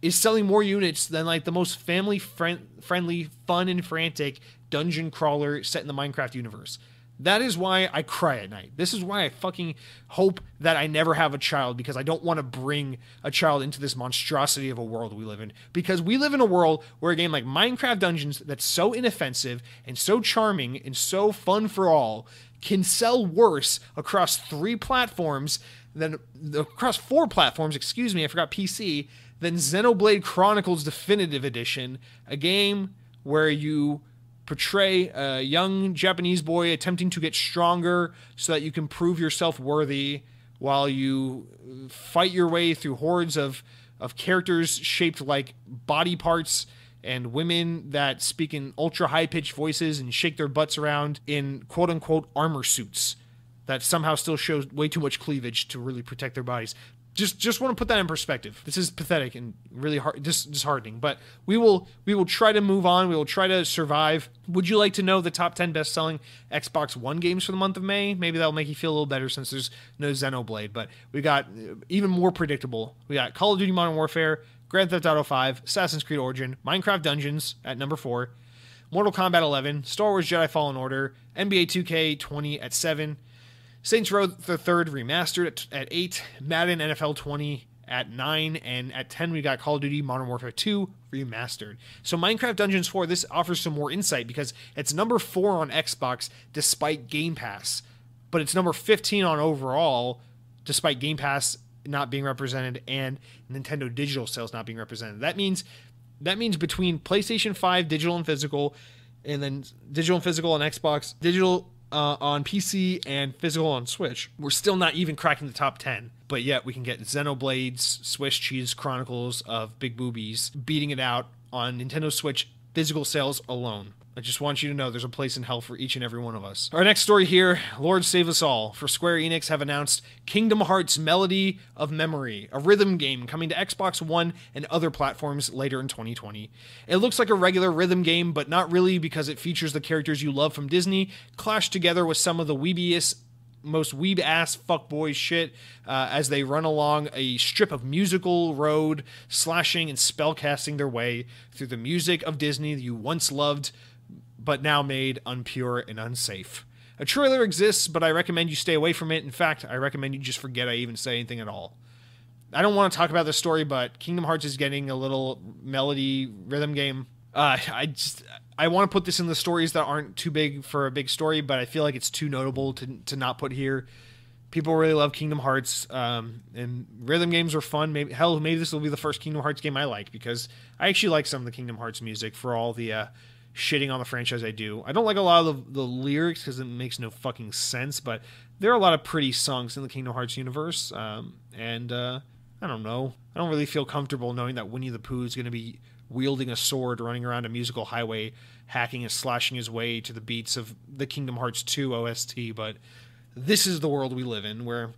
is selling more units than, like, the most family-friendly, fun and frantic dungeon crawler set in the Minecraft universe. That is why I cry at night. This is why I fucking hope that I never have a child, because I don't want to bring a child into this monstrosity of a world we live in. Because we live in a world where a game like Minecraft Dungeons, that's so inoffensive and so charming and so fun for all, can sell worse across 4 platforms, I forgot PC, than Xenoblade Chronicles Definitive Edition, a game where you portray a young Japanese boy attempting to get stronger so that you can prove yourself worthy while you fight your way through hordes of characters shaped like body parts and women that speak in ultra high-pitched voices and shake their butts around in quote-unquote armor suits that somehow still shows way too much cleavage to really protect their bodies. Just want to put that in perspective. This is pathetic and really hard, disheartening. But we will try to move on. We will try to survive. Would you like to know the top 10 best-selling Xbox One games for the month of May? Maybe that'll make you feel a little better since there's no Xenoblade. But we got even more predictable. We got Call of Duty Modern Warfare, Grand Theft Auto 5, Assassin's Creed Origin, Minecraft Dungeons at number 4, Mortal Kombat 11, Star Wars Jedi Fallen Order, NBA 2K20 at 7, Saints Row the Third Remastered at 8, Madden NFL 20 at 9, and at 10 we got Call of Duty Modern Warfare 2 Remastered. So Minecraft Dungeons 4, this offers some more insight because it's number 4 on Xbox despite Game Pass, but it's number 15 on overall despite Game Pass not being represented and Nintendo digital sales not being represented. That means between PlayStation 5 digital and physical, and then digital and physical on Xbox, digital on PC, and physical on Switch, we're still not even cracking the top 10. But yet we can get Xenoblade's Swiss Cheese Chronicles of Big Boobies beating it out on Nintendo Switch physical sales alone. I just want you to know there's a place in hell for each and every one of us. Our next story here, Lord Save Us All, for Square Enix have announced Kingdom Hearts Melody of Memory, a rhythm game coming to Xbox One and other platforms later in 2020. It looks like a regular rhythm game, but not really because it features the characters you love from Disney, clashed together with some of the weebiest, most weeb-ass fuckboy shit as they run along a strip of musical road, slashing and spellcasting their way through the music of Disney you once loved, but now made unpure and unsafe. A trailer exists, but I recommend you stay away from it. In fact, I recommend you just forget I even say anything at all. I don't want to talk about this story, but Kingdom Hearts is getting a little melody rhythm game. I want to put this in the stories that aren't too big for a big story, but I feel like it's too notable to not put here. People really love Kingdom Hearts, and rhythm games are fun. Maybe this will be the first Kingdom Hearts game I like, because I actually like some of the Kingdom Hearts music for all the shitting on the franchise I do. I don't like a lot of the lyrics because it makes no fucking sense, but there are a lot of pretty songs in the Kingdom Hearts universe, and I don't know. I don't really feel comfortable knowing that Winnie the Pooh is going to be wielding a sword, running around a musical highway, hacking and slashing his way to the beats of the Kingdom Hearts 2 OST, but this is the world we live in, where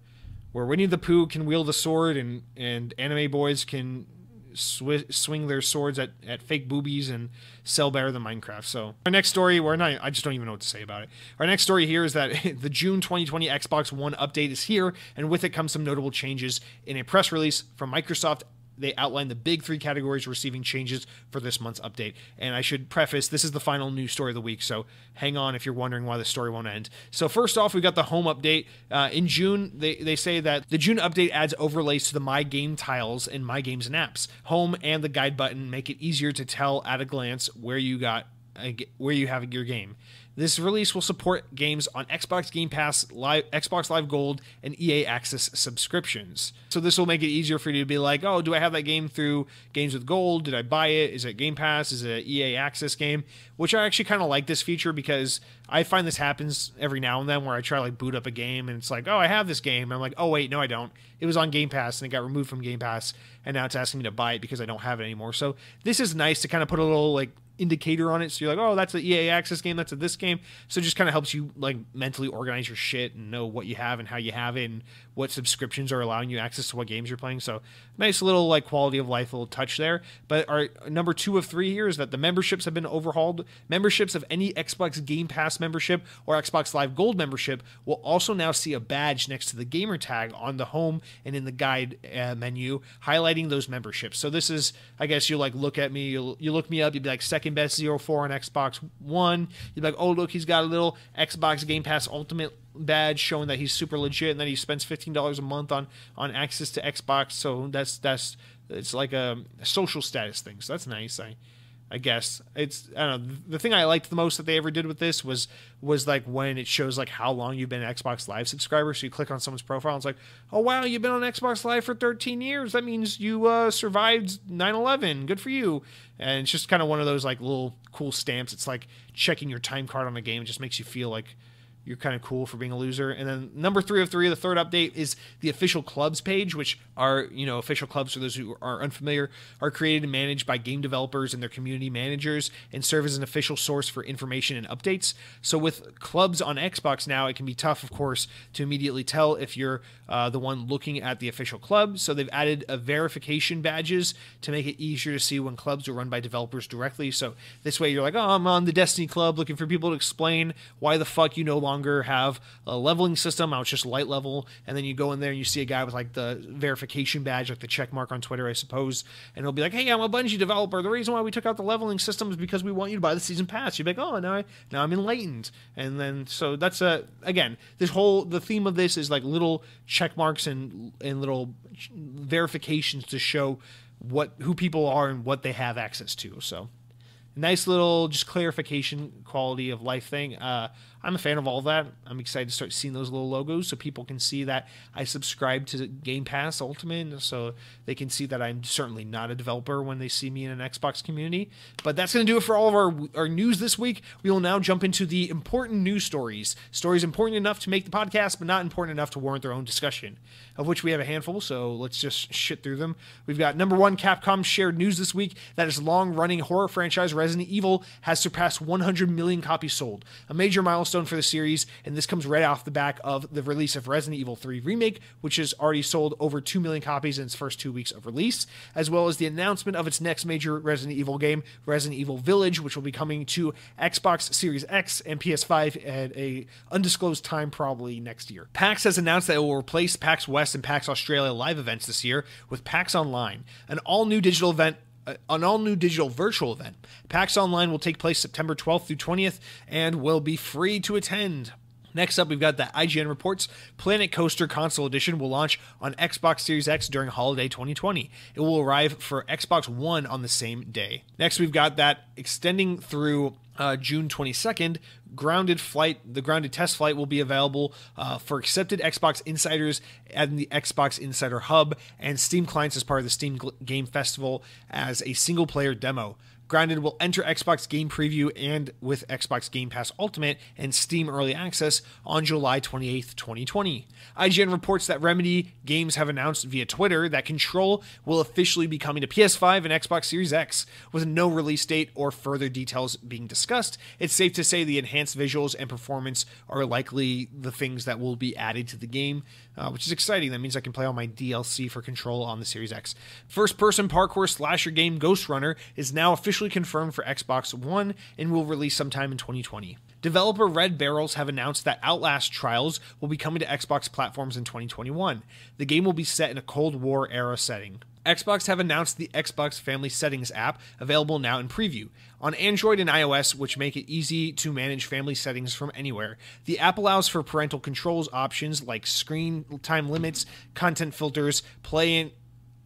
Winnie the Pooh can wield a sword and anime boys can swing their swords at fake boobies and sell better than Minecraft. So our next story, I just don't even know what to say about it. Our next story here is that the June 2020 Xbox One update is here, and with it comes some notable changes. In a press release from Microsoft, they outlined the big 3 categories receiving changes for this month's update. And I should preface, this is the final news story of the week, so hang on if you're wondering why the story won't end. So first off, we got the home update. In June, they say that the June update adds overlays to the My Game tiles in My Games and Apps. Home and the guide button make it easier to tell at a glance where you have your game. This release will support games on Xbox Game Pass, Xbox Live Gold, and EA Access subscriptions. So this will make it easier for you to be like, oh, do I have that game through Games with Gold? Did I buy it? Is it Game Pass? Is it an EA Access game? Which I actually kind of like this feature because I find this happens every now and then where I try to like boot up a game and it's like, oh, I have this game. And I'm like, oh, wait, no, I don't. It was on Game Pass and it got removed from Game Pass and now it's asking me to buy it because I don't have it anymore. So this is nice to kind of put a little like indicator on it, so you're like, oh, that's an EA Access game, that's this game. So it just kind of helps you like mentally organize your shit and know what you have and how you have it and what subscriptions are allowing you access to what games you're playing. So nice little like quality of life little touch there. But our number 2 of 3 here is that the memberships have been overhauled. Memberships of any Xbox Game Pass membership or Xbox Live Gold membership will also now see a badge next to the gamer tag on the home and in the guide menu highlighting those memberships. So this is, I guess you like look at me, you look me up, you'd be like second best 04 on Xbox One. You'd be like, oh, look, he's got a little Xbox Game Pass Ultimate badge showing that he's super legit and that he spends $15 a month on access to Xbox. So that's it's like a social status thing. So that's nice. I guess it's, I don't know, the thing I liked the most that they ever did with this was like when it shows like how long you've been an Xbox Live subscriber. So you click on someone's profile and it's like, oh wow, you've been on Xbox Live for 13 years. That means you survived 9/11. Good for you. And it's just kind of one of those like little cool stamps. It's like checking your time card on a game. It just makes you feel like you're kind of cool for being a loser. And then number 3 of 3, the third update is the official clubs page, which are, official clubs, for those who are unfamiliar, are created and managed by game developers and their community managers and serve as an official source for information and updates. So with clubs on Xbox now, it can be tough, of course, to immediately tell if you're the one looking at the official club. So they've added verification badges to make it easier to see when clubs are run by developers directly. So this way you're like, oh, I'm on the Destiny club, looking for people to explain why the fuck you no longer have a leveling system. Now it's just light level. And then you go in there and you see a guy with like the verification badge, like the check mark on Twitter, I suppose. And he'll be like, hey, I'm a Bungie developer. The reason why we took out the leveling system is because we want you to buy the season pass. You'd be like, oh, now I'm enlightened. And then, so that's again, the theme of this is like little check marks and little verifications to show who people are and what they have access to. So nice little just clarification, quality of life thing. I'm a fan of all that. I'm excited to start seeing those little logos so people can see that I subscribe to Game Pass Ultimate, so they can see that I'm certainly not a developer when they see me in an Xbox community. But that's going to do it for all of our news this week. We will now jump into the important news stories. Stories important enough to make the podcast, but not important enough to warrant their own discussion, of which we have a handful, so let's just shit through them. We've got number 1, Capcom shared news this week that its long-running horror franchise Resident Evil has surpassed 100 million copies sold, a major milestone for the series, and this comes right off the back of the release of Resident Evil 3 Remake, which has already sold over 2 million copies in its first 2 weeks of release, as well as the announcement of its next major Resident Evil game, Resident Evil Village, which will be coming to Xbox Series X and PS5 at a undisclosed time, probably next year. PAX has announced that it will replace PAX West and PAX Australia live events this year with PAX Online, an all-new digital virtual event. PAX Online will take place September 12th through 20th and will be free to attend. Next up, we've got that IGN reports Planet Coaster Console Edition will launch on Xbox Series X during holiday 2020. It will arrive for Xbox One on the same day. Next, we've got that extending through June 22nd, the grounded test flight will be available for accepted Xbox insiders at the Xbox Insider Hub and Steam clients as part of the Steam Game Festival as a single-player demo. Grounded will enter Xbox Game Preview and with Xbox Game Pass Ultimate and Steam Early Access on July 28th, 2020. IGN reports that Remedy Games have announced via Twitter that Control will officially be coming to PS5 and Xbox Series X. With no release date or further details being discussed, it's safe to say the enhanced visuals and performance are likely the things that will be added to the game, which is exciting. That means I can play all my DLC for Control on the Series X. First-person parkour slasher game Ghost Runner is now officially confirmed for Xbox One and will release sometime in 2020. Developer Red Barrels have announced that Outlast Trials will be coming to Xbox platforms in 2021. The game will be set in a Cold War era setting. Xbox have announced the Xbox Family Settings app, available now in preview. On Android and iOS, which make it easy to manage family settings from anywhere. The app allows for parental controls options like screen time limits, content filters, play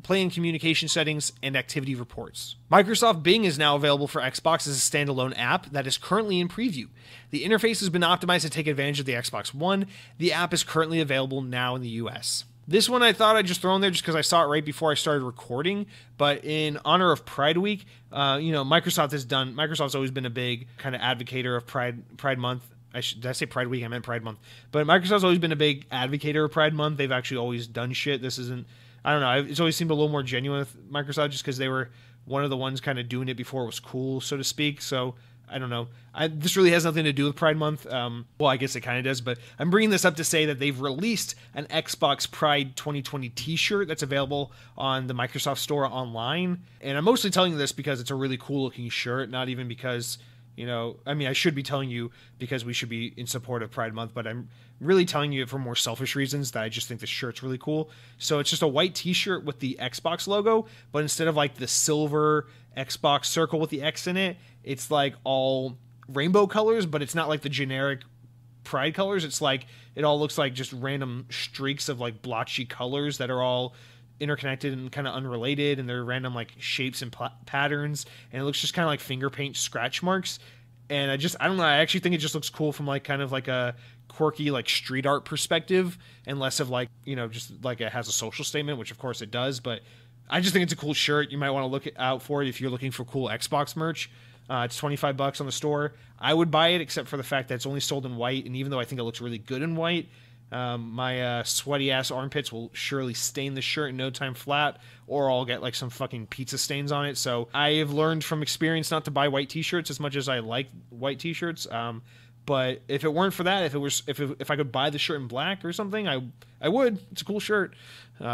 and communication settings, and activity reports. Microsoft Bing is now available for Xbox as a standalone app that is currently in preview. The interface has been optimized to take advantage of the Xbox One. The app is currently available now in the US. This one I thought I'd just throw in there just because I saw it right before I started recording, but in honor of Pride Week, Microsoft's always been a big kind of advocator of Pride Month. Did I say Pride Week? I meant Pride Month. But Microsoft's always been a big advocator of Pride Month. They've actually always done shit. This isn't, I don't know, it's always seemed a little more genuine with Microsoft just because they were one of the ones kind of doing it before it was cool, so to speak. So I don't know. This really has nothing to do with Pride Month. Well, I guess it kind of does, but I'm bringing this up to say that they've released an Xbox Pride 2020 t-shirt that's available on the Microsoft Store online. And I'm mostly telling you this because it's a really cool looking shirt, not even because, I should be telling you because we should be in support of Pride Month, but I'm really telling you it for more selfish reasons that I just think the shirt's really cool. So it's just a white t-shirt with the Xbox logo, but instead of like the silver Xbox circle with the X in it, it's like all rainbow colors, but it's not like the generic Pride colors. It's like, it all looks like just random streaks of like blotchy colors that are all interconnected and kind of unrelated, and they're random like shapes and patterns, and it looks just kind of like finger paint scratch marks. And I don't know, I actually think it just looks cool from like kind of like a quirky like street art perspective, and less of like, just like it has a social statement, which of course it does, but I just think it's a cool shirt. You might want to look out for it if you're looking for cool Xbox merch. It's $25 on the store. I would buy it, except for the fact that it's only sold in white, and even though I think it looks really good in white, my sweaty ass armpits will surely stain the shirt in no time flat, or I'll get like some fucking pizza stains on it. So I have learned from experience not to buy white t-shirts as much as I like white t-shirts. But if it weren't for that, if I could buy the shirt in black or something, I would. It's a cool shirt.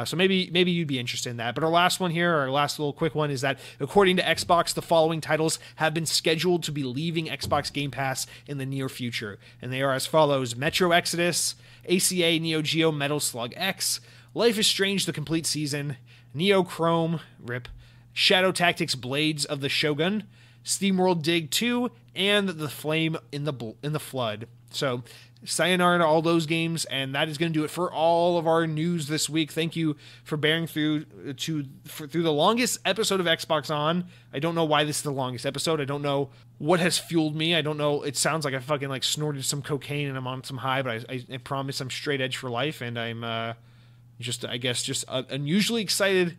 So maybe you'd be interested in that. But our last one here, our last little quick one, is that according to Xbox, the following titles have been scheduled to be leaving Xbox Game Pass in the near future. And they are as follows: Metro Exodus, ACA Neo Geo Metal Slug X, Life is Strange the Complete Season, Neo Chrome, RIP, Shadow Tactics Blades of the Shogun, SteamWorld Dig 2, and The Flame in the Flood. So sayonara to all those games, and that is going to do it for all of our news this week. Thank you for bearing through the longest episode of Xbox On. I don't know why this is the longest episode. I don't know what has fueled me. I don't know. It sounds like I fucking like snorted some cocaine and I'm on some high, but I promise I'm straight edge for life, and I'm just unusually excited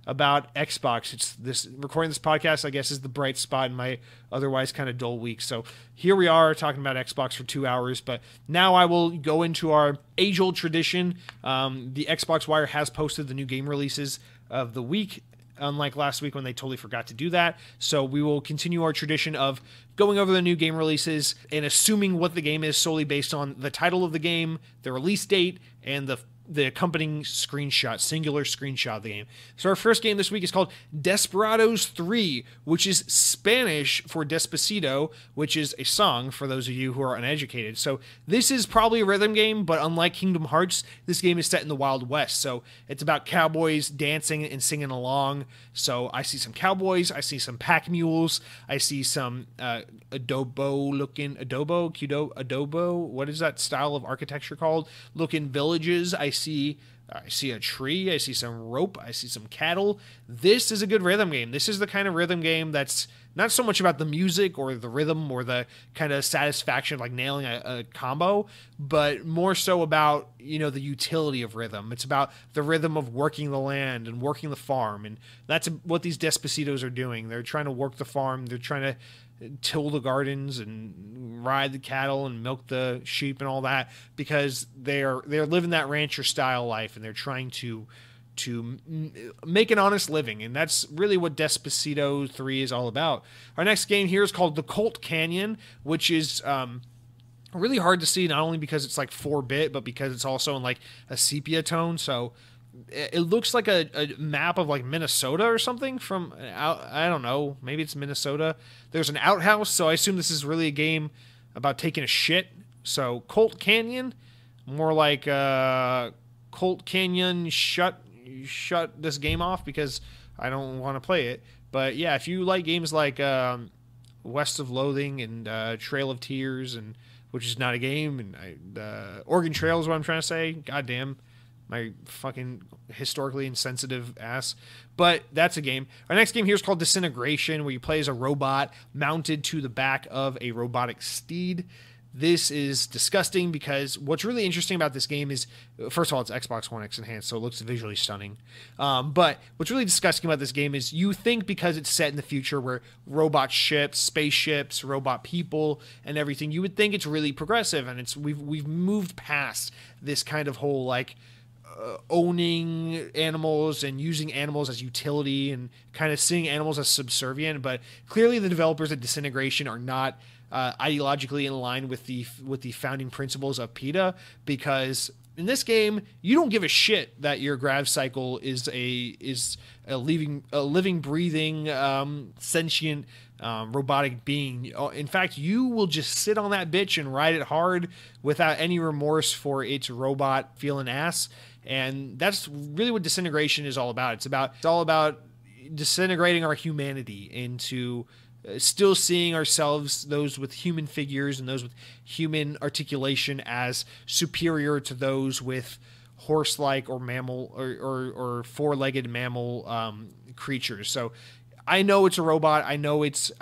about Xbox. It's this recording this podcast, I guess, is the bright spot in my otherwise kind of dull week. So here we are talking about Xbox for 2 hours, but now I will go into our age-old tradition. The Xbox Wire has posted the new game releases of the week, unlike last week when they totally forgot to do that. So we will continue our tradition of going over the new game releases and assuming what the game is solely based on the title of the game, the release date, and the accompanying screenshot, singular screenshot of the game. So our first game this week is called Desperados 3, which is Spanish for Despacito, which is a song for those of you who are uneducated. So this is probably a rhythm game, but unlike Kingdom Hearts, this game is set in the Wild West. So it's about cowboys dancing and singing along. So I see some cowboys, I see some pack mules, I see some adobo, what is that style of architecture called? Looking villages. I see a tree, I see some rope, I see some cattle. This is a good rhythm game. This is the kind of rhythm game that's not so much about the music or the rhythm or the kind of satisfaction of like nailing a combo, but more so about, you know, the utility of rhythm. It's about the rhythm of working the land and working the farm, and that's what these Despacitos are doing. They're trying to work the farm, they're trying to till the gardens and ride the cattle and milk the sheep and all that, because they're living that rancher style life, and they're trying to make an honest living, and that's really what Despacito 3 is all about. Our next game here is called The Colt Canyon, which is really hard to see, not only because it's like 4-bit, but because it's also in like a sepia tone. So it looks like a map of like Minnesota or something from I don't know, maybe it's Minnesota. There's an outhouse, so I assume this is really a game about taking a shit. So Colt Canyon, more like Colt Canyon shut this game off because I don't want to play it. But yeah, if you like games like West of Loathing and Trail of Tears, and which is not a game, and Oregon Trail is what I'm trying to say. Goddamn, my fucking historically insensitive ass. But that's a game. Our next game here is called Disintegration, where you play as a robot mounted to the back of a robotic steed. This is disgusting because what's really interesting about this game is, first of all, it's Xbox One X enhanced, so it looks visually stunning. But what's really disgusting about this game is you think because it's set in the future where robot ships, spaceships, robot people, and everything, you would think it's really progressive, and we've moved past this kind of whole like owning animals and using animals as utility and kind of seeing animals as subservient. But clearly the developers at Disintegration are not ideologically in line with the founding principles of PETA, because in this game you don't give a shit that your grav cycle is a living breathing sentient robotic being. In fact, you will just sit on that bitch and ride it hard without any remorse for its robot feeling ass. And that's really what Disintegration is all about. It's all about disintegrating our humanity into still seeing ourselves, those with human figures and those with human articulation, as superior to those with horse-like or mammal or four-legged mammal creatures. So I know it's a robot. I know it's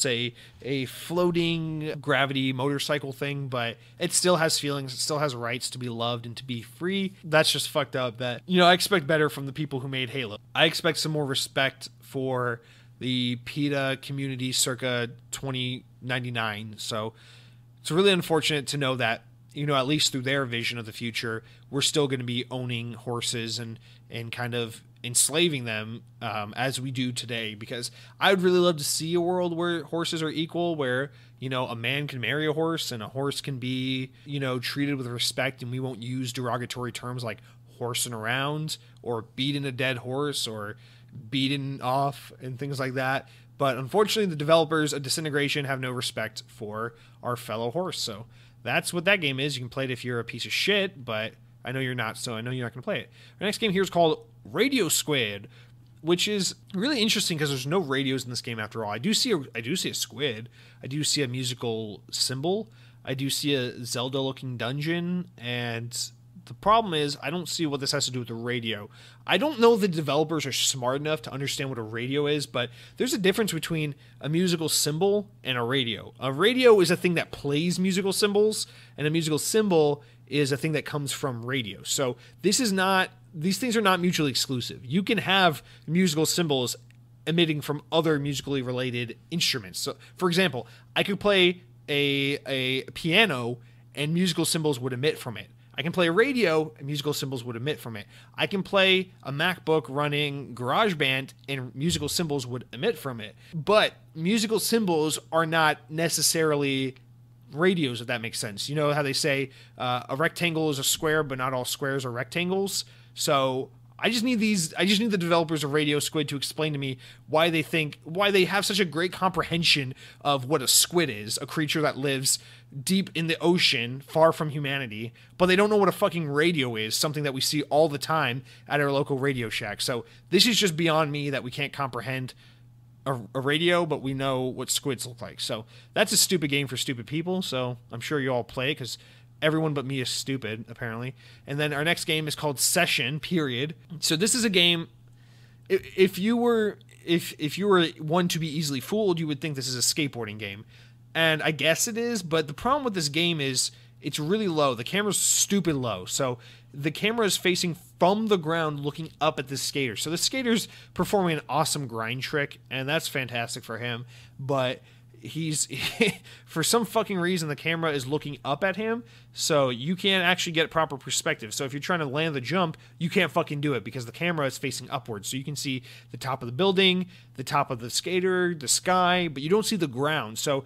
a floating gravity motorcycle thing, but it still has feelings. It still has rights to be loved and to be free. That's just fucked up. That, you know, I expect better from the people who made Halo. I expect some more respect for the PETA community circa 2099. So it's really unfortunate to know that, at least through their vision of the future, we're still going to be owning horses and kind of enslaving them as we do today, because I would really love to see a world where horses are equal, where a man can marry a horse and a horse can be treated with respect, and we won't use derogatory terms like horsing around or beating a dead horse or beaten off and things like that. But unfortunately, the developers of Disintegration have no respect for our fellow horse. So that's what that game is. You can play it if you're a piece of shit, but I know you're not, so I know you're not going to play it. Our next game here is called Radio Squid, which is really interesting because there's no radios in this game after all. I do see a squid. I do see a musical symbol. I do see a Zelda-looking dungeon, and the problem is I don't see what this has to do with the radio. I don't know if the developers are smart enough to understand what a radio is, but there's a difference between a musical symbol and a radio. A radio is a thing that plays musical symbols, and a musical symbol is a thing that comes from radio. So these things are not mutually exclusive. You can have musical symbols emitting from other musically related instruments. So, for example, I could play a piano and musical symbols would emit from it. I can play a radio and musical symbols would emit from it. I can play a MacBook running GarageBand and musical symbols would emit from it. But musical symbols are not necessarily radios, if that makes sense. You know how they say a rectangle is a square, but not all squares are rectangles. So I just need the developers of Radio Squid to explain to me why they have such a great comprehension of what a squid is, a creature that lives deep in the ocean, far from humanity, but they don't know what a fucking radio is, something that we see all the time at our local Radio Shack. So this is just beyond me that we can't comprehend a radio, but we know what squids look like. So that's a stupid game for stupid people, so I'm sure you all play it because everyone but me is stupid, apparently. And then our next game is called Session, period. So this is a game, if you were one to be easily fooled, you would think this is a skateboarding game. And I guess it is, but the problem with this game is it's really low. The camera's stupid low. So the camera is facing from the ground looking up at the skater. So the skater's performing an awesome grind trick, and that's fantastic for him. But for some fucking reason, the camera is looking up at him, so you can't actually get proper perspective. So if you're trying to land the jump, you can't fucking do it because the camera is facing upwards. So you can see the top of the building, the top of the skater, the sky, but you don't see the ground. So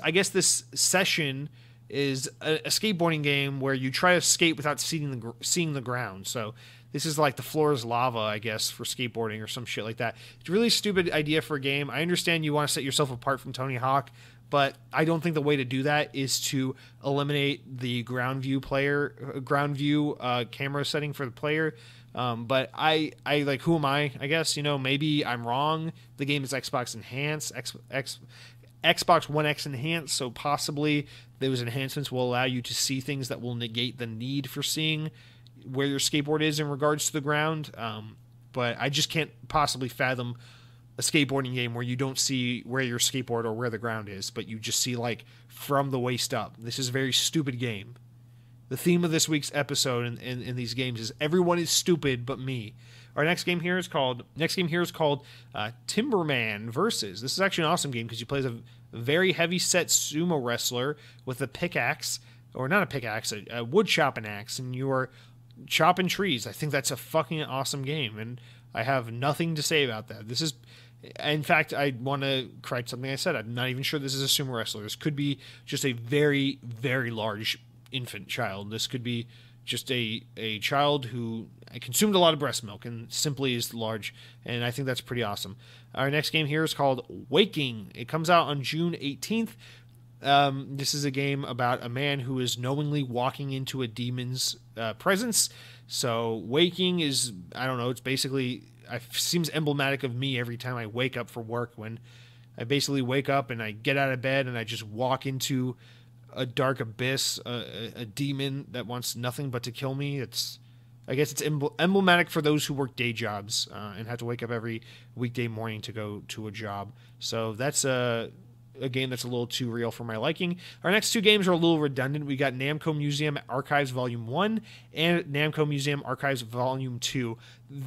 I guess this Session is a skateboarding game where you try to skate without seeing the ground. So this is like the floor is lava, I guess, for skateboarding or some shit like that. It's a really stupid idea for a game. I understand you want to set yourself apart from Tony Hawk, but I don't think the way to do that is to eliminate the ground view camera setting for the player. But I like, who am I? I guess, maybe I'm wrong. The game is Xbox enhanced, Xbox One X enhanced, so possibly those enhancements will allow you to see things that will negate the need for seeing where your skateboard is in regards to the ground. But I just can't possibly fathom a skateboarding game where you don't see where your skateboard or where the ground is, but you just see like from the waist up. This is a very stupid game. The theme of this week's episode in these games is everyone is stupid but me. Our next game here is called Timberman Versus. This is actually an awesome game because you play as a very heavy set sumo wrestler with a pickaxe, or not a pickaxe, a wood chopping axe, and you are chopping trees. I think that's a fucking awesome game, and I have nothing to say about that. This is, in fact, I want to correct something I said. I'm not even sure this is a sumo wrestler. This could be just a very, very large infant child. This could be just a child who consumed a lot of breast milk and simply is large, and I think that's pretty awesome. Our next game here is called Waking. It comes out on June 18th. This is a game about a man who is knowingly walking into a demon's presence. So Waking is, I don't know, it's basically, it seems emblematic of me every time I wake up for work, when I basically wake up and I get out of bed and I just walk into a dark abyss, a demon that wants nothing but to kill me. I guess it's emblematic for those who work day jobs and have to wake up every weekday morning to go to a job. So that's a game that's a little too real for my liking. Our next two games are a little redundant. We got Namco Museum Archives Volume 1 and Namco Museum Archives Volume 2.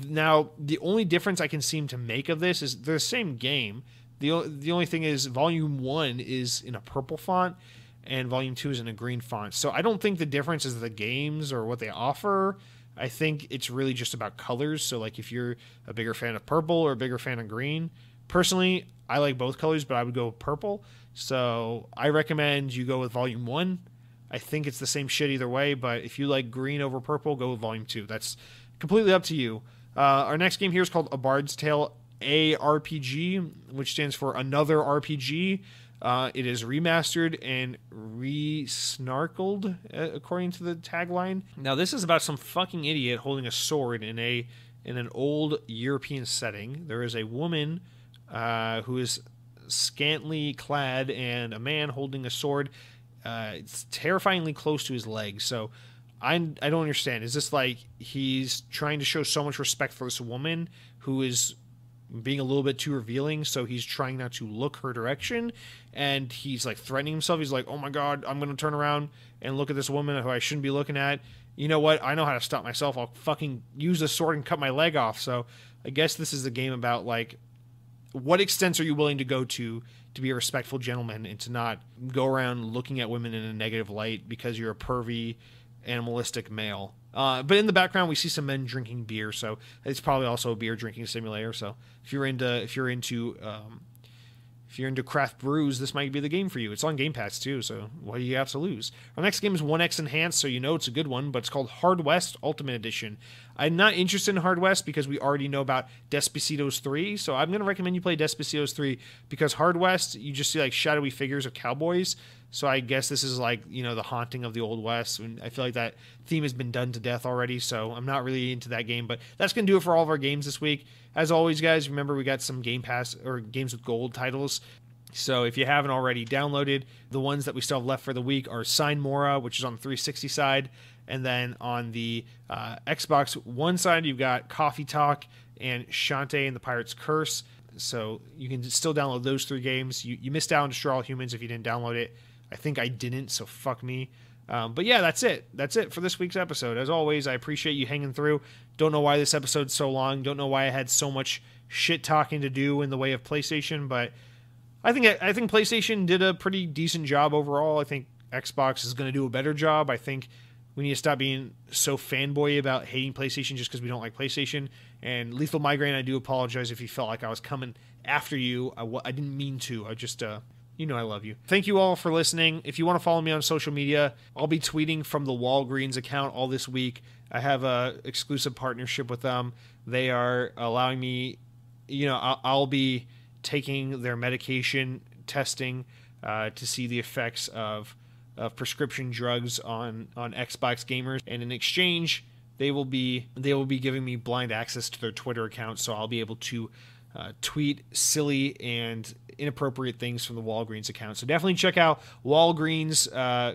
Now, the only difference I can seem to make of this is they're the same game. The only thing is Volume 1 is in a purple font and Volume 2 is in a green font. So I don't think the difference is the games or what they offer. I think it's really just about colors. So like if you're a bigger fan of purple or a bigger fan of green, personally, I like both colors, but I would go with purple. So I recommend you go with Volume 1. I think it's the same shit either way, but if you like green over purple, go with Volume 2. That's completely up to you. Our next game here is called A Bard's Tale ARPG, which stands for Another RPG. It is remastered and re-snarkled, according to the tagline. Now, this is about some fucking idiot holding a sword in an old European setting. There is a woman who is scantily clad and a man holding a sword. It's terrifyingly close to his leg. So I don't understand. Is this like he's trying to show so much respect for this woman who is being a little bit too revealing, so he's trying not to look her direction, and he's like threatening himself. He's like, oh my god, I'm going to turn around and look at this woman who I shouldn't be looking at. You know what? I know how to stop myself. I'll fucking use the sword and cut my leg off. So I guess this is a game about like what extents are you willing to go to be a respectful gentleman and to not go around looking at women in a negative light because you're a pervy, animalistic male. But in the background, we see some men drinking beer, so it's probably also a beer drinking simulator. So if you're into craft brews, this might be the game for you. It's on Game Pass too, so what do you have to lose? Our next game is 1X Enhanced, so you know it's a good one, but it's called Hard West Ultimate Edition. I'm not interested in Hard West because we already know about Despocados 3, so I'm going to recommend you play Despocados 3 because Hard West, you just see like shadowy figures of cowboys. So I guess this is like, you know, the haunting of the Old West. And I feel like that theme has been done to death already, so I'm not really into that game. But that's going to do it for all of our games this week. As always, guys, remember we got some Game Pass or Games with Gold titles. So if you haven't already downloaded, the ones that we still have left for the week are Sign Mora, which is on the 360 side. And then on the Xbox One side, you've got Coffee Talk and Shantae and the Pirate's Curse. So you can still download those three games. You missed out on Destroy All Humans if you didn't download it. I think I didn't, so fuck me. But yeah, that's it. That's it for this week's episode. As always, I appreciate you hanging through. Don't know why this episode's so long. Don't know why I had so much shit talking to do in the way of PlayStation, but I think PlayStation did a pretty decent job overall. I think Xbox is going to do a better job. I think we need to stop being so fanboy about hating PlayStation just because we don't like PlayStation. And Lethal Migraine, I do apologize if you felt like I was coming after you. I didn't mean to. I just... you know I love you. Thank you all for listening. If you want to follow me on social media, I'll be tweeting from the Walgreens account all this week. I have a exclusive partnership with them. They are allowing me, you know, I'll be taking their medication testing to see the effects of prescription drugs on Xbox gamers. And in exchange, they will be giving me blind access to their Twitter account, so I'll be able to tweet silly and inappropriate things from the Walgreens account. So definitely check out Walgreens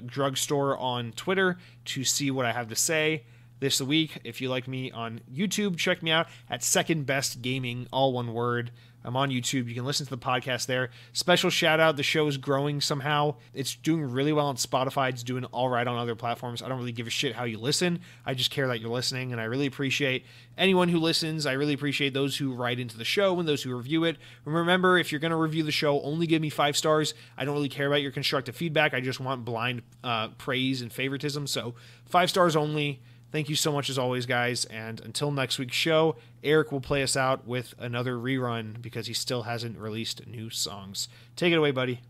drugstore on Twitter to see what I have to say this week. If you like me on YouTube, check me out at Second Best Gaming, all one word. I'm on YouTube. You can listen to the podcast there. Special shout out. The show is growing somehow. It's doing really well on Spotify. It's doing all right on other platforms. I don't really give a shit how you listen. I just care that you're listening, and I really appreciate anyone who listens. I really appreciate those who write into the show and those who review it. And remember, if you're going to review the show, only give me 5 stars. I don't really care about your constructive feedback. I just want blind praise and favoritism. So 5 stars only. Thank you so much as always, guys, and until next week's show, Eric will play us out with another rerun because he still hasn't released new songs. Take it away, buddy.